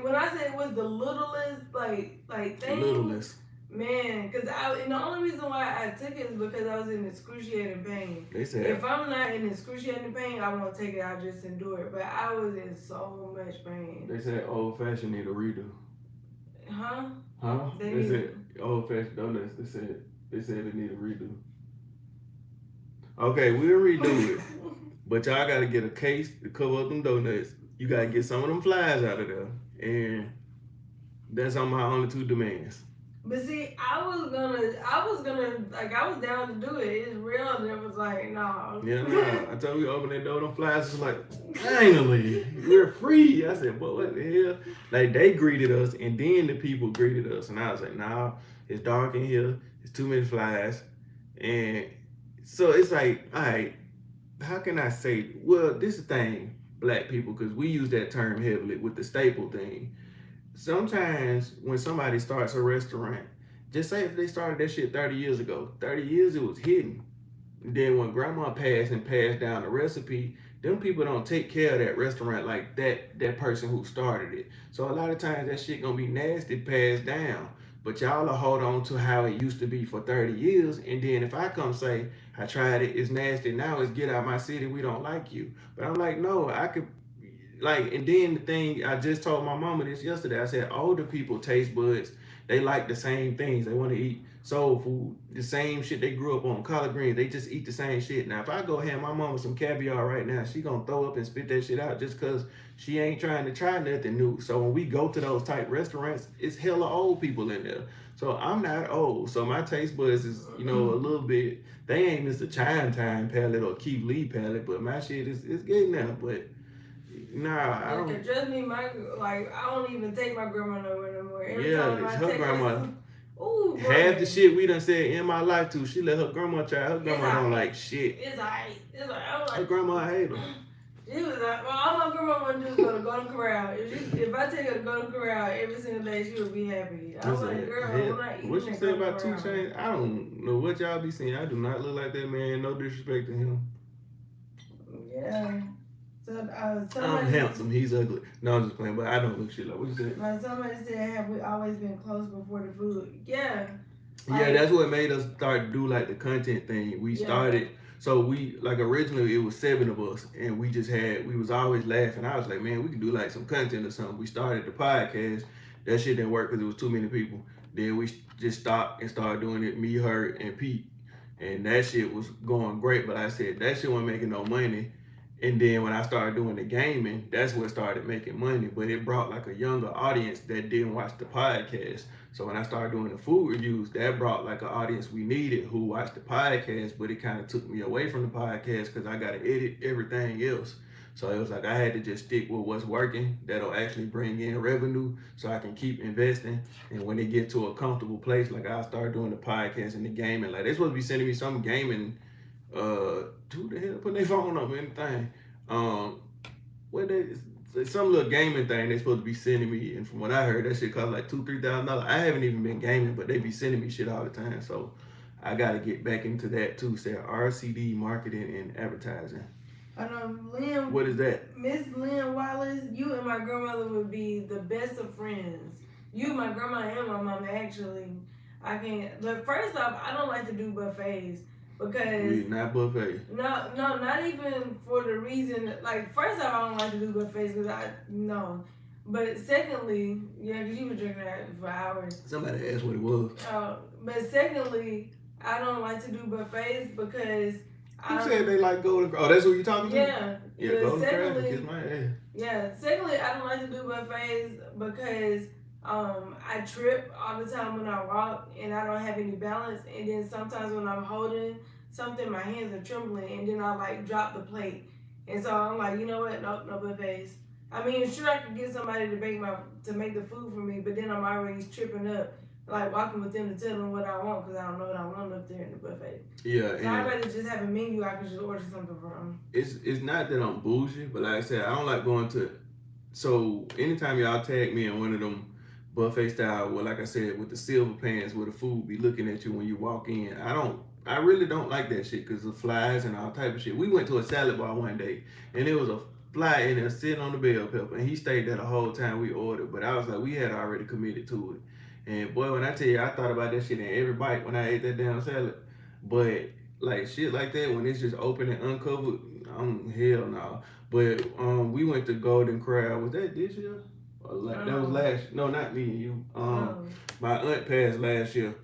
When I say it was the littlest like thing. Littlest. Man, and the only reason why I took it is because I was in excruciating pain. They said if I'm not in excruciating pain, I won't take it. I'll just endure it. But I was in so much pain. They said old fashioned need a redo. Huh? They said old fashioned donuts. They said they need a redo. Okay, we'll redo it. But y'all gotta get a case to cover up them donuts. You gotta get some of them flies out of there. And that's on my only 2 demands. But see, I was gonna, like, I was down to do it. It's real, and it was like, no. Yeah, I told you, open that door, them flies was like, finally, we're free. I said, but what the hell? Like, they greeted us, and then the people greeted us, and I was like, nah, it's dark in here. It's too many flies. And so it's like, all right, how can I say, well, this is the thing, black people, because we use that term heavily with the staple thing. Sometimes when somebody starts a restaurant, just say if they started that shit 30 years ago, 30 years it was hidden. And then when grandma passed and passed down the recipe, them people don't take care of that restaurant like that person who started it. So a lot of times that shit gonna be nasty passed down. But y'all will hold on to how it used to be for 30 years. And then if I come say, I tried it, it's nasty, now it's get out my city, we don't like you. But I'm like, no, I could, like, and then the thing, I just told my mama this yesterday. I said, older people taste buds, they like the same things. They want to eat soul food, the same shit they grew up on, collard greens. They just eat the same shit. Now, if I go hand my mama some caviar right now, she gonna throw up and spit that shit out just because she ain't trying to try nothing new. So when we go to those type restaurants, it's hella old people in there. So I'm not old. So my taste buds is, a little bit, they ain't Mr. Chime Time palate or Keith Lee palate, but my shit is getting there. But nah, I don't. Trust me, I don't even take my grandma nowhere no more. Every Yeah, time I her take grandma. Ooh, half the shit we done said in my life too, she let her grandma try. Her grandma don't like shit. It's alright. I was like, her grandma hate her. She was like, well, all my grandma want to do is go to Golden Corral. If I take her to Golden Corral every single day, she would be happy. I was like, girl, I'm not eating what you say about 2 Chainz? I don't know what y'all be saying. I do not look like that man. No disrespect to him. Yeah. So, I'm handsome. He's ugly. No, I'm just playing. But I don't look shit like. What you say? Like somebody said, have we always been close before the food? Yeah. Yeah, that's what made us start to do like the content thing. We started. So we, like, originally it was 7 of us, and we was always laughing. I was like, man, we can do like some content or something. We started the podcast. That shit didn't work because it was too many people. Then we just stopped and started doing it, me, her, and Pete. And that shit was going great, but I said, that shit wasn't making no money. And then when I started doing the gaming, that's what started making money. But it brought like a younger audience that didn't watch the podcast. So when I started doing the food reviews, that brought like an audience we needed who watched the podcast, but it kind of took me away from the podcast because I got to edit everything else. So it was like I had to just stick with what's working that'll actually bring in revenue so I can keep investing. And when they get to a comfortable place, like I'll start doing the podcast and the gaming. Like they're supposed to be sending me some gaming, who the hell putting their phone up and anything. Some little gaming thing they supposed to be sending me, and from what I heard, that shit cost like $2,000-$3,000. I haven't even been gaming, but they be sending me shit all the time. So I got to get back into that too. Say RCD marketing and advertising. Lynn, what is that? Miss Lynn Wallace, you and my grandmother would be the best of friends. You, my grandma, and my mom actually. I can't. But first off, I don't like to do buffets. Because not buffet. No, not even for the reason. Like, first off, I don't like to do buffets because But secondly, yeah, because you were drinking that for hours. Somebody asked what it was. But secondly, I don't like to do buffets because Who said they like Golden Corral? Oh, that's who you talking to? Yeah, Golden Corral secondly, kiss my ass. Yeah, secondly, I don't like to do buffets because I trip all the time when I walk and I don't have any balance. And then sometimes when I'm holding something, my hands are trembling and then I like drop the plate. And so I'm like, you know what? Nope, no buffets. I mean, sure, I could get somebody to make the food for me, but then I'm already tripping up, like walking with them to tell them what I want because I don't know what I want up there in the buffet. Yeah, so I'd rather just have a menu I can just order something from. It's not that I'm bougie, but like I said, I don't like going to. So anytime y'all tag me in one of them buffet style, well, like I said, with the silver pans where the food be looking at you when you walk in, I really don't like that shit because of flies and all type of shit. We went to a salad bar one day and there was a fly in there sitting on the bell pepper and he stayed there the whole time we ordered. But I was like, we had already committed to it. And boy, when I tell you, I thought about that shit in every bite when I ate that damn salad. But like shit like that, when it's just open and uncovered, I'm hell no. But we went to Golden Corral. Was that this year? That was last. No, not me and you. My aunt passed last year,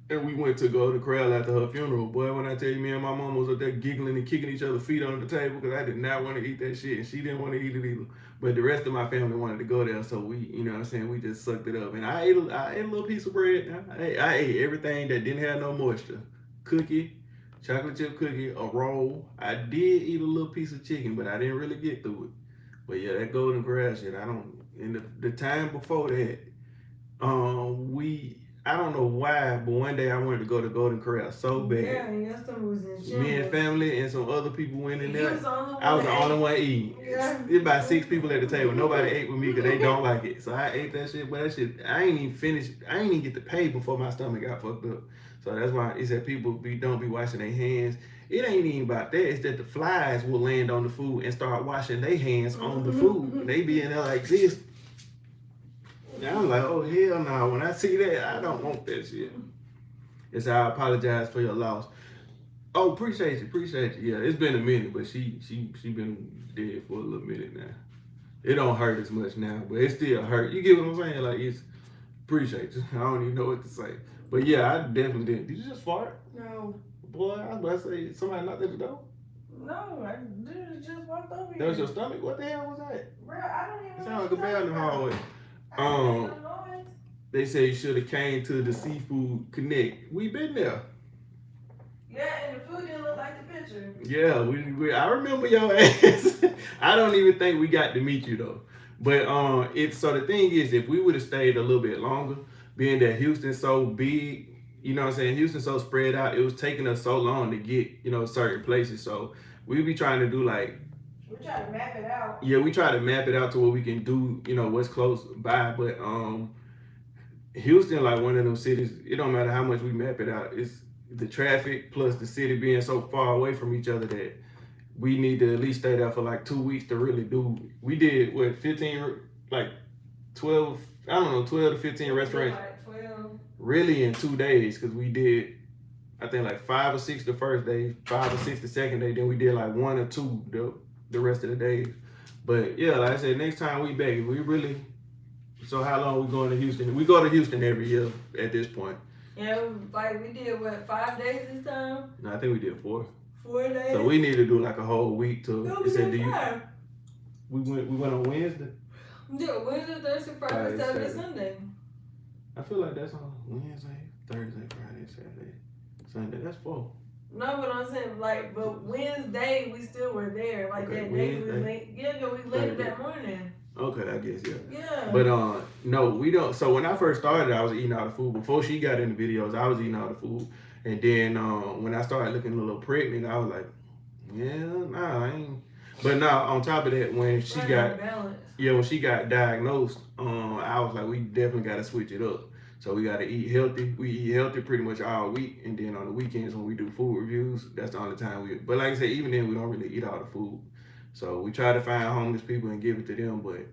and we went to Golden Corral after her funeral. Boy, when I tell you, me and my mom was up there giggling and kicking each other's feet under the table because I did not want to eat that shit, and she didn't want to eat it either. But the rest of my family wanted to go there, so we, you know what I'm saying, we just sucked it up. And I ate a little piece of bread. I ate everything that didn't have no moisture. Cookie, chocolate chip cookie, a roll. I did eat a little piece of chicken, but I didn't really get through it. But yeah, that Golden Corral shit, I don't. In the time before that, I don't know why, but one day I wanted to go to Golden Corral so bad. Yeah, and your stomach was in shambles. Me and family and some other people went in there. I was the only one eating. Yeah. There's about 6 people at the table. Nobody ate with me because they don't like it. So I ate that shit, but that shit, I ain't even finished. I ain't even get to pay before my stomach got fucked up. So that's why it said people don't be washing their hands. It ain't even about that. It's that the flies will land on the food and start washing their hands on the food. They be in there like this. And I'm like, oh hell no. When I see that, I don't want that shit. It's I apologize for your loss. Oh, appreciate you. Yeah, it's been a minute, but she been dead for a little minute now. It don't hurt as much now, but it still hurt. You get what I'm saying? Like it's appreciate you. I don't even know what to say. But yeah, I definitely did. Did you just fart? No. Boy, I was about to say somebody knocked at the door. No, I literally just walked over here. That was your stomach? What the hell was that? Bro, I don't even know. Sound like a bell in the hallway. They say you should have came to the Seafood Connect. We been there. Yeah, and the food didn't look like the picture. Yeah, I remember your ass. I don't even think we got to meet you though. But so the thing is, if we would have stayed a little bit longer, being that Houston's so big, you know what I'm saying, Houston's so spread out, it was taking us so long to get, certain places. So we be trying to do like, we try to map it out. Yeah, we try to map it out to what we can do, what's close by. But Houston, like one of them cities, it don't matter how much we map it out. It's the traffic plus the city being so far away from each other that we need to at least stay there for like 2 weeks to really do. We did what 12 to 15 restaurants. Like 12. Really in 2 days, because we did, I think like 5 or 6 the first day, 5 or 6 the second day. Then we did like 1 or 2 the rest of the days. But yeah, like I said, next time we back, we really. So how long we going to Houston? We go to Houston every year at this point. Yeah, like we did 5 days this time? No, I think we did 4. 4 days. So we need to do like a whole week to. No, we did 5. We went on Wednesday. Yeah, Wednesday, Thursday, Friday, Saturday, Sunday. I feel like that's on Wednesday, Thursday, Friday, Saturday, Sunday. That's 4. No, but I'm saying but Wednesday we still were there. Like okay, that day we late. Yeah, we landed that morning. Okay, I guess, yeah. Yeah. But no, we don't. So when I first started, I was eating all the food. Before she got in the videos, I was eating all the food. And then when I started looking a little pregnant, I was like, yeah, nah, I ain't. But now on top of that, when she got diagnosed, I was like, we definitely got to switch it up. So we got to eat healthy. We eat healthy pretty much all week. And then on the weekends when we do food reviews, that's the only time but like I said, even then we don't really eat all the food. So we try to find homeless people and give it to them, but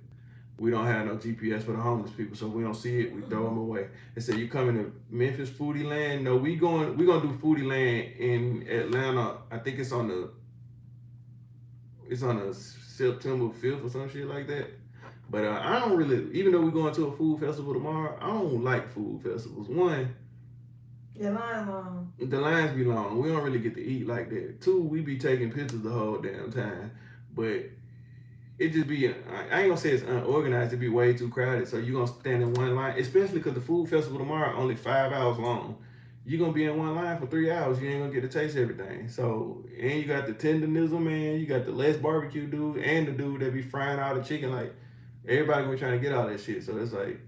we don't have no GPS for the homeless people, so we don't see it. We throw them away. They say you coming to Memphis Foodie Land? No, we gonna do Foodie Land in Atlanta. I think it's on the September 5th or some shit like that. But I don't really, even though we're going to a food festival tomorrow, I don't like food festivals. One, The line long. The lines be long. We don't really get to eat like that. Two, we be taking pictures the whole damn time. But it just be, I ain't gonna say it's unorganized, it be way too crowded. So you gonna stand in one line, especially because the food festival tomorrow only 5 hours long. You gonna be in one line for 3 hours, you ain't gonna get to taste everything. So, and you got the tenderism man, you got the less barbecue dude, and the dude that be frying all the chicken. Like, everybody gonna be trying to get all that shit. So it's like,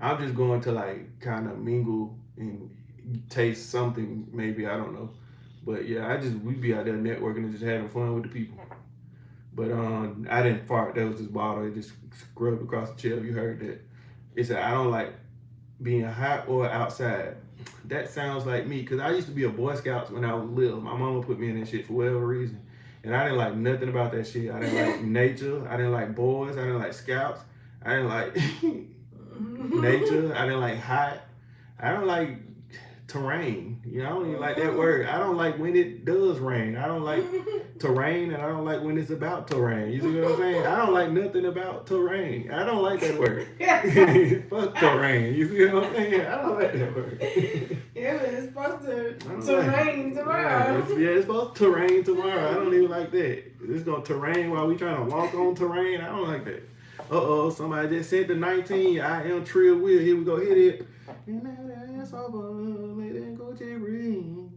I'm just going to like kind of mingle and taste something, maybe, I don't know. But yeah, we be out there networking and just having fun with the people. But I didn't fart. That was just bottle. It just scrubbed across the chair. You heard that. It said, I don't like being hot or outside. That sounds like me. Because I used to be a Boy Scout when I was little. My mama put me in that shit for whatever reason. And I didn't like nothing about that shit. I didn't like nature. I didn't like boys. I didn't like scouts. I didn't like nature. I didn't like hot. I don't like terrain. You know, I don't even like that word. I don't like when it does rain. I don't like terrain, and I don't like when it's about to rain. You see what I'm saying? I don't like nothing about terrain. I don't like that word. Fuck terrain. You see what I'm saying? I don't like that word. Yeah, but it's supposed to rain tomorrow. Yeah, it's supposed to rain tomorrow. I don't even like that. It's gonna terrain while we trying to walk on terrain. I don't like that. Uh-oh, somebody just said the 19. I am Trill Will. Here we go. Hit it. And that's over. Let it go to the ring.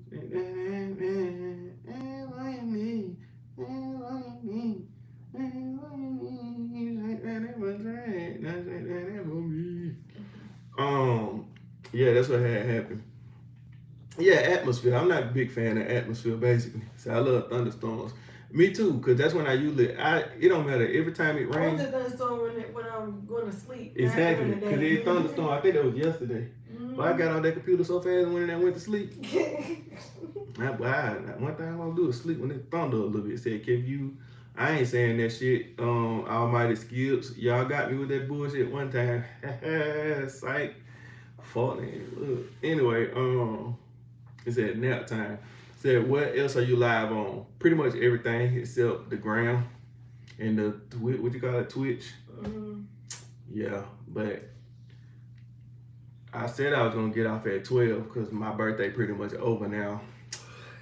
Yeah, that's what had happened. Yeah, atmosphere. I'm not a big fan of atmosphere, basically. So I love thunderstorms. Me too, because that's when I usually, it don't matter. Every time it I want rains. the thunderstorm when I'm going to sleep. Exactly, because it thunderstorm. I think that was yesterday. But I got on that computer so fast when I went to sleep. One thing I'm going to do is sleep when it thunder a little bit. Said, I ain't saying that shit. Almighty Skips. Y'all got me with that bullshit one time. Psych. Look. Anyway, it said nap time. Said, what else are you live on? Pretty much everything except the gram and the what you call it, Twitch. Yeah, but I said I was gonna get off at 12 because my birthday pretty much over now.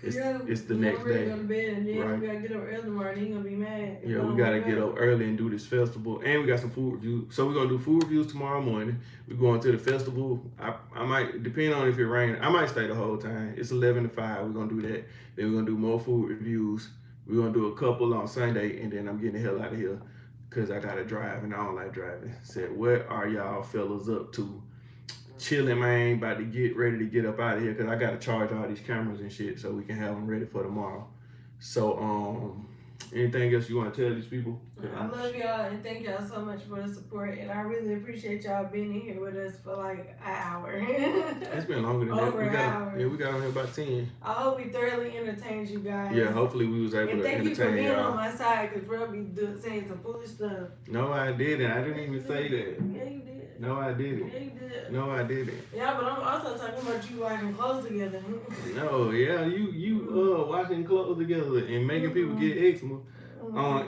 It's the next day. Go to bed and then right. We gotta get up early tomorrow. He gonna be mad. Yeah, we gotta get up early and do this festival, and we got some food reviews. So we're gonna do food reviews tomorrow morning. We're going to the festival. I might, depending on if it rains, I might stay the whole time. It's 11 to 5. We're gonna do that. Then we're gonna do more food reviews. We're gonna do a couple on Sunday, and then I'm getting the hell out of here because I gotta drive and I don't like driving. Said, what are y'all fellas up to? Chilling, man. About to get ready to get up out of here because I gotta charge all these cameras and shit so we can have them ready for tomorrow. So anything else you want to tell these people? I love y'all and thank y'all so much for the support, and I really appreciate y'all being in here with us for like an hour. It's been longer than over that. an hour. Yeah, we got on here about 10. I hope we thoroughly entertained you guys. Yeah, hopefully we was able to entertain y'all. And thank you for being on my side because Rob be saying some foolish stuff. No, I didn't. I didn't even say that. Yeah, you did. No, I didn't. Yeah, you did. No, I didn't. Yeah, but I'm also talking about you washing clothes together. No, yeah, you washing clothes together and making people get eczema.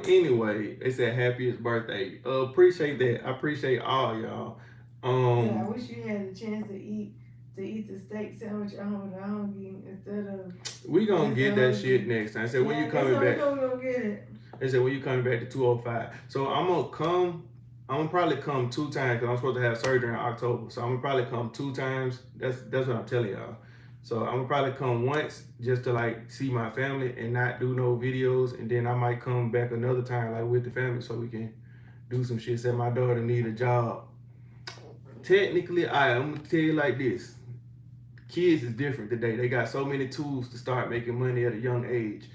Anyway, they said happiest birthday. Appreciate that. I appreciate all y'all. Yeah, I wish you had the chance to eat the steak sandwich at home instead of. We gonna get that shit next time. I said, when you coming back? We gonna get it. They said, when you coming back to 205? So I'm gonna probably come 2 times because I'm supposed to have surgery in October. So I'm gonna probably come 2 times. That's what I'm telling y'all. So I'm gonna probably come once just to like see my family and not do no videos, and then I might come back another time like with the family so we can do some shit. Said my daughter need a job. Technically, I'm gonna tell you like this. Kids is different today. They got so many tools to start making money at a young age.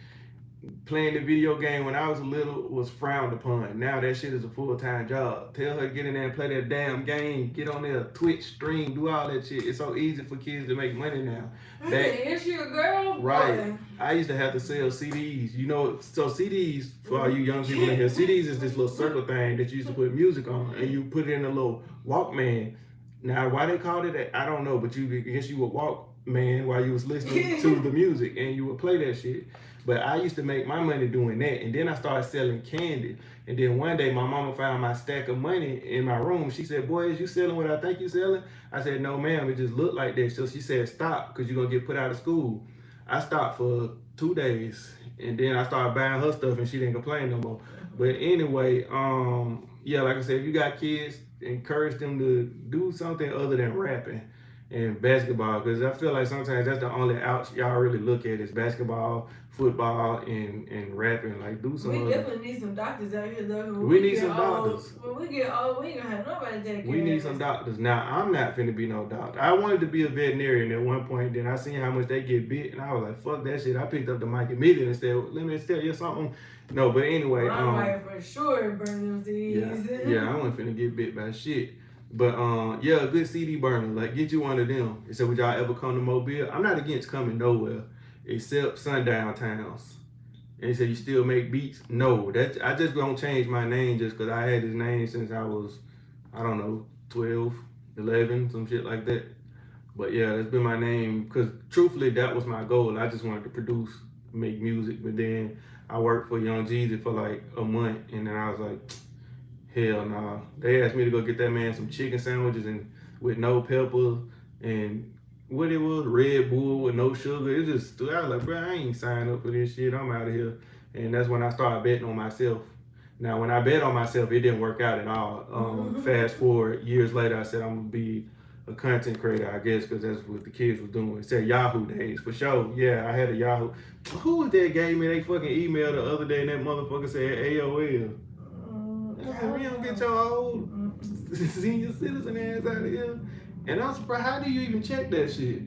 Playing the video game when I was little was frowned upon. Now that shit is a full-time job. Tell her to get in there and play that damn game. Get on there, Twitch, stream, do all that shit. It's so easy for kids to make money now. Is she a girl? Right. Boy. I used to have to sell CDs. You know, so CDs, for all you young people in here, CDs is this little circle thing that you used to put music on, and you put it in a little Walkman. Now, why they called it that, I don't know, but I guess you would Walkman while you was listening to the music, and you would play that shit. But I used to make my money doing that, and then I started selling candy. And then one day my mama found my stack of money in my room. She said, "Boy, is you selling what I think you selling?" I said, "No, ma'am, it just looked like that." So she said, "Stop, because you're gonna get put out of school." I stopped for 2 days, and then I started buying her stuff, and she didn't complain no more. But anyway, yeah, like I said, if you got kids, encourage them to do something other than rapping and basketball, because I feel like sometimes that's the only outs y'all really look at is basketball, football, and rapping. Like, do some We other. definitely need some doctors out here though. We need some doctors. When we get old, we ain't gonna have nobody taking care We need of some us. doctors. Now, I'm not finna be no doctor. I wanted to be a veterinarian at one point. Then I seen how much they get bit, and I was like, "Fuck that shit." I picked up the mic immediately and said, "Let me tell you something." No, but anyway, Ryan White for sure burn them CDs. yeah, I wasn't finna get bit by shit. But yeah, a good CD burner. Like, get you one of them. He said, "Would y'all ever come to Mobile?" I'm not against coming nowhere except sundown towns. And he said, "You still make beats?" No, that I just don't change my name just because I had this name since I was, I don't know, 12, 11, some shit like that. But yeah, that's been my name because truthfully, that was my goal. I just wanted to produce, make music. But then I worked for Young Jeezy for like a month, and then I was like, hell nah. They asked me to go get that man some chicken sandwiches and with no pepper and what it was, Red Bull with no sugar. It just, I was like, bro, I ain't signed up for this shit. I'm out of here. And that's when I started betting on myself. Now, when I bet on myself, it didn't work out at all. Fast forward years later, I said I'm gonna be a content creator, I guess, because that's what the kids was doing. It said Yahoo days for sure. Yeah, I had a Yahoo. Who was that gave me they fucking email the other day and that motherfucker said AOL? I said, we don't get your old senior citizen ass out of here. And I'm surprised, how do you even check that shit?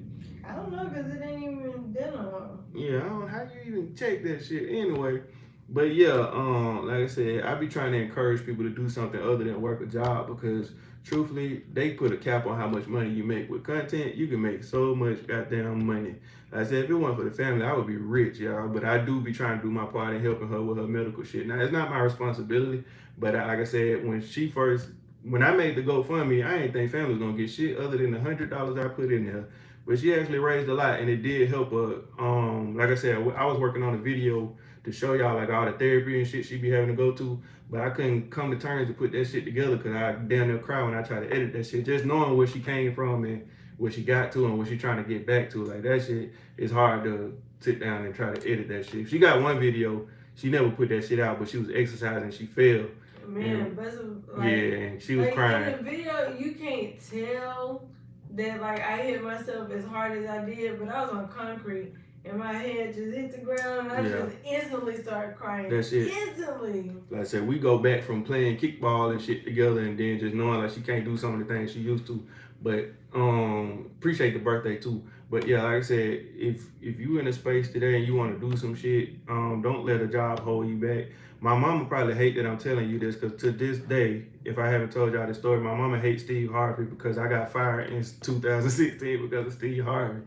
I don't know, because it ain't even done no more. Yeah, I don't know how you even check that shit anyway. But yeah, like I said, I be trying to encourage people to do something other than work a job because truthfully, they put a cap on how much money you make with content. You can make so much goddamn money. Like I said, if it wasn't for the family, I would be rich, y'all. But I do be trying to do my part in helping her with her medical shit. Now, it's not my responsibility, but like I said, when I made the GoFundMe, I ain't think family was gonna get shit other than the $100 I put in there. But she actually raised a lot, and it did help her. Like I said, I was working on a video to show y'all like all the therapy and shit she be having to go to, but I couldn't come to terms to put that shit together because I damn near cry when I try to edit that shit. Just knowing where she came from and where she got to and what she trying to get back to, like that shit is hard to sit down and try to edit that shit. She got one video, she never put that shit out, but she was exercising, she fell. Man, but like, yeah, and she was like crying. In the video, you can't tell that like I hit myself as hard as I did, but I was on concrete. And my head just hit the ground, and I just instantly started crying. That's it. Instantly. Like I said, we go back from playing kickball and shit together, and then just knowing like she can't do some of the things she used to. But appreciate the birthday too. But yeah, like I said, if you in a space today and you want to do some shit, don't let a job hold you back. My mama probably hate that I'm telling you this, because to this day, if I haven't told y'all this story, my mama hates Steve Harvey because I got fired in 2016 because of Steve Harvey.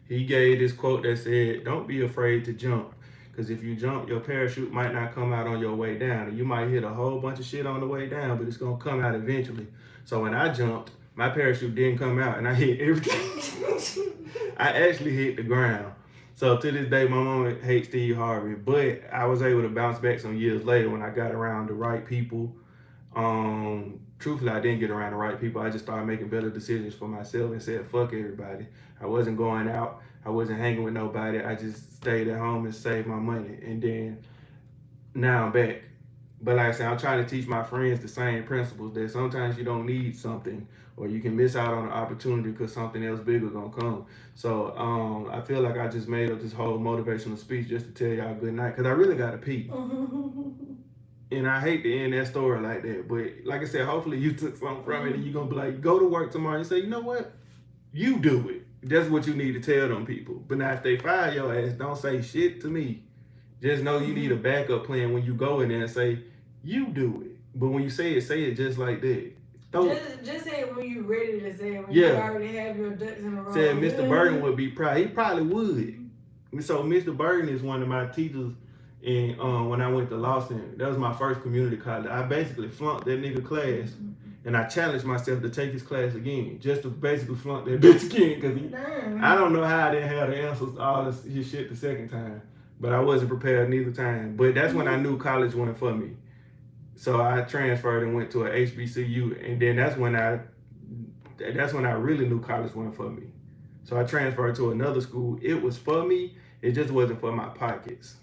He gave this quote that said, "Don't be afraid to jump, because if you jump, your parachute might not come out on your way down. And you might hit a whole bunch of shit on the way down, but it's going to come out eventually." So when I jumped, my parachute didn't come out, and I hit everything. I actually hit the ground. So to this day, my mama hates Steve Harvey, but I was able to bounce back some years later when I got around the right people. Truthfully, I didn't get around the right people. I just started making better decisions for myself and said, fuck everybody. I wasn't going out. I wasn't hanging with nobody. I just stayed at home and saved my money. And then now I'm back. But like I said, I'm trying to teach my friends the same principles, that sometimes you don't need something, or you can miss out on an opportunity because something else bigger gonna come. So I feel like I just made up this whole motivational speech just to tell y'all good night, because I really got to pee. And I hate to end that story like that, but like I said, hopefully you took something from it and you're going to be like, go to work tomorrow and say, you know what? You do it. That's what you need to tell them people. But now if they fire your ass, don't say shit to me. Just know you need a backup plan when you go in there and say, you do it. But when you say it just like that. Just say it when you're ready to say it, when you already have your ducks in a row. Said Mr. Burden would be proud. He probably would. So Mr. Burden is one of my teachers. And when I went to Lawson, that was my first community college. I basically flunked that nigga class, and I challenged myself to take his class again, just to basically flunk that bitch again. Because I don't know how I didn't have the answers to all his shit the second time, but I wasn't prepared neither time. But that's when I knew college wasn't for me. So I transferred and went to a HBCU, and then that's when I really knew college wasn't for me. So I transferred to another school. It was for me. It just wasn't for my pockets.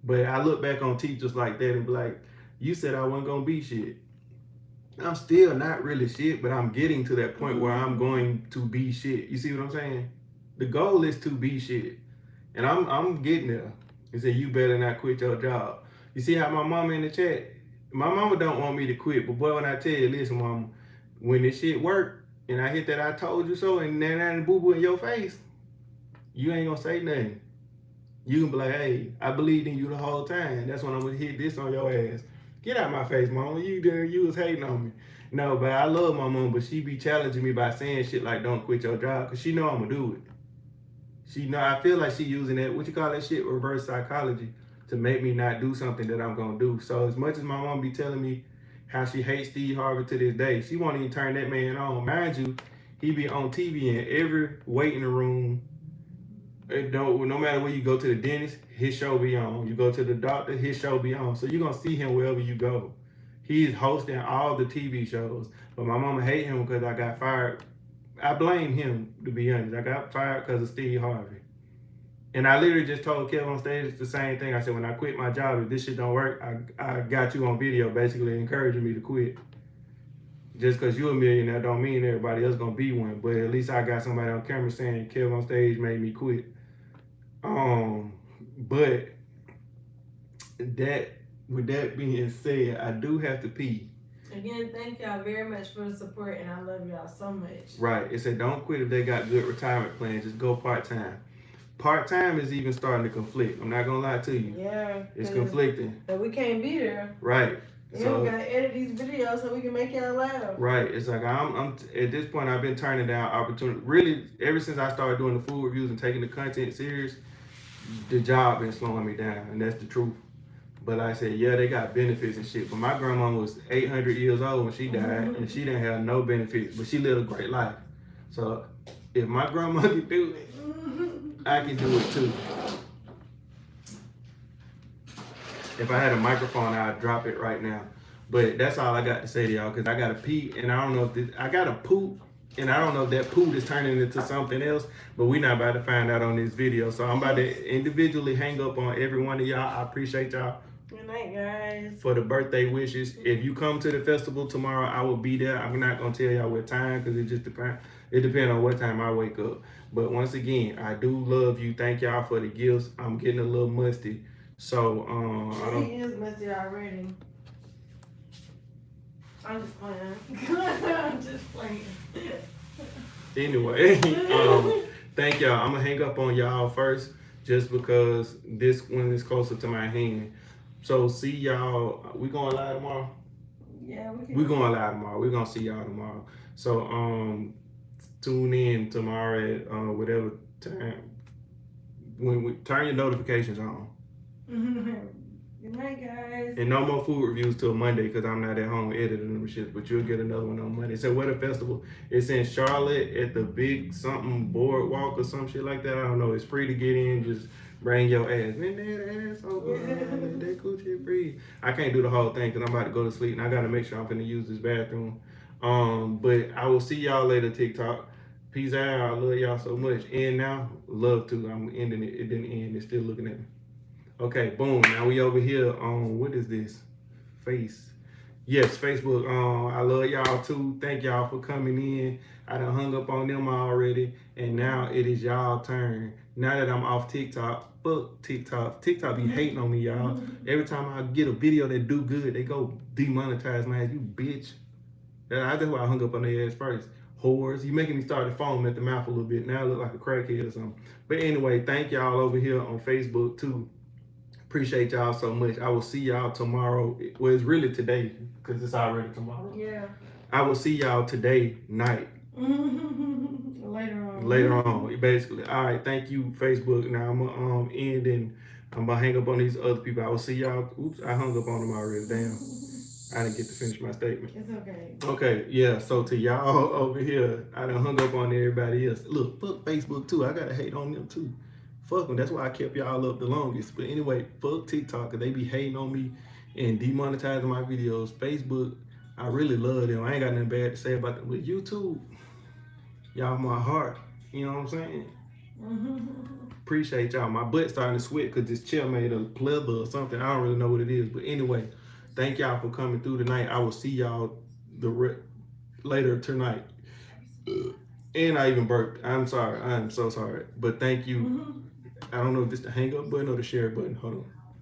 But I look back on teachers like that and be like, you said I wasn't gonna be shit. I'm still not really shit, but I'm getting to that point where I'm going to be shit. You see what I'm saying? The goal is to be shit. And I'm getting there. He said, you better not quit your job. You see how my mama in the chat? My mama don't want me to quit, but boy, when I tell you, listen, mama, when this shit work and I hit that I told you so and then that boo boo in your face, you ain't gonna say nothing. You can be like, hey, I believed in you the whole time. That's when I'm gonna hit this on your ass. Get out my face, mama. You was hating on me. No, but I love my mom, but she be challenging me by saying shit like don't quit your job, cause she know I'm gonna do it. She know I feel like she using that, what you call that shit, reverse psychology, to make me not do something that I'm gonna do. So as much as my mom be telling me how she hates Steve Harvey to this day, she won't even turn that man on. Mind you, he be on TV in every waiting room. No matter where you go to the dentist, his show be on. You go to the doctor, his show be on. So you're gonna see him wherever you go. He's hosting all the TV shows. But my mama hate him because I got fired. I blame him, to be honest. I got fired because of Steve Harvey. And I literally just told Kev on stage the same thing. I said, when I quit my job, if this shit don't work, I got you on video basically encouraging me to quit. Just because you're a millionaire don't mean everybody else gonna be one. But at least I got somebody on camera saying Kev on stage made me quit. But with that being said, I do have to pee. Again, thank y'all very much for the support, and I love y'all so much. Right. It said don't quit if they got good retirement plans. Just go part-time. Part-time is even starting to conflict. I'm not gonna lie to you. Yeah. It's conflicting. But we can't be there. Right. So we gotta edit these videos so we can make y'all laugh. Right. It's like I'm at this point I've been turning down opportunity. Really, ever since I started doing the food reviews and taking the content serious, the job been slowing me down, and that's the truth. But like I said, yeah, they got benefits and shit. But my grandma was 800 years old when she died, and she didn't have no benefits, but she lived a great life. So if my grandma can do it, I can do it too. If I had a microphone, I'd drop it right now. But that's all I got to say to y'all, because I got to pee, and I don't know if I got to poop, and I don't know if that poop is turning into something else, but we're not about to find out on this video. So I'm about to individually hang up on every one of y'all. I appreciate y'all. Good night, guys. For the birthday wishes. If you come to the festival tomorrow, I will be there. I'm not going to tell y'all what time, because it just depends. It depends on what time I wake up. But once again, I do love you. Thank y'all for the gifts. I'm getting a little musty. So, He is musty already. I'm just playing. I'm just playing. Anyway, thank y'all. I'm going to hang up on y'all first, just because this one is closer to my hand. So, see y'all. We going live tomorrow? Yeah, we going live tomorrow. We're going to see y'all tomorrow. So, tune in tomorrow at whatever time. When we turn your notifications on. Good night, guys. And no more food reviews till Monday, because I'm not at home editing them shit, but you'll get another one on Monday. So, what a festival. It's in Charlotte at the big something boardwalk or some shit like that. I don't know. It's free to get in. Just bring your ass. Man, that ass over. That coochie free. I can't do the whole thing because I'm about to go to sleep, and I got to make sure I'm finna use this bathroom. But I will see y'all later, TikTok. Peace out. I love y'all so much. And now, love too. I'm ending it. It didn't end. It's still looking at me. Okay, boom. Now we over here on, what is this? Yes, Facebook. I love y'all too. Thank y'all for coming in. I done hung up on them already, and now it is y'all turn. Now that I'm off TikTok, fuck TikTok. TikTok be hating on me, y'all. Every time I get a video that do good, they go demonetize my ass. You bitch. That's why I hung up on their ass first. Whores. You making me start to foam at the mouth a little bit. Now I look like a crackhead or something. But anyway, thank y'all over here on Facebook too. Appreciate y'all so much. I will see y'all tomorrow. Well, it's really today, because it's already tomorrow. Yeah. I will see y'all today night. Later on, basically. All right, thank you, Facebook. Now I'm going to end, and I'm going to hang up on these other people. I will see y'all. Oops, I hung up on them already. Damn. I didn't get to finish my statement. It's okay. Okay, yeah, so to y'all over here, I done hung up on everybody else. Look, fuck Facebook too. I got to hate on them too. Fuck them. That's why I kept y'all up the longest. But anyway, fuck TikTok, because they be hating on me and demonetizing my videos. Facebook, I really love them. I ain't got nothing bad to say about them. But YouTube, y'all my heart. You know what I'm saying? Appreciate y'all. My butt starting to sweat because this chair made a pleather or something. I don't really know what it is. But anyway, thank y'all for coming through tonight. I will see y'all later tonight. And I even burped. I'm sorry. I'm so sorry. But thank you. I don't know if this is the hang up button or the share button. Hold on.